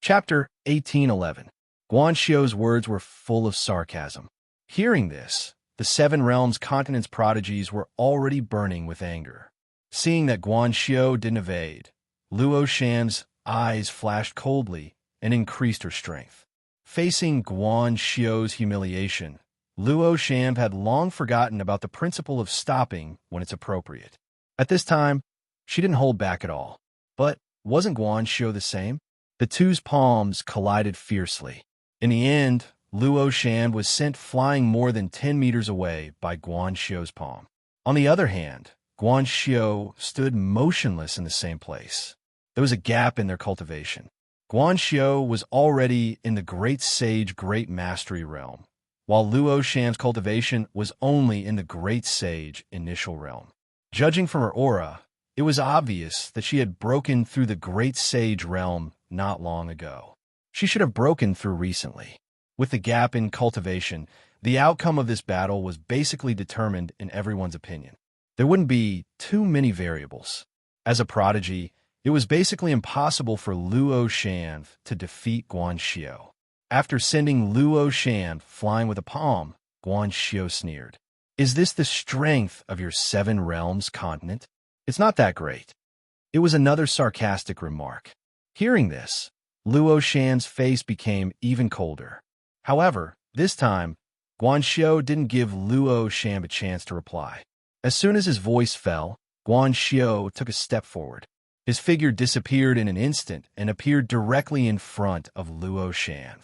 Chapter 1811. Guan Xiu's words were full of sarcasm. Hearing this, the Seven Realms continent's prodigies were already burning with anger. Seeing that Guan Xiu didn't evade, Luo Shan's eyes flashed coldly and increased her strength. Facing Guan Xiu's humiliation, Luo Shan had long forgotten about the principle of stopping when it's appropriate. At this time, she didn't hold back at all. But wasn't Guan Xiu the same? The two's palms collided fiercely. In the end, Luo Shan was sent flying more than 10 meters away by Guan Xiu's palm. On the other hand, Guan Xiu stood motionless in the same place. There was a gap in their cultivation. Guan Xiu was already in the Great Sage Great Mastery realm, while Luo Shan's cultivation was only in the Great Sage Initial realm. Judging from her aura, it was obvious that she had broken through the Great Sage realm not long ago. She should have broken through recently. With the gap in cultivation, the outcome of this battle was basically determined in everyone's opinion. There wouldn't be too many variables. As a prodigy, it was basically impossible for Luo Shan to defeat Guan Xiu. After sending Luo Shan flying with a palm, Guan Xiu sneered. Is this the strength of your 7 realms continent? It's not that great. It was another sarcastic remark. Hearing this, Luo Shan's face became even colder. However, this time, Guan Xiu didn't give Luo Shan a chance to reply. As soon as his voice fell, Guan Xiu took a step forward. His figure disappeared in an instant and appeared directly in front of Luo Shan.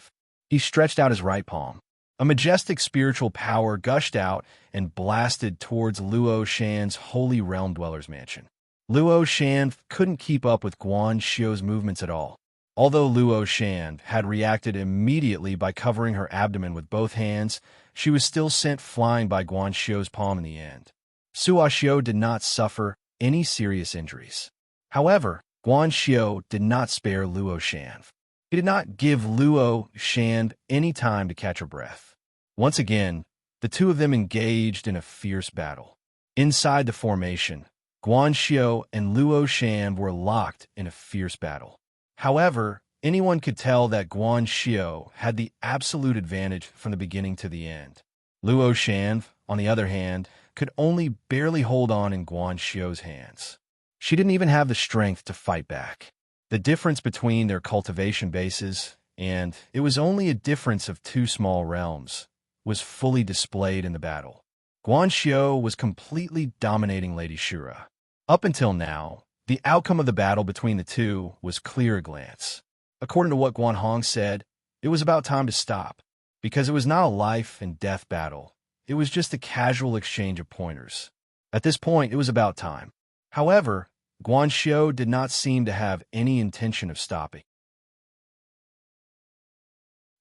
He stretched out his right palm. A majestic spiritual power gushed out and blasted towards Luo Shan's Holy Realm Dweller's mansion. Luo Shan couldn't keep up with Guan Xiu's movements at all. Although Luo Shan had reacted immediately by covering her abdomen with both hands, she was still sent flying by Guan Xiu's palm in the end. Sua Xiu did not suffer any serious injuries. However, Guan Xiu did not spare Luo Shan. He did not give Luo Shan any time to catch her breath. Once again, the two of them engaged in a fierce battle. Inside the formation, Guan Xiu and Luo Shan were locked in a fierce battle. However, anyone could tell that Guan Xiu had the absolute advantage from the beginning to the end. Luo Shan, on the other hand, could only barely hold on in Guan Xiu's hands. She didn't even have the strength to fight back. The difference between their cultivation bases, and it was only a difference of 2 small realms, was fully displayed in the battle. Guan Xiu was completely dominating Lady Shura. Up until now, the outcome of the battle between the two was clear at a glance. According to what Guan Hong said, it was about time to stop, because it was not a life-and-death battle. It was just a casual exchange of pointers. At this point, it was about time. However, Guan Xiu did not seem to have any intention of stopping.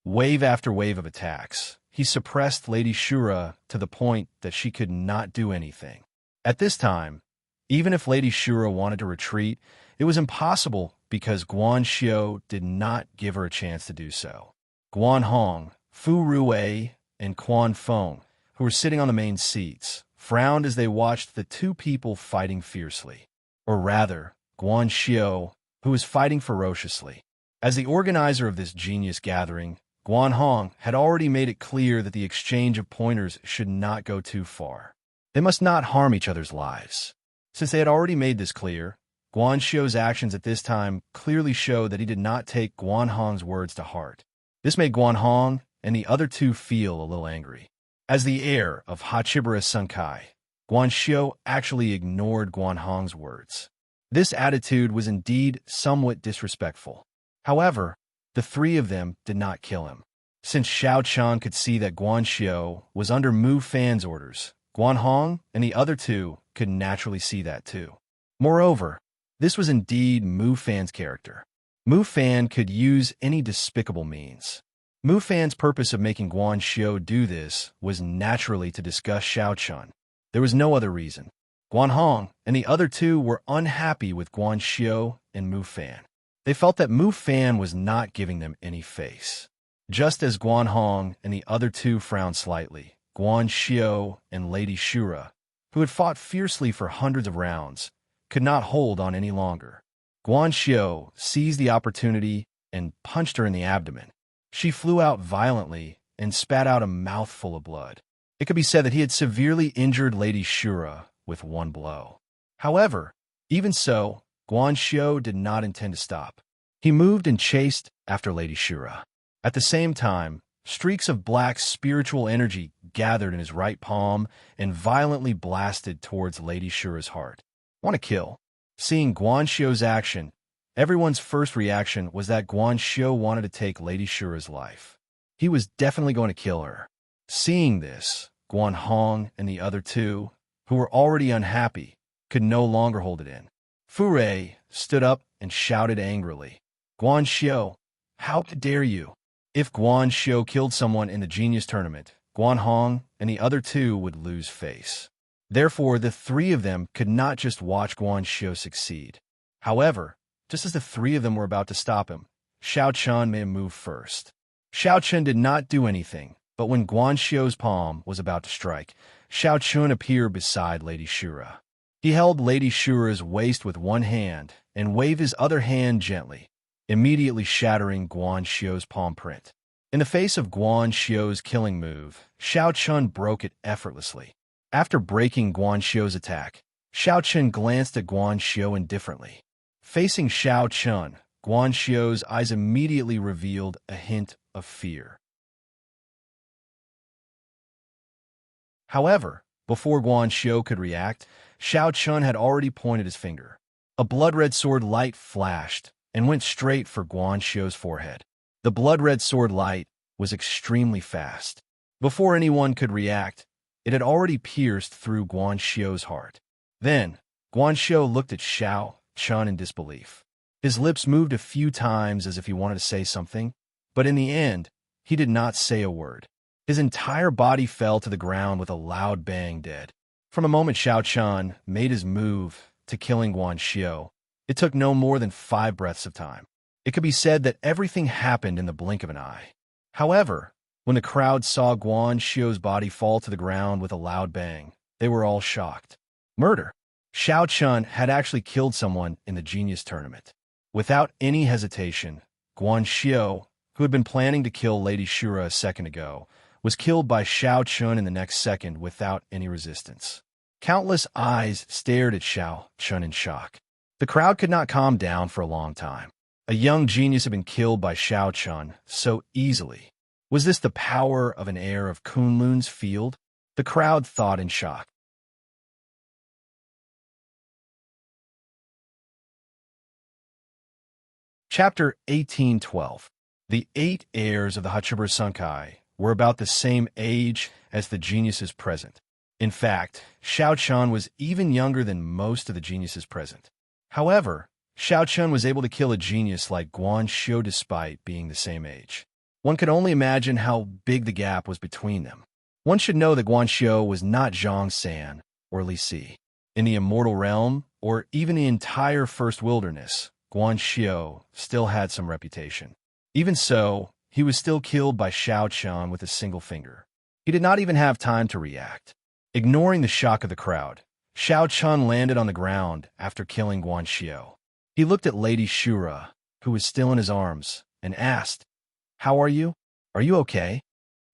Wave after wave of attacks, he suppressed Lady Shura to the point that she could not do anything. At this time, even if Lady Shura wanted to retreat, it was impossible because Guan Xiu did not give her a chance to do so. Guan Hong, Fu Ruwei, and Quan Feng, who were sitting on the main seats, frowned as they watched the two people fighting fiercely. Or rather, Guan Xiu, who was fighting ferociously. As the organizer of this genius gathering, Guan Hong had already made it clear that the exchange of pointers should not go too far. They must not harm each other's lives. Since they had already made this clear, Guan Xiu's actions at this time clearly showed that he did not take Guan Hong's words to heart. This made Guan Hong and the other two feel a little angry. As the heir of Hachibara Sunkai, Guan Xiu actually ignored Guan Hong's words. This attitude was indeed somewhat disrespectful. However, the three of them did not kill him. Since Xiao Qian could see that Guan Xiu was under Mu Fan's orders, Guan Hong and the other two could naturally see that too. Moreover, this was indeed Mu Fan's character. Mu Fan could use any despicable means. Mu Fan's purpose of making Guan Xiu do this was naturally to disgust Xiao Qian. There was no other reason. Guan Hong and the other two were unhappy with Guan Xiu and Mu Fan. They felt that Mu Fan was not giving them any face. Just as Guan Hong and the other two frowned slightly, Guan Xiu and Lady Shura, who had fought fiercely for hundreds of rounds, could not hold on any longer. Guan Xiu seized the opportunity and punched her in the abdomen. She flew out violently and spat out a mouthful of blood. It could be said that he had severely injured Lady Shura with one blow. However, even so, Guan Xiu did not intend to stop. He moved and chased after Lady Shura. At the same time, streaks of black spiritual energy gathered in his right palm and violently blasted towards Lady Shura's heart. Want to kill? Seeing Guan Xiu's action, everyone's first reaction was that Guan Xiu wanted to take Lady Shura's life. He was definitely going to kill her. Seeing this, Guan Hong and the other two, who were already unhappy, could no longer hold it in. Fu Rei stood up and shouted angrily, "Guan Xiu, how dare you?" If Guan Xiu killed someone in the Genius Tournament, Guan Hong and the other two would lose face. Therefore, the three of them could not just watch Guan Xiu succeed. However, just as the three of them were about to stop him, Xiao Qian made a move first. Xiao Qian did not do anything, but when Guan Xiu's palm was about to strike, Xiao Qian appeared beside Lady Shura. He held Lady Shura's waist with one hand and waved his other hand gently, immediately shattering Guan Xiu's palm print. In the face of Guan Xiu's killing move, Xiao Qian broke it effortlessly. After breaking Guan Xiu's attack, Xiao Chun glanced at Guan Xiu indifferently. Facing Xiao Chun, Guan Xiu's eyes immediately revealed a hint of fear. However, before Guan Xiu could react, Xiao Chun had already pointed his finger. A blood-red sword light flashed and went straight for Guan Xiu's forehead. The blood-red sword light was extremely fast. Before anyone could react, it had already pierced through Guan Xiu's heart. Then, Guan Xiu looked at Xiao Chun in disbelief. His lips moved a few times as if he wanted to say something, but in the end, he did not say a word. His entire body fell to the ground with a loud bang dead. From the moment Xiao Chun made his move to killing Guan Xiu, it took no more than 5 breaths of time. It could be said that everything happened in the blink of an eye. However, when the crowd saw Guan Xiu's body fall to the ground with a loud bang, they were all shocked. Murder. Xiao Chun had actually killed someone in the Genius Tournament. Without any hesitation, Guan Xiu, who had been planning to kill Lady Shura a second ago, was killed by Xiao Chun in the next second without any resistance. Countless eyes stared at Xiao Chun in shock. The crowd could not calm down for a long time. A young genius had been killed by Xiao Chun so easily. Was this the power of an heir of Kunlun's field? The crowd thought in shock. Chapter 1812. The 8 heirs of the Hachiba Sunkai were about the same age as the geniuses present. In fact, Xiao Chun was even younger than most of the geniuses present. However, Xiao Chun was able to kill a genius like Guan Xiu despite being the same age. One could only imagine how big the gap was between them. One should know that Guan Xiu was not Zhang San or Li Si. In the immortal realm, or even the entire First Wilderness, Guan Xiu still had some reputation. Even so, he was still killed by Xiao Chun with a single finger. He did not even have time to react. Ignoring the shock of the crowd, Xiao Chun landed on the ground after killing Guan Xiu. He looked at Lady Shura, who was still in his arms, and asked, "How are you? Are you okay?"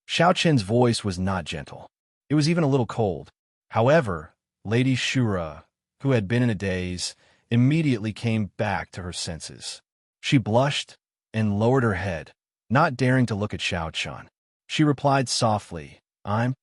Xiao Chun's voice was not gentle. It was even a little cold. However, Lady Shura, who had been in a daze, immediately came back to her senses. She blushed and lowered her head, not daring to look at Xiao Chun. She replied softly, I'm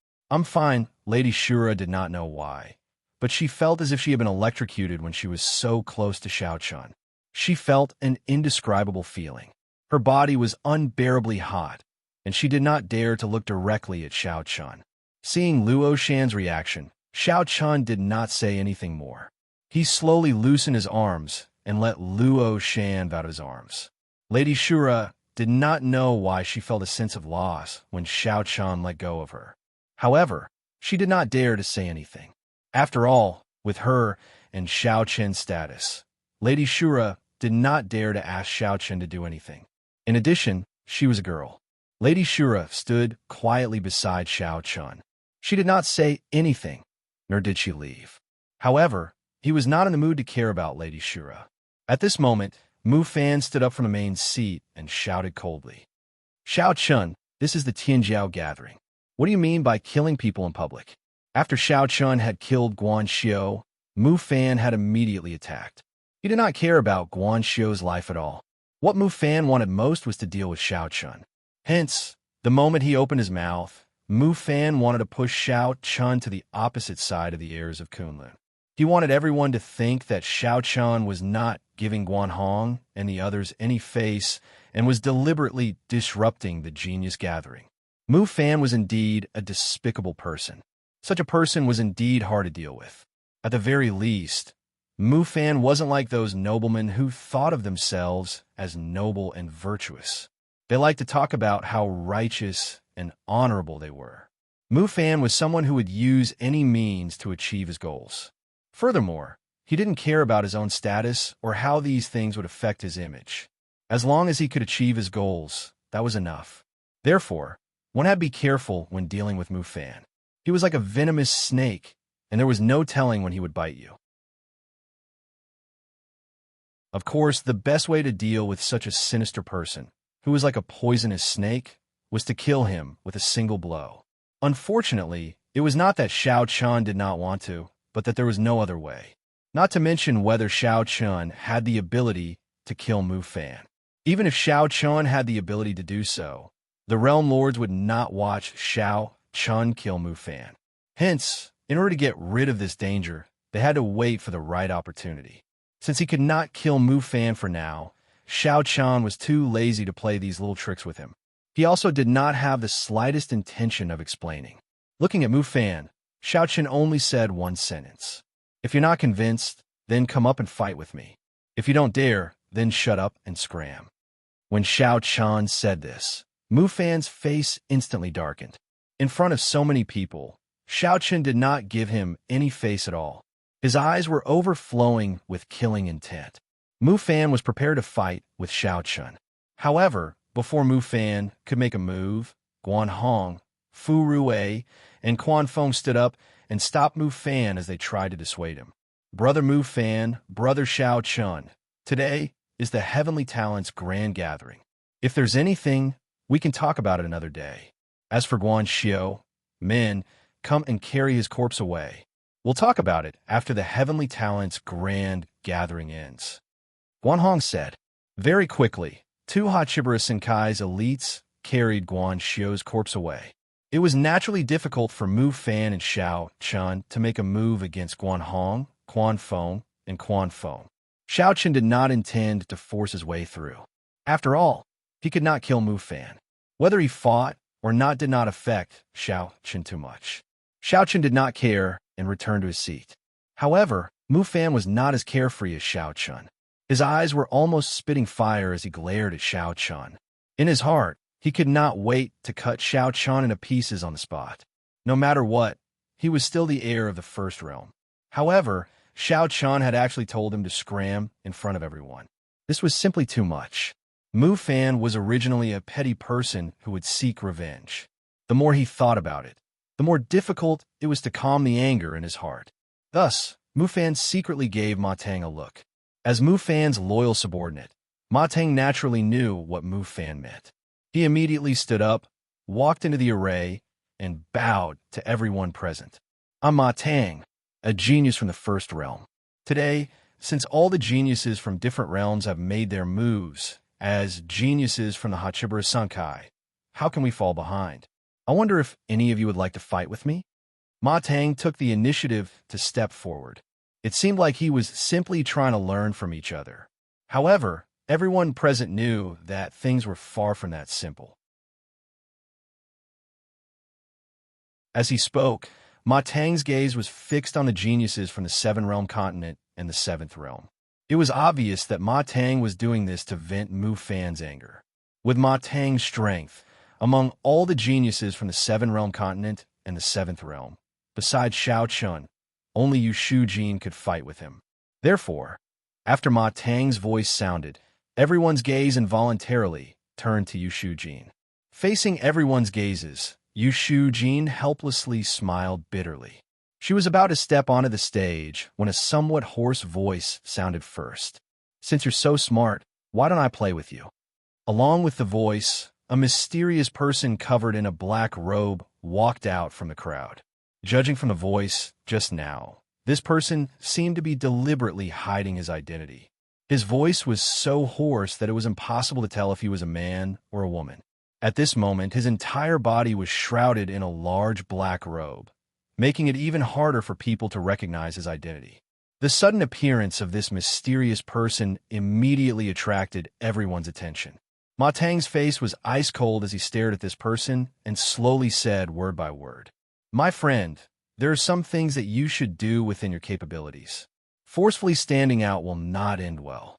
fine." Lady Shura did not know why, but she felt as if she had been electrocuted when she was so close to Xiao Chun. She felt an indescribable feeling. Her body was unbearably hot, and she did not dare to look directly at Xiao Chun. Seeing Luo Shan's reaction, Xiao Chun did not say anything more. He slowly loosened his arms and let Luo Shan out of his arms. Lady Shura did not know why she felt a sense of loss when Xiao Chun let go of her. However, she did not dare to say anything. After all, with her and Xiao Chun's status, Lady Shura did not dare to ask Xiao Chun to do anything. In addition, she was a girl. Lady Shura stood quietly beside Xiao Chun. She did not say anything, nor did she leave. However, he was not in the mood to care about Lady Shura. At this moment, Mu Fan stood up from the main seat and shouted coldly, "Xiao Chun, this is the Tianjiao gathering. What do you mean by killing people in public?" After Xiao Chun had killed Guan Xiu, Mu Fan had immediately attacked. He did not care about Guan Xiu's life at all. What Mu Fan wanted most was to deal with Xiao Chun. Hence, the moment he opened his mouth, Mu Fan wanted to push Xiao Chun to the opposite side of the heirs of Kunlun. He wanted everyone to think that Xiao Chun was not giving Guan Hong and the others any face and was deliberately disrupting the genius gathering. Mu Fan was indeed a despicable person. Such a person was indeed hard to deal with. At the very least, Mu Fan wasn't like those noblemen who thought of themselves as noble and virtuous. They liked to talk about how righteous and honorable they were. Mu Fan was someone who would use any means to achieve his goals. Furthermore, he didn't care about his own status or how these things would affect his image. As long as he could achieve his goals, that was enough. Therefore, one had to be careful when dealing with Mu Fan. He was like a venomous snake, and there was no telling when he would bite you. Of course, the best way to deal with such a sinister person, who was like a poisonous snake, was to kill him with a single blow. Unfortunately, It was not that Xiao Chun did not want to, but that there was no other way. Not to mention whether Xiao Chun had the ability to kill Mu Fan. Even if Xiao Chun had the ability to do so, the Realm Lords would not watch Xiao Chun kill Mu Fan. Hence, in order to get rid of this danger, they had to wait for the right opportunity. Since he could not kill Mu Fan for now, Xiao Chun was too lazy to play these little tricks with him. He also did not have the slightest intention of explaining. Looking at Mu Fan, Xiao Chun only said one sentence. If you're not convinced, then come up and fight with me. If you don't dare, then shut up and scram. When Xiao Chun said this, Mu Fan's face instantly darkened. In front of so many people, Xiao Chun did not give him any face at all. His eyes were overflowing with killing intent. Mu Fan was prepared to fight with Xiao Chun. However, before Mu Fan could make a move, Guan Hong, Fu Rue, and Quan Fong stood up and stopped Mu Fan as they tried to dissuade him. Brother Mu Fan, Brother Xiao Chun, today is the Heavenly Talents Grand Gathering. If there's anything, we can talk about it another day. As for Guan Xiao, men, come and carry his corpse away. We'll talk about it after the Heavenly Talents Grand Gathering ends. Guan Hong said. Very quickly, two Hachibara Senkai's elites carried Guan Xiao's corpse away. It was naturally difficult for Mu Fan and Xiao Chun to make a move against Guan Hong, Quan Fong, and Quan Fong. Xiao Chun did not intend to force his way through. After all, he could not kill Mu Fan. Whether he fought or not did not affect Xiao Chun too much. Xiao Chun did not care and returned to his seat. However, Mu Fan was not as carefree as Xiao Chun. His eyes were almost spitting fire as he glared at Xiao Chun. In his heart, he could not wait to cut Xiao Chun into pieces on the spot. No matter what, he was still the heir of the First Realm. However, Xiao Chun had actually told him to scram in front of everyone. This was simply too much. Mu Fan was originally a petty person who would seek revenge. The more he thought about it, the more difficult it was to calm the anger in his heart. Thus, Mu Fan secretly gave Ma Tang a look. As Mu Fan's loyal subordinate, Ma Tang naturally knew what Mu Fan meant. He immediately stood up, walked into the array, and bowed to everyone present. I'm Ma Tang, a genius from the First Realm. Today, since all the geniuses from different realms have made their moves as geniuses from the Hachibara Senkai, how can we fall behind? I wonder if any of you would like to fight with me? Ma Tang took the initiative to step forward. It seemed like he was simply trying to learn from each other. However, everyone present knew that things were far from that simple. As he spoke, Ma Tang's gaze was fixed on the geniuses from the Seven-Realm continent and the Seventh Realm. It was obvious that Ma Tang was doing this to vent Mu Fan's anger. With Ma Tang's strength, among all the geniuses from the Seven-Realm continent and the Seventh Realm, besides Xiao Chun, only Yu Shujin could fight with him. Therefore, after Ma Tang's voice sounded, everyone's gaze involuntarily turned to Yu Shujin. Facing everyone's gazes, Yu Shujin helplessly smiled bitterly. She was about to step onto the stage when a somewhat hoarse voice sounded first. Since you're so smart, why don't I play with you? Along with the voice, a mysterious person covered in a black robe walked out from the crowd. Judging from the voice just now, this person seemed to be deliberately hiding his identity. His voice was so hoarse that it was impossible to tell if he was a man or a woman. At this moment, his entire body was shrouded in a large black robe, making it even harder for people to recognize his identity. The sudden appearance of this mysterious person immediately attracted everyone's attention. Ma Tang's face was ice cold as he stared at this person and slowly said word by word, "My friend, there are some things that you should do within your capabilities. Forcefully standing out will not end well."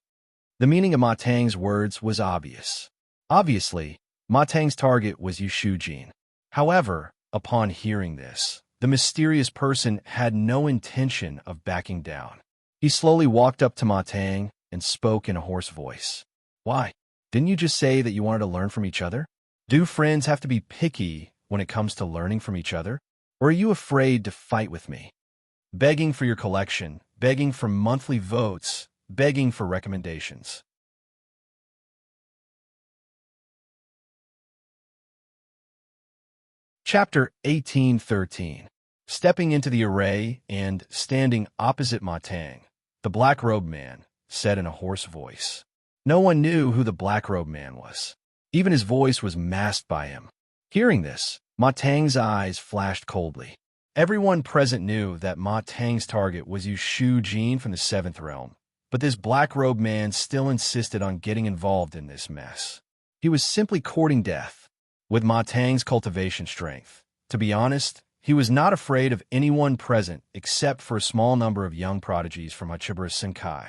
The meaning of Ma Tang's words was obvious. Obviously, Ma Tang's target was Yu Shujin. However, upon hearing this, the mysterious person had no intention of backing down. He slowly walked up to Ma Tang and spoke in a hoarse voice. "Why? Didn't you just say that you wanted to learn from each other? Do friends have to be picky when it comes to learning from each other? Or are you afraid to fight with me? Begging for your collection, begging for monthly votes, begging for recommendations." Chapter 1813. Stepping into the array and standing opposite Ma Tang, the black-robed man said in a hoarse voice. No one knew who the black-robed man was. Even his voice was masked by him. Hearing this, Ma Tang's eyes flashed coldly. Everyone present knew that Ma Tang's target was Yu Shu Jin from the Seventh Realm, but this black-robed man still insisted on getting involved in this mess. He was simply courting death, with Ma Tang's cultivation strength. To be honest, he was not afraid of anyone present except for a small number of young prodigies from Hachibura Senkai.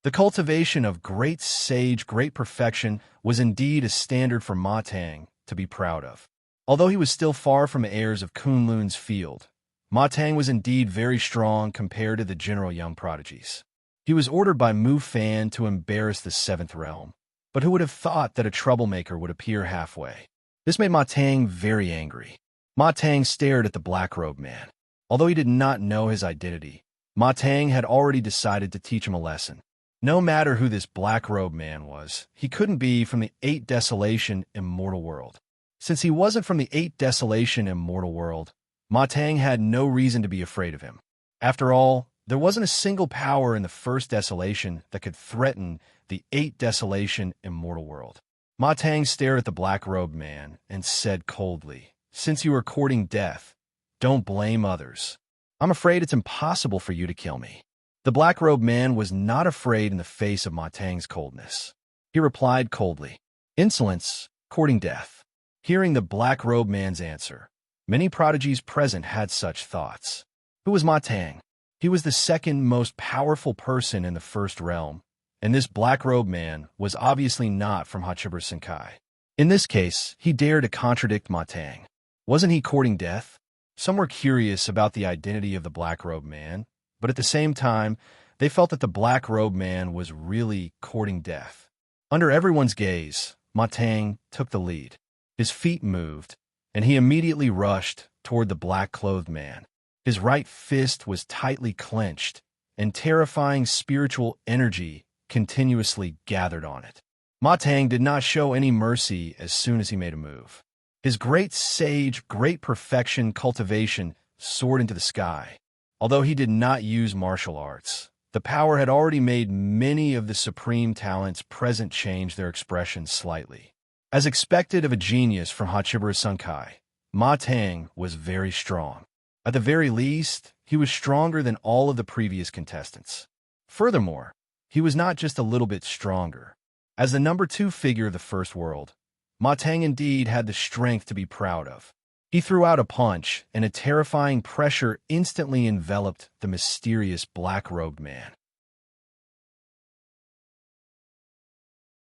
The cultivation of great sage, great perfection was indeed a standard for Ma Tang to be proud of. Although he was still far from heirs of Kunlun's field, Ma Tang was indeed very strong compared to the general young prodigies. He was ordered by Mu Fan to embarrass the Seventh Realm, but who would have thought that a troublemaker would appear halfway? This made Ma Tang very angry. Ma Tang stared at the black-robed man. Although he did not know his identity, Ma Tang had already decided to teach him a lesson. No matter who this black-robed man was, he couldn't be from the Eight Desolation Immortal World. Since he wasn't from the Eight Desolation Immortal World, Ma Tang had no reason to be afraid of him. After all, there wasn't a single power in the First Desolation that could threaten the Eight Desolation Immortal World. Ma Tang stared at the black-robed man and said coldly, "Since you are courting death, don't blame others. I'm afraid it's impossible for you to kill me." The black-robed man was not afraid in the face of Ma Tang's coldness. He replied coldly, "Insolence, courting death." Hearing the black-robed man's answer, many prodigies present had such thoughts. Who was Ma Tang? He was the second most powerful person in the First Realm, and this black-robed man was obviously not from Hachibura Senkai. In this case, he dared to contradict Ma Tang. Wasn't he courting death? Some were curious about the identity of the black-robed man, but at the same time, they felt that the black-robed man was really courting death. Under everyone's gaze, Ma Tang took the lead. His feet moved, and he immediately rushed toward the black-clothed man. His right fist was tightly clenched, and terrifying spiritual energy continuously gathered on it. Ma Tang did not show any mercy as soon as he made a move. His great sage, great perfection cultivation soared into the sky. Although he did not use martial arts, the power had already made many of the supreme talents present change their expressions slightly. As expected of a genius from Hachibura Senkai, Ma Tang was very strong. At the very least, he was stronger than all of the previous contestants. Furthermore, he was not just a little bit stronger. As the number 2 figure of the First World, Ma Tang indeed had the strength to be proud of. He threw out a punch, and a terrifying pressure instantly enveloped the mysterious black-robed man.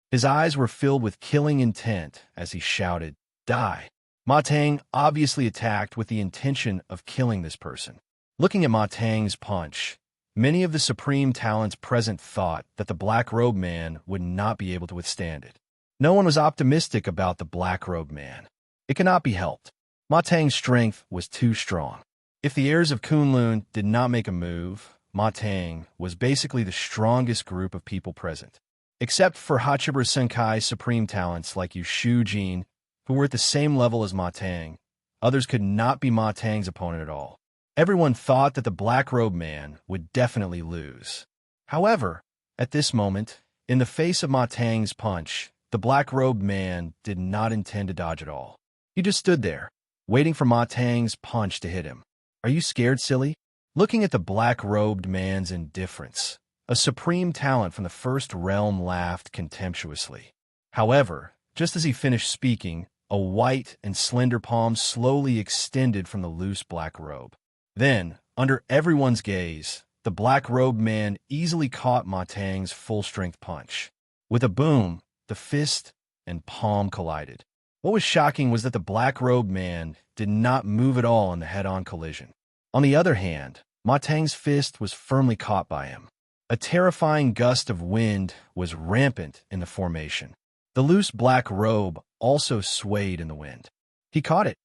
His eyes were filled with killing intent as he shouted, "Die!" Ma Tang obviously attacked with the intention of killing this person. Looking at Ma Tang's punch, many of the supreme talents present thought that the black-robed man would not be able to withstand it. No one was optimistic about the black-robed man. It cannot be helped. Ma Tang's strength was too strong. If the heirs of Kunlun did not make a move, Ma Tang was basically the strongest group of people present. Except for Hachibura Senkai's supreme talents like Yu Shu Jin, who were at the same level as Ma Tang, others could not be Ma Tang's opponent at all. Everyone thought that the black-robed man would definitely lose. However, at this moment, in the face of Ma Tang's punch, the black-robed man did not intend to dodge at all. He just stood there, waiting for Ma Tang's punch to hit him. "Are you scared, silly?" Looking at the black-robed man's indifference, a supreme talent from the First Realm laughed contemptuously. However, just as he finished speaking, a white and slender palm slowly extended from the loose black robe. Then, under everyone's gaze, the black-robed man easily caught Ma Tang's full-strength punch. With a boom, the fist and palm collided. What was shocking was that the black-robed man did not move at all in the head-on collision. On the other hand, Ma Tang's fist was firmly caught by him. A terrifying gust of wind was rampant in the formation. The loose black robe also swayed in the wind. He caught it.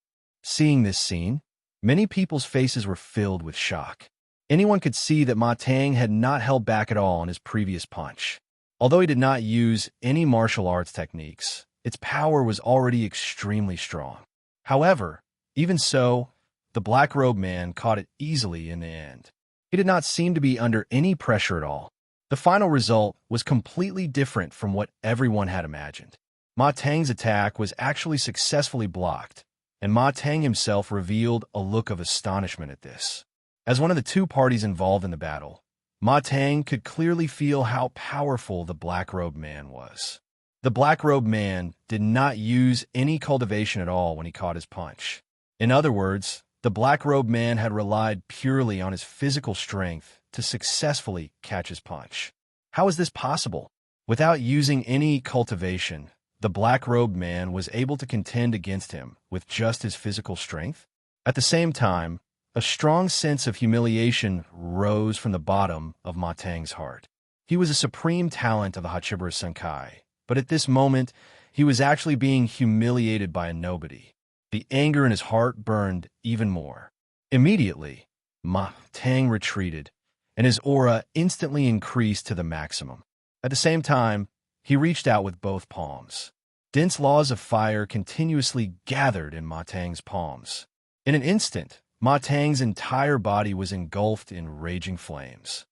Seeing this scene, many people's faces were filled with shock. Anyone could see that Ma Tang had not held back at all on his previous punch. Although he did not use any martial arts techniques, its power was already extremely strong. However, even so, the black-robed man caught it easily in the end. He did not seem to be under any pressure at all. The final result was completely different from what everyone had imagined. Ma Tang's attack was actually successfully blocked, and Ma Tang himself revealed a look of astonishment at this. As one of the two parties involved in the battle, Ma Tang could clearly feel how powerful the black-robed man was. The black-robed man did not use any cultivation at all when he caught his punch. In other words, the black-robed man had relied purely on his physical strength to successfully catch his punch. How is this possible? Without using any cultivation, the black-robed man was able to contend against him with just his physical strength? At the same time, a strong sense of humiliation rose from the bottom of Ma Tang's heart. He was a supreme talent of the Hachibara Senkai, but at this moment, he was actually being humiliated by a nobody. The anger in his heart burned even more. Immediately, Ma Tang retreated, and his aura instantly increased to the maximum. At the same time, he reached out with both palms. Dense laws of fire continuously gathered in Ma Tang's palms. In an instant, Ma Tang's entire body was engulfed in raging flames.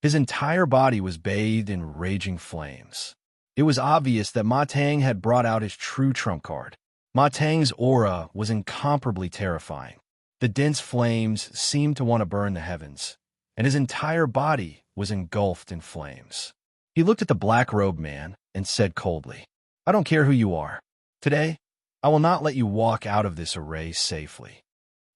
His entire body was bathed in raging flames. It was obvious that Ma Tang had brought out his true trump card. Ma Tang's aura was incomparably terrifying. The dense flames seemed to want to burn the heavens, and his entire body was engulfed in flames. He looked at the black-robed man and said coldly, "I don't care who you are. Today, I will not let you walk out of this array safely."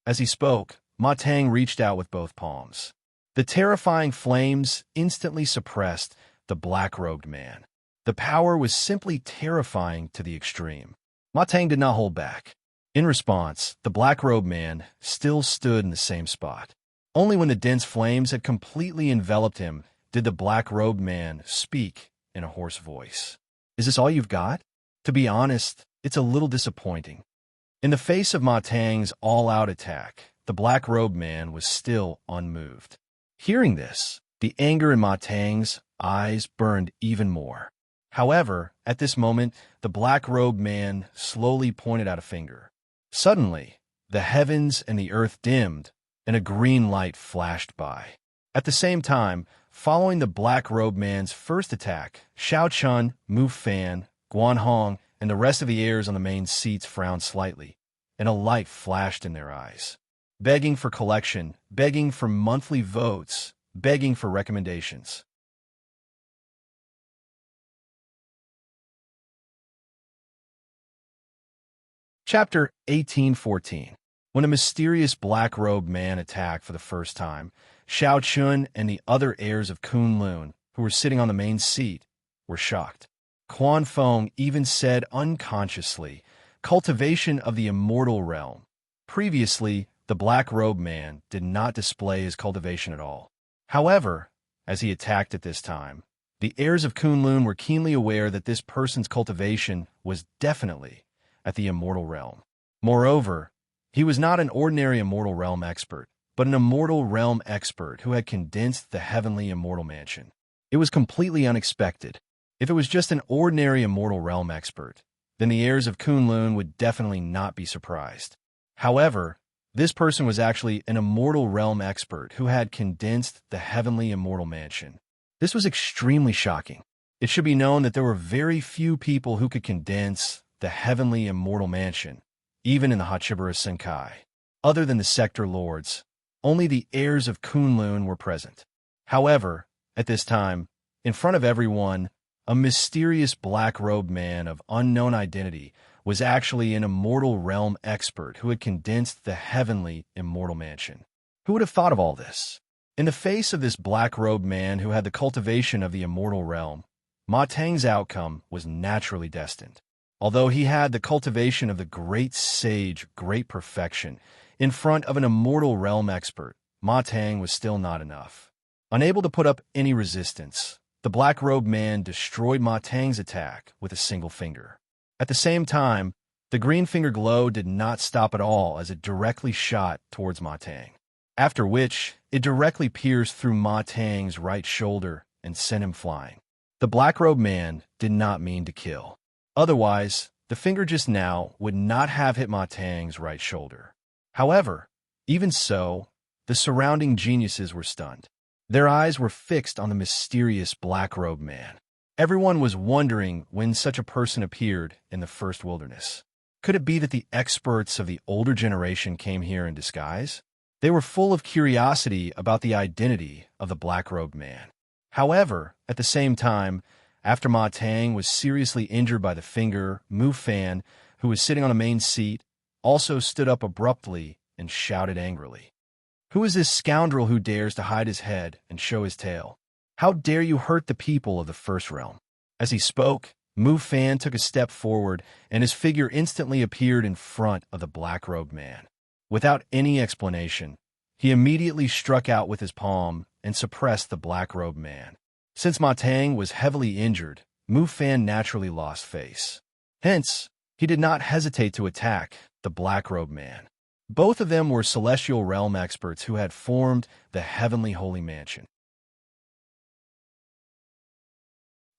As he spoke, Ma Tang reached out with both palms. The terrifying flames instantly suppressed the black-robed man. The power was simply terrifying to the extreme. Ma Tang did not hold back. In response, the black-robed man still stood in the same spot. Only when the dense flames had completely enveloped him did the black-robed man speak in a hoarse voice. "Is this all you've got? To be honest, it's a little disappointing." In the face of Ma Tang's all-out attack, the black-robed man was still unmoved. Hearing this, the anger in Ma Tang's eyes burned even more. However, at this moment, the black-robed man slowly pointed out a finger. Suddenly, the heavens and the earth dimmed, and a green light flashed by. At the same time, following the black-robed man's first attack, Xiao Chun, Mu Fan, Guan Hong, and the rest of the heirs on the main seats frowned slightly, and a light flashed in their eyes. Begging for collection, begging for monthly votes, begging for recommendations. Chapter 1814. When a mysterious black-robed man attacked for the first time, Xiao Chun and the other heirs of Kunlun, who were sitting on the main seat, were shocked. Quan Fong even said unconsciously, "Cultivation of the immortal realm." Previously, the black-robed man did not display his cultivation at all. However, as he attacked at this time, the heirs of Kunlun were keenly aware that this person's cultivation was definitely at the immortal realm. Moreover, he was not an ordinary immortal realm expert, but an immortal realm expert who had condensed the heavenly immortal mansion. It was completely unexpected. If it was just an ordinary immortal realm expert, then the heirs of Kunlun would definitely not be surprised. However, this person was actually an immortal realm expert who had condensed the heavenly immortal mansion. This was extremely shocking. It should be known that there were very few people who could condense the heavenly immortal mansion, even in the Hachibara Senkai. Other than the sector lords, only the heirs of Kunlun were present. However, at this time, in front of everyone, a mysterious black-robed man of unknown identity was actually an immortal realm expert who had condensed the heavenly immortal mansion. Who would have thought of all this? In the face of this black-robed man who had the cultivation of the immortal realm, Ma Tang's outcome was naturally destined. Although he had the cultivation of the great sage, great perfection, in front of an immortal realm expert, Ma Tang was still not enough. Unable to put up any resistance, the black-robed man destroyed Ma Tang's attack with a single finger. At the same time, the green finger glow did not stop at all as it directly shot towards Ma Tang, after which it directly pierced through Ma Tang's right shoulder and sent him flying. The black-robed man did not mean to kill. Otherwise, The finger just now would not have hit Ma Tang's right shoulder. However, even so, the surrounding geniuses were stunned. Their eyes were fixed on the mysterious black-robed man. Everyone was wondering when such a person appeared in the first wilderness. Could it be that the experts of the older generation came here in disguise? They were full of curiosity about the identity of the black-robed man. However, at the same time, after Ma Tang was seriously injured by the finger, Mu Fan, who was sitting on the main seat, also stood up abruptly and shouted angrily. "Who is this scoundrel who dares to hide his head and show his tail? How dare you hurt the people of the First Realm?" As he spoke, Mu Fan took a step forward, and his figure instantly appeared in front of the black-robed man. Without any explanation, he immediately struck out with his palm and suppressed the black-robed man. Since Ma Tang was heavily injured, Mu Fan naturally lost face. Hence, he did not hesitate to attack the black-robed man. Both of them were celestial realm experts who had formed the heavenly holy mansion.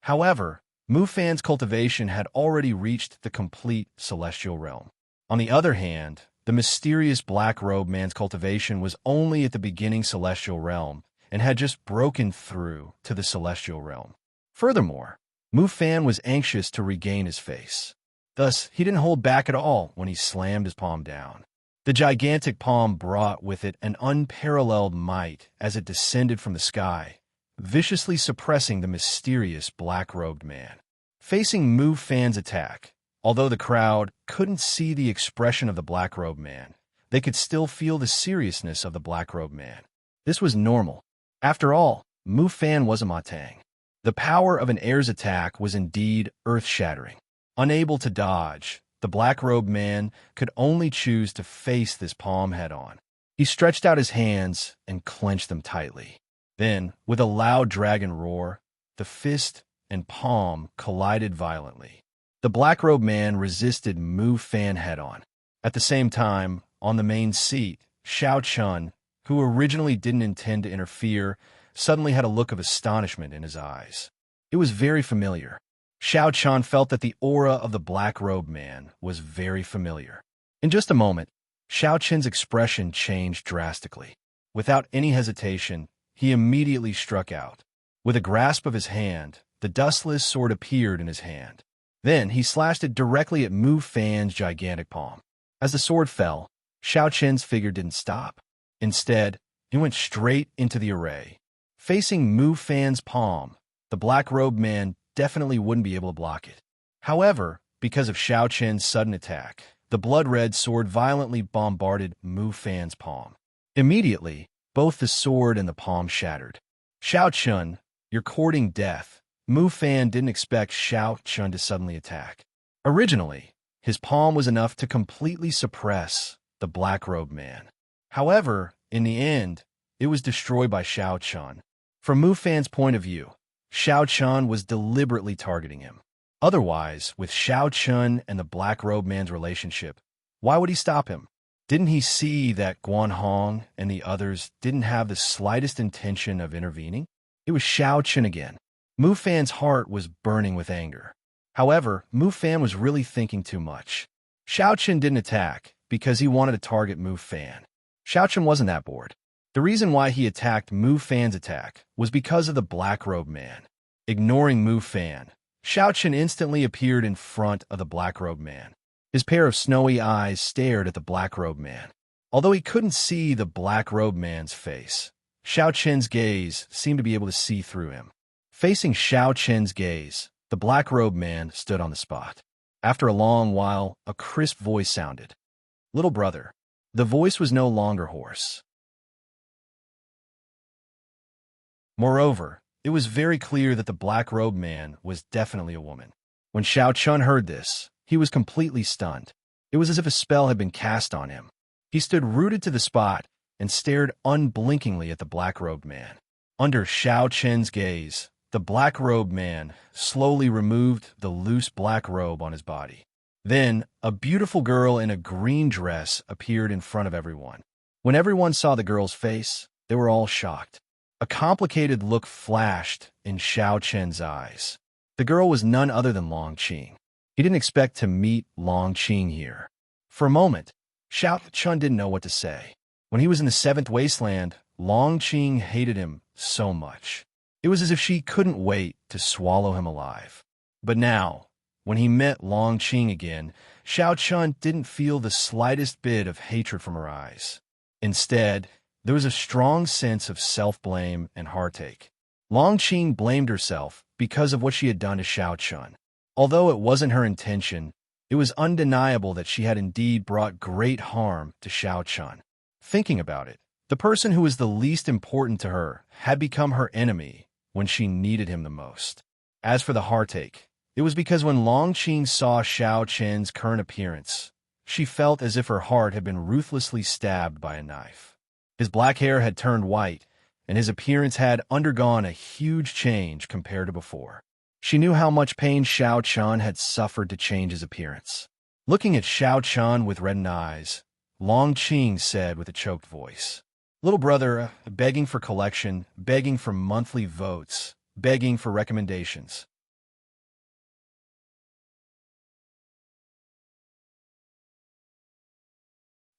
However, Mu Fan's cultivation had already reached the complete celestial realm. On the other hand, the mysterious black-robed man's cultivation was only at the beginning celestial realm and had just broken through to the celestial realm. Furthermore, Mu Fan was anxious to regain his face. Thus, he didn't hold back at all when he slammed his palm down. The gigantic palm brought with it an unparalleled might as it descended from the sky, viciously suppressing the mysterious black-robed man. Facing Mu Fan's attack, although the crowd couldn't see the expression of the black-robed man, they could still feel the seriousness of the black-robed man. This was normal. After all, Mu Fan was a Ma Tang. The power of an heir's attack was indeed earth-shattering. Unable to dodge, the black-robed man could only choose to face this palm head-on. He stretched out his hands and clenched them tightly. Then, with a loud dragon roar, the fist and palm collided violently. The black-robed man resisted Mu Fan head-on. At the same time, on the main seat, Xiao Chun, who originally didn't intend to interfere, suddenly had a look of astonishment in his eyes. It was very familiar. Xiao Chun felt that the aura of the black-robed man was very familiar. In just a moment, Xiao Chun's expression changed drastically. Without any hesitation, he immediately struck out. With a grasp of his hand, the dustless sword appeared in his hand. Then he slashed it directly at Mu Fan's gigantic palm. As the sword fell, Xiao Chun's figure didn't stop. Instead, he went straight into the array. Facing Mu Fan's palm, the black-robed man definitely wouldn't be able to block it. However, because of Xiao Chun's sudden attack, the blood-red sword violently bombarded Mu Fan's palm. Immediately, both the sword and the palm shattered. "Xiao Chun, you're courting death." Mu Fan didn't expect Xiao Chun to suddenly attack. Originally, his palm was enough to completely suppress the black-robed man. However, in the end, it was destroyed by Xiao Chun. From Mu Fan's point of view, Xiao Chun was deliberately targeting him. Otherwise, with Xiao Chun and the black-robed man's relationship, why would he stop him? Didn't he see that Guan Hong and the others didn't have the slightest intention of intervening? It was Xiao Chun again. Mu Fan's heart was burning with anger. However, Mu Fan was really thinking too much. Xiao Chun didn't attack because he wanted to target Mu Fan. Xiao Chun wasn't that bored. The reason why he attacked Mu Fan's attack was because of the black-robed man. Ignoring Mu Fan, Xiao Chun instantly appeared in front of the black-robed man. His pair of snowy eyes stared at the black-robed man. Although he couldn't see the black-robed man's face, Xiao Chun's gaze seemed to be able to see through him. Facing Xiao Chun's gaze, the black-robed man stood on the spot. After a long while, a crisp voice sounded. "Little brother." The voice was no longer hoarse. Moreover, it was very clear that the black-robed man was definitely a woman. When Xiao Chun heard this, he was completely stunned. It was as if a spell had been cast on him. He stood rooted to the spot and stared unblinkingly at the black-robed man. Under Xiao Chun's gaze, the black-robed man slowly removed the loose black robe on his body. Then, a beautiful girl in a green dress appeared in front of everyone. When everyone saw the girl's face, they were all shocked. A complicated look flashed in Xiao Chun's eyes. The girl was none other than Long Qing. He didn't expect to meet Long Qing here. For a moment, Xiao Chun didn't know what to say. When he was in the seventh wasteland, Long Qing hated him so much. It was as if she couldn't wait to swallow him alive. But now, when he met Long Qing again, Xiao Chun didn't feel the slightest bit of hatred from her eyes. Instead, there was a strong sense of self-blame and heartache. Long Qing blamed herself because of what she had done to Xiao Chun. Although it wasn't her intention, it was undeniable that she had indeed brought great harm to Xiao Chun. Thinking about it, the person who was the least important to her had become her enemy when she needed him the most. As for the heartache, it was because when Long Qing saw Xiao Chen's current appearance, she felt as if her heart had been ruthlessly stabbed by a knife. His black hair had turned white, and his appearance had undergone a huge change compared to before. She knew how much pain Xiao Chun had suffered to change his appearance. Looking at Xiao Chun with reddened eyes, Long Qing said with a choked voice, "Little brother, begging for collection, begging for monthly votes, begging for recommendations."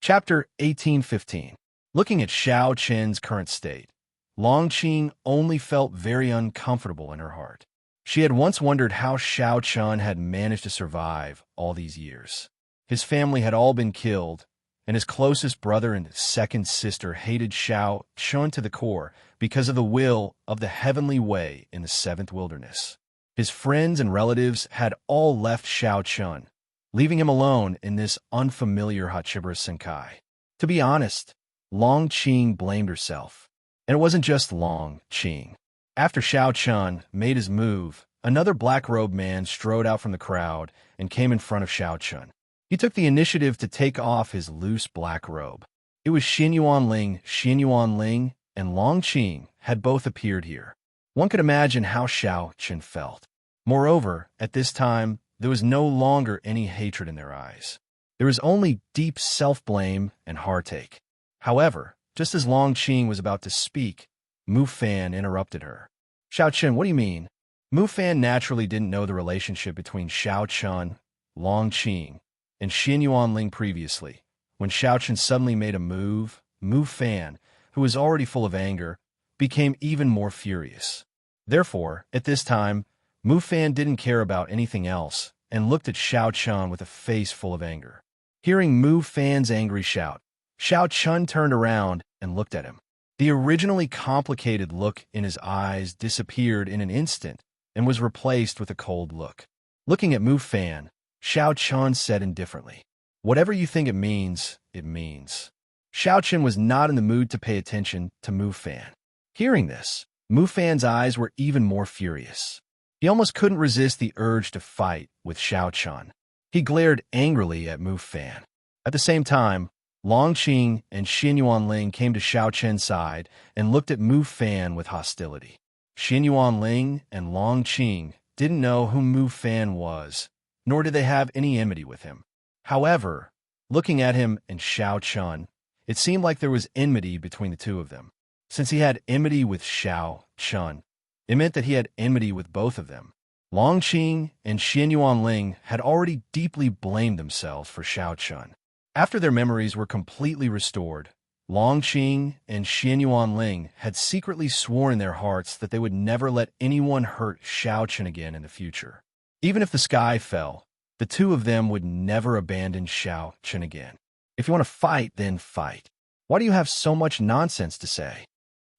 Chapter 1815. Looking at Xiao Chen's current state, Long Qing only felt very uncomfortable in her heart. She had once wondered how Xiao Chun had managed to survive all these years. His family had all been killed, and his closest brother and second sister hated Xiao Chun to the core because of the will of the heavenly way in the seventh wilderness. His friends and relatives had all left Xiao Chun, leaving him alone in this unfamiliar Hachiburas Senkai. To be honest, Long Qing blamed herself. And it wasn't just Long Qing. After Xiao Chun made his move, another black-robed man strode out from the crowd and came in front of Xiao Chun. He took the initiative to take off his loose black robe. It was Xin Yuanling, and Long Qing had both appeared here. One could imagine how Xiao Chun felt. Moreover, at this time, there was no longer any hatred in their eyes. There was only deep self-blame and heartache. However, just as Long Qing was about to speak, Mu Fan interrupted her. "Xiao Chun, what do you mean?" Mu Fan naturally didn't know the relationship between Xiao Chun, Long Qing, and Xin Yuanling previously. When Xiao Chun suddenly made a move, Mu Fan, who was already full of anger, became even more furious. Therefore, at this time, Mu Fan didn't care about anything else and looked at Xiao Chun with a face full of anger. Hearing Mu Fan's angry shout, Xiao Chun turned around and looked at him. The originally complicated look in his eyes disappeared in an instant and was replaced with a cold look. Looking at Mu Fan, Xiao Chun said indifferently, "Whatever you think it means, it means." Xiao Chun was not in the mood to pay attention to Mu Fan. Hearing this, Mu Fan's eyes were even more furious. He almost couldn't resist the urge to fight with Xiao Chun. He glared angrily at Mu Fan. At the same time, Long Qing and Xin Yuanling came to Xiao Chen's side and looked at Mu Fan with hostility. Xin Yuanling and Long Qing didn't know who Mu Fan was, nor did they have any enmity with him. However, looking at him and Xiao Chun, it seemed like there was enmity between the two of them. Since he had enmity with Xiao Chun, it meant that he had enmity with both of them. Long Qing and Xin Yuanling had already deeply blamed themselves for Xiao Chun. After their memories were completely restored, Long Qing and Xin Yuanling had secretly sworn in their hearts that they would never let anyone hurt Xiao Chun again in the future. Even if the sky fell, the two of them would never abandon Xiao Chun again. "If you want to fight, then fight. Why do you have so much nonsense to say?"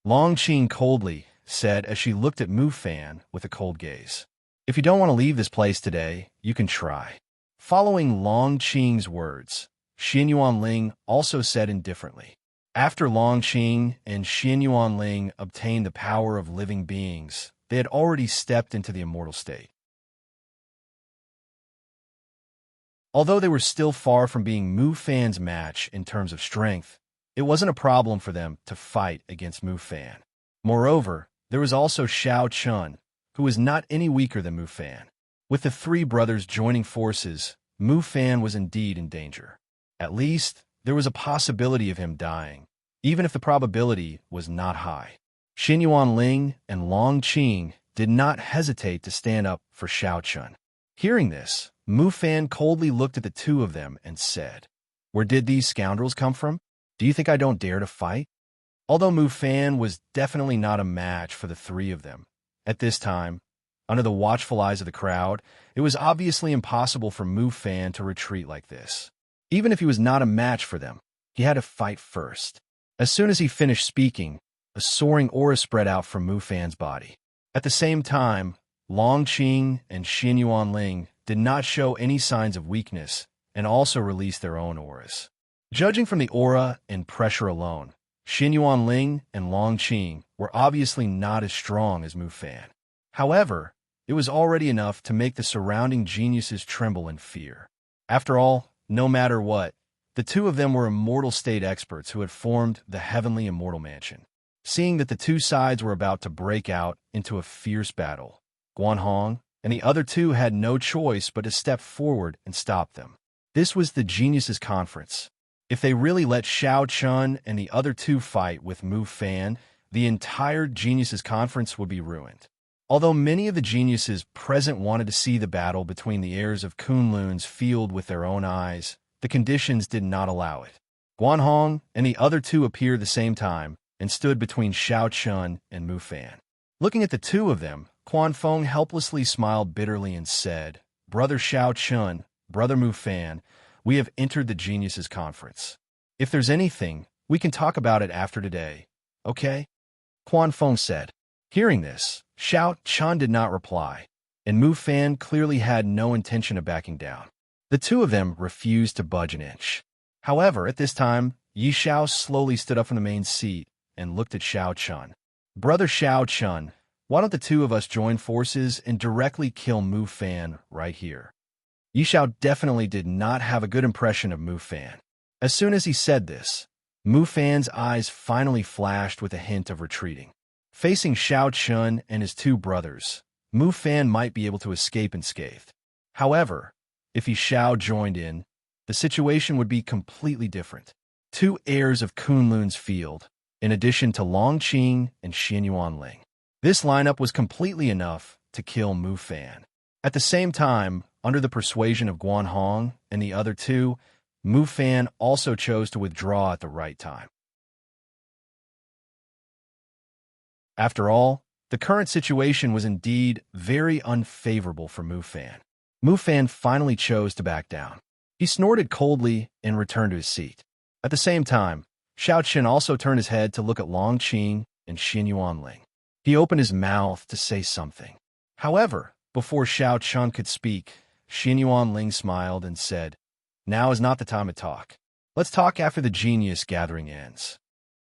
Long Qing coldly said as she looked at Mu Fan with a cold gaze. "If you don't want to leave this place today, you can try." Following Long Qing's words, Xin Yuanling also said indifferently, "After Long Qing and Xin Yuanling obtained the power of living beings, they had already stepped into the immortal state. Although they were still far from being Mu Fan's match in terms of strength, it wasn't a problem for them to fight against Mu Fan. Moreover, there was also Xiao Chun, who was not any weaker than Mu Fan. With the three brothers joining forces, Mu Fan was indeed in danger. At least, there was a possibility of him dying, even if the probability was not high. Xin Yuanling and Long Qing did not hesitate to stand up for Xiao Chun. Hearing this, Mufan coldly looked at the two of them and said, "Where did these scoundrels come from? Do you think I don't dare to fight?" Although Mufan was definitely not a match for the three of them, at this time, under the watchful eyes of the crowd, it was obviously impossible for Mufan to retreat like this. Even if he was not a match for them, he had to fight first. As soon as he finished speaking, a soaring aura spread out from Mufan's body. At the same time, Long Qing and Xin Yuanling did not show any signs of weakness and also released their own auras. Judging from the aura and pressure alone, Xin Yuanling and Long Qing were obviously not as strong as Mufan. However, it was already enough to make the surrounding geniuses tremble in fear. After all, no matter what, the two of them were immortal state experts who had formed the Heavenly Immortal Mansion. Seeing that the two sides were about to break out into a fierce battle, Guanhong and the other two had no choice but to step forward and stop them. This was the Geniuses' Conference. If they really let Xiao Chun and the other two fight with Mufan, the entire Geniuses' Conference would be ruined. Although many of the geniuses present wanted to see the battle between the heirs of Kunlun's field with their own eyes, the conditions did not allow it. Guanhong and the other two appeared at the same time and stood between Xiao Chun and Mufan. Looking at the two of them, Quan Feng helplessly smiled bitterly and said, "Brother Xiao Chun, Brother Mufan, we have entered the Geniuses' Conference. If there's anything, we can talk about it after today, okay?" Quan Feng said. Hearing this, Xiao Chun did not reply, and Mufan clearly had no intention of backing down. The two of them refused to budge an inch. However, at this time, Yi Xiao slowly stood up from the main seat and looked at Xiao Chun. "Brother Xiao Chun, why don't the two of us join forces and directly kill Mufan right here?" Yi Xiao definitely did not have a good impression of Mufan. As soon as he said this, Mufan's eyes finally flashed with a hint of retreating. Facing Xiao Chun and his two brothers, Mufan might be able to escape unscathed. However, if Yi Xiao joined in, the situation would be completely different. Two heirs of Kunlun's field, in addition to Long Qing and Xin Yuanling. This lineup was completely enough to kill Mufan. At the same time, under the persuasion of Guanhong and the other two, Mufan also chose to withdraw at the right time. After all, the current situation was indeed very unfavorable for Mufan. Mufan finally chose to back down. He snorted coldly and returned to his seat. At the same time, Xiao Qin also turned his head to look at Long Qing and Xin Yuanling. He opened his mouth to say something. However, before Xiao Chun could speak, Xin Yuanling smiled and said, "Now is not the time to talk. Let's talk after the Genius Gathering ends."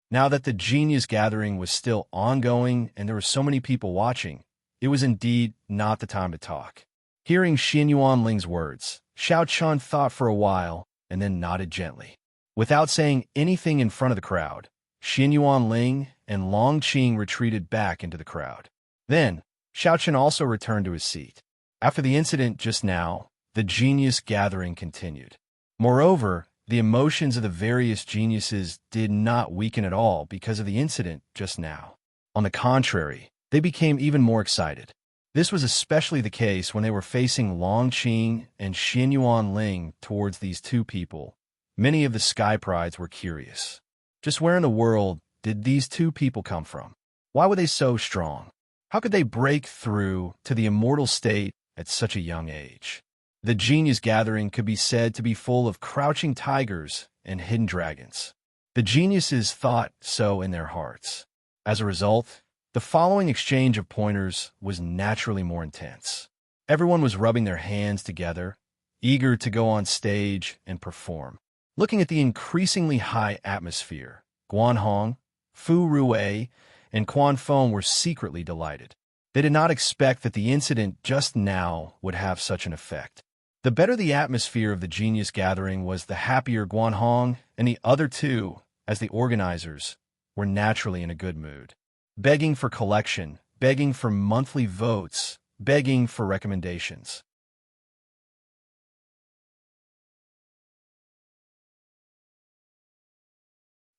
Now that the Genius Gathering was still ongoing and there were so many people watching, it was indeed not the time to talk. Hearing Xin Yuanling's words, Xiao Chun thought for a while and then nodded gently. Without saying anything in front of the crowd, Xin Yuanling and Long Qing retreated back into the crowd. Then, Xiao Chun also returned to his seat. After the incident just now, the Genius Gathering continued. Moreover, the emotions of the various geniuses did not weaken at all because of the incident just now. On the contrary, they became even more excited. This was especially the case when they were facing Long Qing and Xin Yuanling towards these two people. Many of the Sky Prides were curious. Just where in the world did these two people come from? Why were they so strong? How could they break through to the immortal state at such a young age? The Genius Gathering could be said to be full of crouching tigers and hidden dragons. The geniuses thought so in their hearts. As a result, the following exchange of pointers was naturally more intense. Everyone was rubbing their hands together, eager to go on stage and perform. Looking at the increasingly high atmosphere, Guanhong, Fu Rui, and Quan Feng were secretly delighted. They did not expect that the incident just now would have such an effect. The better the atmosphere of the Genius Gathering was, the happier Guanhong and the other two, as the organizers, were naturally in a good mood. Begging for collection, begging for monthly votes, begging for recommendations.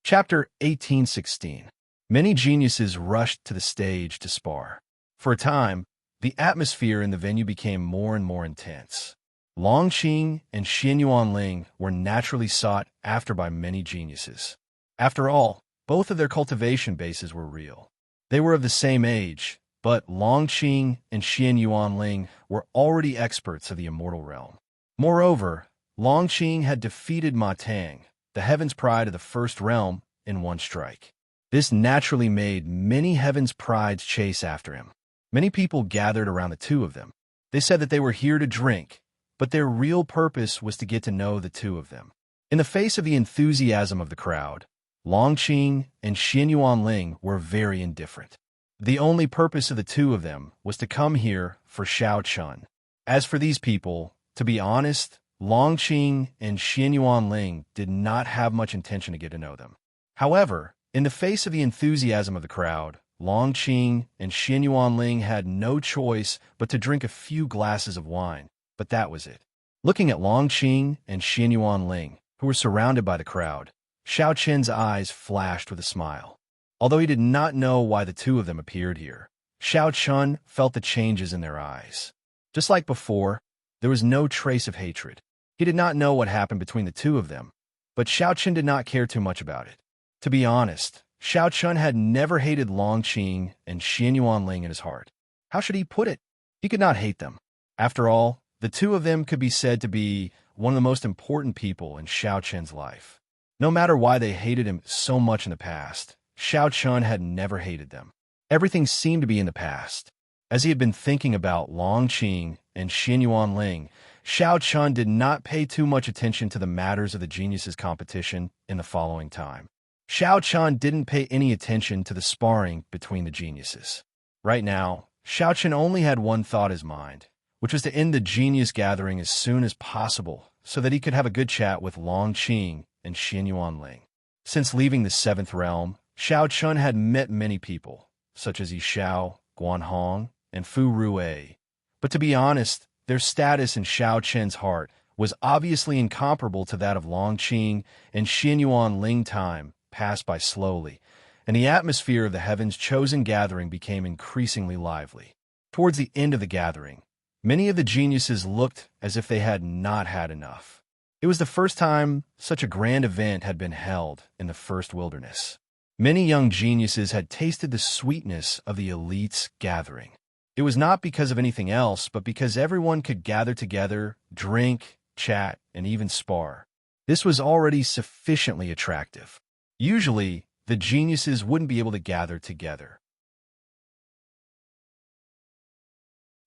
Chapter 1816. Many geniuses rushed to the stage to spar. For a time, the atmosphere in the venue became more and more intense. Longqing and Xianyuanling were naturally sought after by many geniuses. After all, both of their cultivation bases were real. They were of the same age, but Longqing and Xianyuanling were already experts of the immortal realm. Moreover, Longqing had defeated Ma Tang, the heaven's pride of the first realm, in one strike. This naturally made many heaven's prides chase after him. Many people gathered around the two of them. They said that they were here to drink, but their real purpose was to get to know the two of them. In the face of the enthusiasm of the crowd, Longqing and Xianyuanling were very indifferent. The only purpose of the two of them was to come here for Xiao Chun. As for these people, to be honest, Longqing and Xianyuanling did not have much intention to get to know them. However, in the face of the enthusiasm of the crowd, Longqing and Xianyuanling had no choice but to drink a few glasses of wine, but that was it. Looking at Longqing and Xianyuanling, who were surrounded by the crowd, Xiao Chen's eyes flashed with a smile. Although he did not know why the two of them appeared here, Xiao Chun felt the changes in their eyes. Just like before, there was no trace of hatred. He did not know what happened between the two of them, but Xiao Chen did not care too much about it. To be honest, Xiao Chun had never hated Longqing and Xianyuanling in his heart. How should he put it? He could not hate them. After all, the two of them could be said to be one of the most important people in Xiao Chen's life. No matter why they hated him so much in the past, Xiao Chun had never hated them. Everything seemed to be in the past. As he had been thinking about Longqing and Xianyuanling, Xiao Chun did not pay too much attention to the matters of the geniuses' competition in the following time. Xiao Chun didn't pay any attention to the sparring between the geniuses. Right now, Xiao Chun only had one thought in his mind, which was to end the genius gathering as soon as possible so that he could have a good chat with Longqing and Xianyuanling. Since leaving the seventh realm, Xiao Chun had met many people, such as Yishao, Guanhong, and Fu Rue. But to be honest, their status in Xiao Chen's heart was obviously incomparable to that of Longqing and Xianyuanling. Time passed by slowly, and the atmosphere of the heaven's chosen gathering became increasingly lively. Towards the end of the gathering, many of the geniuses looked as if they had not had enough. It was the first time such a grand event had been held in the first wilderness. Many young geniuses had tasted the sweetness of the elite's gathering. It was not because of anything else, but because everyone could gather together, drink, chat, and even spar. This was already sufficiently attractive. Usually, the geniuses wouldn't be able to gather together.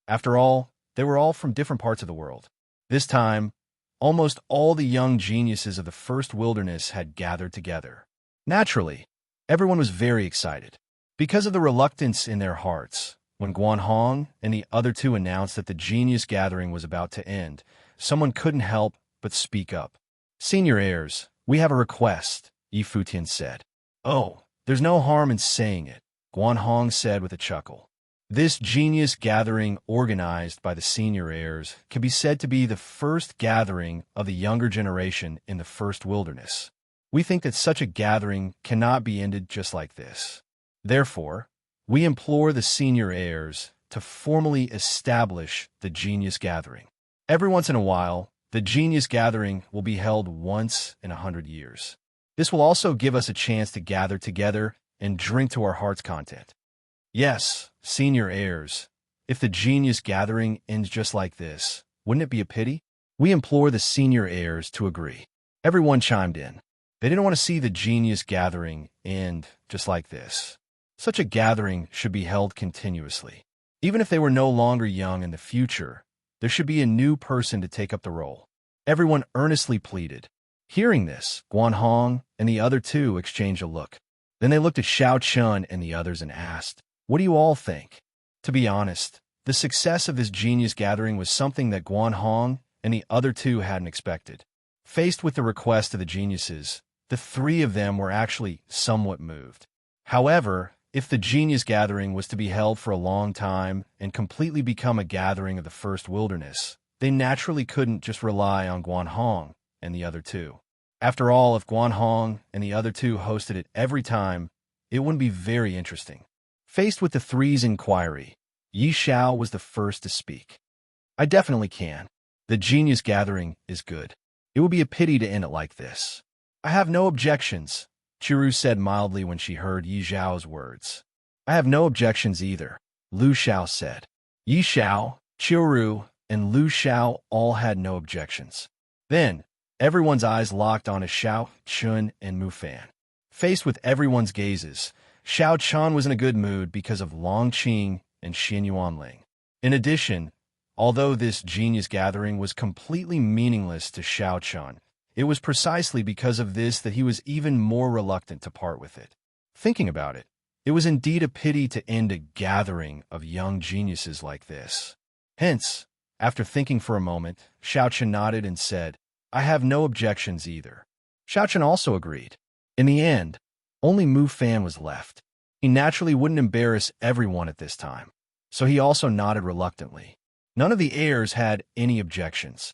After all, they were all from different parts of the world. This time, almost all the young geniuses of the first wilderness had gathered together. Naturally, everyone was very excited. Because of the reluctance in their hearts, when Guanhong and the other two announced that the genius gathering was about to end, someone couldn't help but speak up. "Senior heirs, we have a request," Yi Futian said. "Oh, there's no harm in saying it," Guanhong said with a chuckle. This genius gathering organized by the senior heirs can be said to be the first gathering of the younger generation in the first wilderness. We think that such a gathering cannot be ended just like this. Therefore, we implore the senior heirs to formally establish the genius gathering. Every once in a while, the genius gathering will be held once in 100 years. This will also give us a chance to gather together and drink to our heart's content. Yes, senior heirs, if the genius gathering ends just like this, wouldn't it be a pity? We implore the senior heirs to agree. Everyone chimed in. They didn't want to see the genius gathering end just like this. Such a gathering should be held continuously. Even if they were no longer young in the future, there should be a new person to take up the role. Everyone earnestly pleaded. Hearing this, Guanhong and the other two exchanged a look. Then they looked at Xiao Chun and the others and asked, "What do you all think?" To be honest, the success of this genius gathering was something that Guanhong and the other two hadn't expected. Faced with the request of the geniuses, the three of them were actually somewhat moved. However, if the genius gathering was to be held for a long time and completely become a gathering of the first wilderness, they naturally couldn't just rely on Guanhong and the other two. After all, if Guanhong and the other two hosted it every time, it wouldn't be very interesting. Faced with the three's inquiry, Yi Shao was the first to speak. "I definitely can. The genius gathering is good. It would be a pity to end it like this. I have no objections, Chiru said mildly when she heard Yi Zhao's words. I have no objections either, Lu Xiao said. Yi Xiao, Chiru, and Lu Xiao all had no objections. Then, everyone's eyes locked on Xiao Chun and Mu Fan. Faced with everyone's gazes, Xiao Chun was in a good mood because of Long Qing and Xin Yuanling. In addition, although this genius gathering was completely meaningless to Xiao Chun, it was precisely because of this that he was even more reluctant to part with it. Thinking about it, it was indeed a pity to end a gathering of young geniuses like this. Hence, after thinking for a moment, Xiao Chun nodded and said, I have no objections either. Xiao Chun also agreed. In the end, only Mu Fan was left. He naturally wouldn't embarrass everyone at this time, so he also nodded reluctantly. None of the heirs had any objections.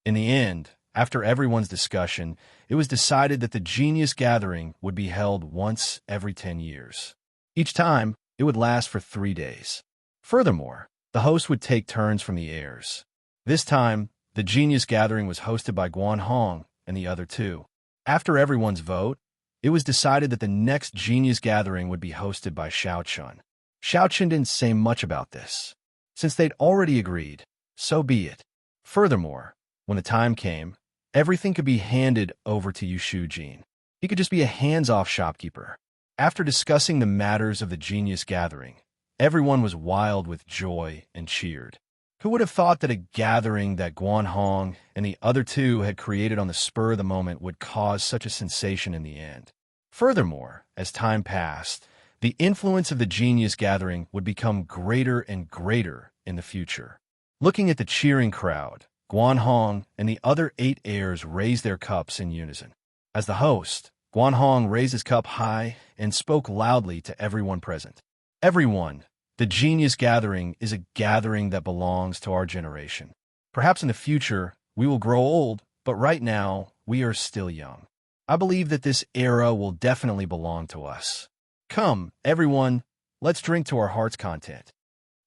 In the end, after everyone's discussion, it was decided that the genius gathering would be held once every 10 years. Each time, it would last for 3 days. Furthermore, the host would take turns from the heirs. This time, the genius gathering was hosted by Guan Hong and the other two. After everyone's vote, it was decided that the next genius gathering would be hosted by Xiao Chun. Xiao Chun didn't say much about this. Since they'd already agreed, so be it. Furthermore, when the time came, everything could be handed over to Yu Shujin. He could just be a hands-off shopkeeper. After discussing the matters of the genius gathering, everyone was wild with joy and cheered. Who would have thought that a gathering that Guan Hong and the other two had created on the spur of the moment would cause such a sensation in the end? Furthermore, as time passed, the influence of the genius gathering would become greater and greater in the future. Looking at the cheering crowd, Guan Hong and the other 8 heirs raised their cups in unison. As the host, Guan Hong raised his cup high and spoke loudly to everyone present. Everyone, the genius gathering is a gathering that belongs to our generation. Perhaps in the future, we will grow old, but right now, we are still young. I believe that this era will definitely belong to us. Come, everyone, let's drink to our heart's content.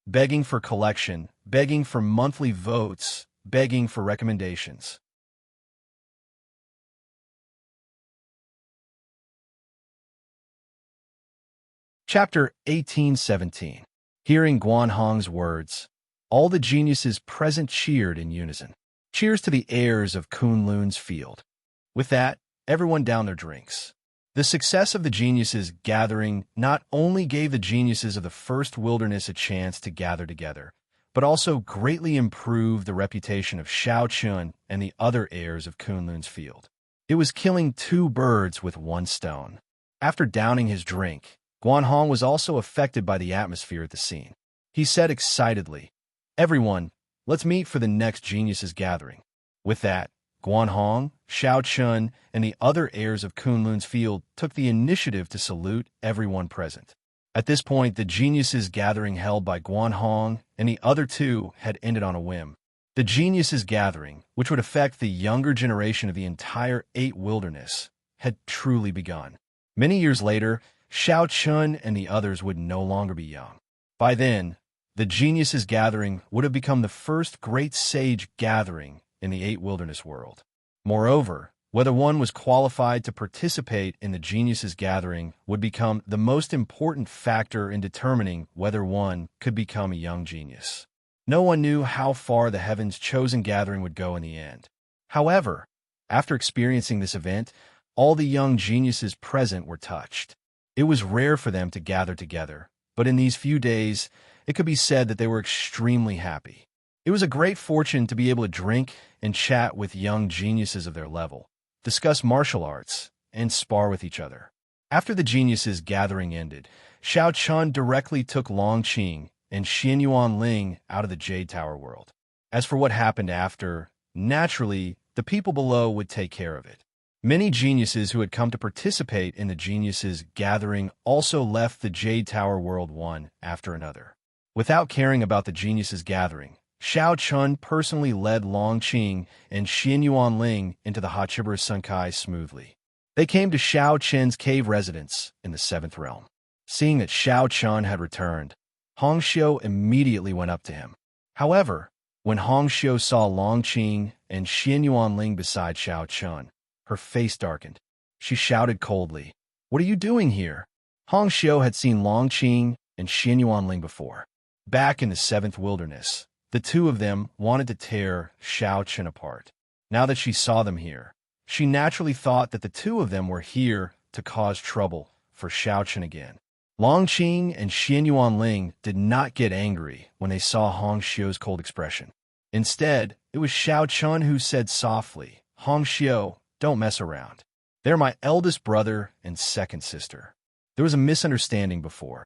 Begging for collection, begging for monthly votes, begging for recommendations. Chapter 1817. Hearing Guan Hong's words, all the geniuses present cheered in unison. Cheers to the heirs of Kunlun's field. With that, everyone downed their drinks. The success of the geniuses gathering not only gave the geniuses of the first wilderness a chance to gather together, but also greatly improved the reputation of Xiao Chun and the other heirs of Kunlun's field. It was killing 2 birds with 1 stone. After downing his drink, Guan Hong was also affected by the atmosphere at the scene. He said excitedly, Everyone, let's meet for the next geniuses gathering. With that, Guan Hong, Xiao Chun, and the other heirs of Kunlun's field took the initiative to salute everyone present. At this point, the geniuses gathering held by Guan Hong and the other 2 had ended on a whim. The geniuses gathering, which would affect the younger generation of the entire 8 wilderness, had truly begun. Many years later, Xiao Chun and the others would no longer be young. By then, the geniuses gathering would have become the first great sage gathering in the 8 wilderness world. Moreover, whether one was qualified to participate in the geniuses gathering would become the most important factor in determining whether one could become a young genius. No one knew how far the Heaven's chosen gathering would go in the end. However, after experiencing this event, all the young geniuses present were touched. It was rare for them to gather together, but in these few days, it could be said that they were extremely happy. It was a great fortune to be able to drink and chat with young geniuses of their level, discuss martial arts, and spar with each other. After the geniuses gathering ended, Xiao Chun directly took Long Qing and Xin Yuanling out of the Jade Tower world. As for what happened after, naturally, the people below would take care of it. Many geniuses who had come to participate in the geniuses gathering also left the Jade Tower world one after another. Without caring about the geniuses gathering, Xiao Chun personally led Long Qing and Xin Yuanling into the Hachibar Sunkai smoothly. They came to Xiao Chen's cave residence in the 7th realm. Seeing that Xiao Chun had returned, Hong Xiu immediately went up to him. However, when Hong Xiu saw Long Qing and Xian Yuanling beside Xiao Chun, her face darkened. She shouted coldly, "What are you doing here?" Hong Xiu had seen Long Qing and Xian Yuanling before. Back in the seventh wilderness, the two of them wanted to tear Xiao Chun apart. Now that she saw them here, she naturally thought that the two of them were here to cause trouble for Xiao Chun again. Long Qing and Xian Yuanling did not get angry when they saw Hong Xiu's cold expression. Instead, it was Xiao Chun who said softly, "Hong Xiu, don't mess around. They're my eldest brother and second sister. There was a misunderstanding before."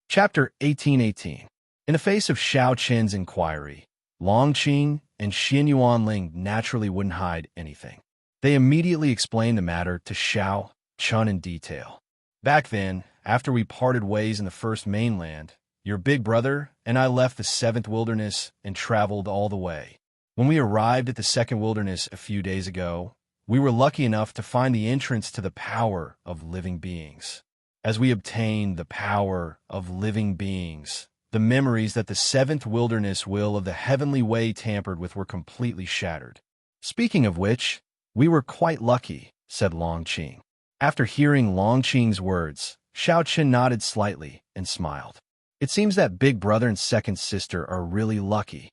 Chapter 1818. In the face of Xiao Chen's inquiry, Long Qing and Xian Yuanling naturally wouldn't hide anything. They immediately explained the matter to Xiao Chun in detail. "Back then, after we parted ways in the first mainland, your big brother and I left the seventh wilderness and traveled all the way. When we arrived at the second wilderness a few days ago, we were lucky enough to find the entrance to the power of living beings. As we obtained the power of living beings, the memories that the seventh wilderness will of the heavenly way tampered with were completely shattered. Speaking of which, we were quite lucky," said Long Qing. After hearing Long Qing's words, Xiao Chen nodded slightly and smiled. It seems that big brother and second sister are really lucky.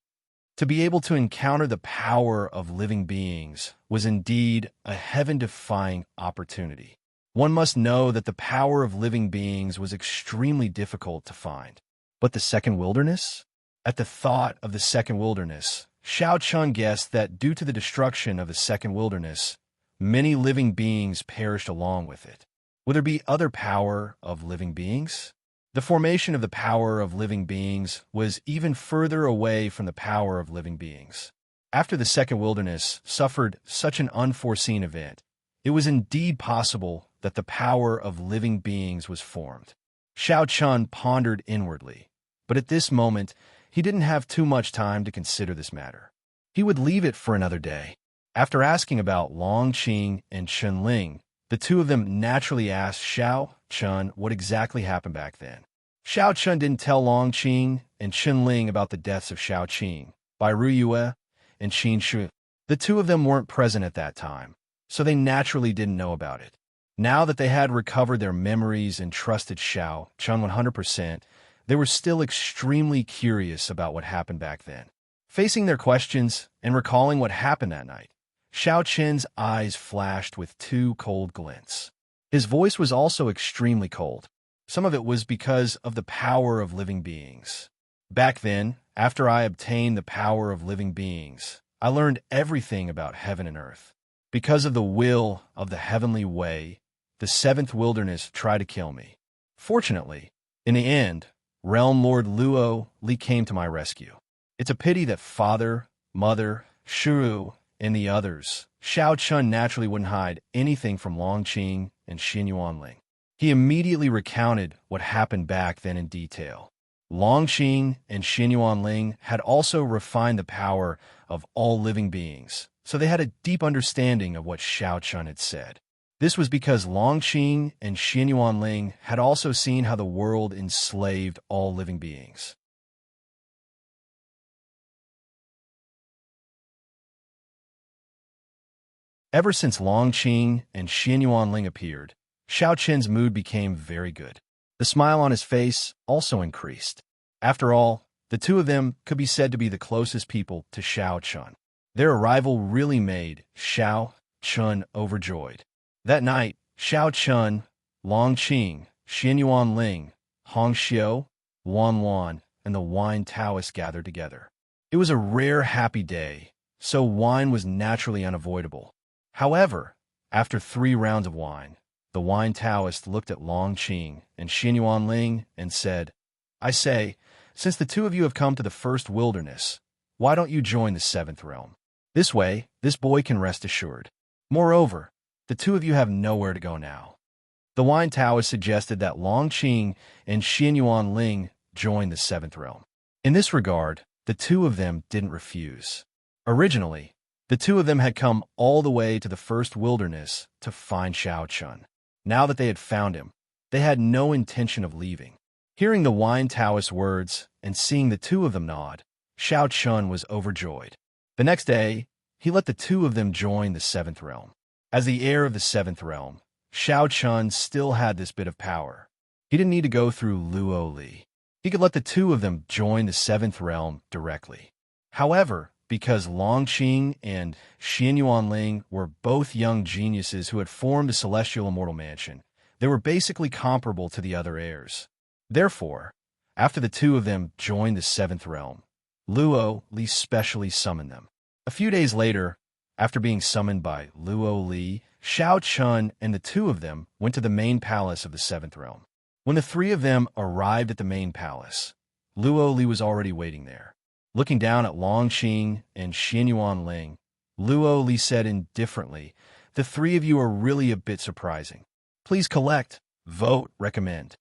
To be able to encounter the power of living beings was indeed a heaven-defying opportunity. One must know that the power of living beings was extremely difficult to find. But the second wilderness? At the thought of the second wilderness, Xiao Chun guessed that due to the destruction of the second wilderness, many living beings perished along with it. Would there be other power of living beings? The formation of the power of living beings was even further away from the power of living beings. After the second wilderness suffered such an unforeseen event, it was indeed possible that the power of living beings was formed. Xiao Chun pondered inwardly, but at this moment, he didn't have too much time to consider this matter. He would leave it for another day. After asking about Long Qing and Chen Ling, the two of them naturally asked Xiao Chun what exactly happened back then. Xiao Chun didn't tell Long Qing and Chen Ling about the deaths of Xiao Qing, Bai Ruyue, and Qin Shu. The two of them weren't present at that time, so they naturally didn't know about it. Now that they had recovered their memories and trusted Xiao Chun 100%, they were still extremely curious about what happened back then. Facing their questions and recalling what happened that night, Xiao Chen's eyes flashed with two cold glints. His voice was also extremely cold. Some of it was because of the power of living beings. "Back then, after I obtained the power of living beings, I learned everything about heaven and earth. Because of the will of the heavenly way, the seventh wilderness tried to kill me. Fortunately, in the end, Realm Lord Luo Li came to my rescue. It's a pity that Father, Mother, Shuru, and the others, Xiao Chun naturally wouldn't hide anything from Long Qing and Xian Yuanling. He immediately recounted what happened back then in detail. Long Qing and Xian Yuanling had also refined the power of all living beings, so they had a deep understanding of what Xiao Chun had said. This was because Long Qing and Xian Yuanling had also seen how the world enslaved all living beings. Ever since Long Qing and Xian Yuanling appeared, Xiao Chen's mood became very good. The smile on his face also increased. After all, the two of them could be said to be the closest people to Xiao Chun. Their arrival really made Xiao Chun overjoyed. That night, Xiao Chun, Long Qing, Xian Yuanling, Hong Xiu, Wan, and the wine Taoist gathered together. It was a rare happy day, so wine was naturally unavoidable. However, after 3 rounds of wine, the wine Taoist looked at Long Qing and Xian Yuanling and said, "I say, since the two of you have come to the first wilderness, why don't you join the seventh realm? This way, this boy can rest assured. Moreover, the two of you have nowhere to go now." The wine Taoist suggested that Long Qing and Xian Yuanling join the seventh realm. In this regard, the two of them didn't refuse. Originally, the two of them had come all the way to the first wilderness to find Xiao Chun. Now that they had found him, they had no intention of leaving. Hearing the wine Taoist words and seeing the two of them nod, Xiao Chun was overjoyed. The next day, he let the two of them join the seventh realm. As the heir of the seventh realm, Xiao Chun still had this bit of power. He didn't need to go through Luo Li. He could let the two of them join the seventh realm directly. However, because Long Qing and Xian Yuanling were both young geniuses who had formed the Celestial Immortal Mansion, they were basically comparable to the other heirs. Therefore, after the two of them joined the seventh realm, Luo Li specially summoned them. A few days later, after being summoned by Luo Li, Xiao Chun and the two of them went to the main palace of the seventh realm. When the three of them arrived at the main palace, Luo Li was already waiting there. Looking down at Long Qing and Xian Yuanling, Luo Li said indifferently, "The three of you are really a bit surprising. Please collect, vote, recommend."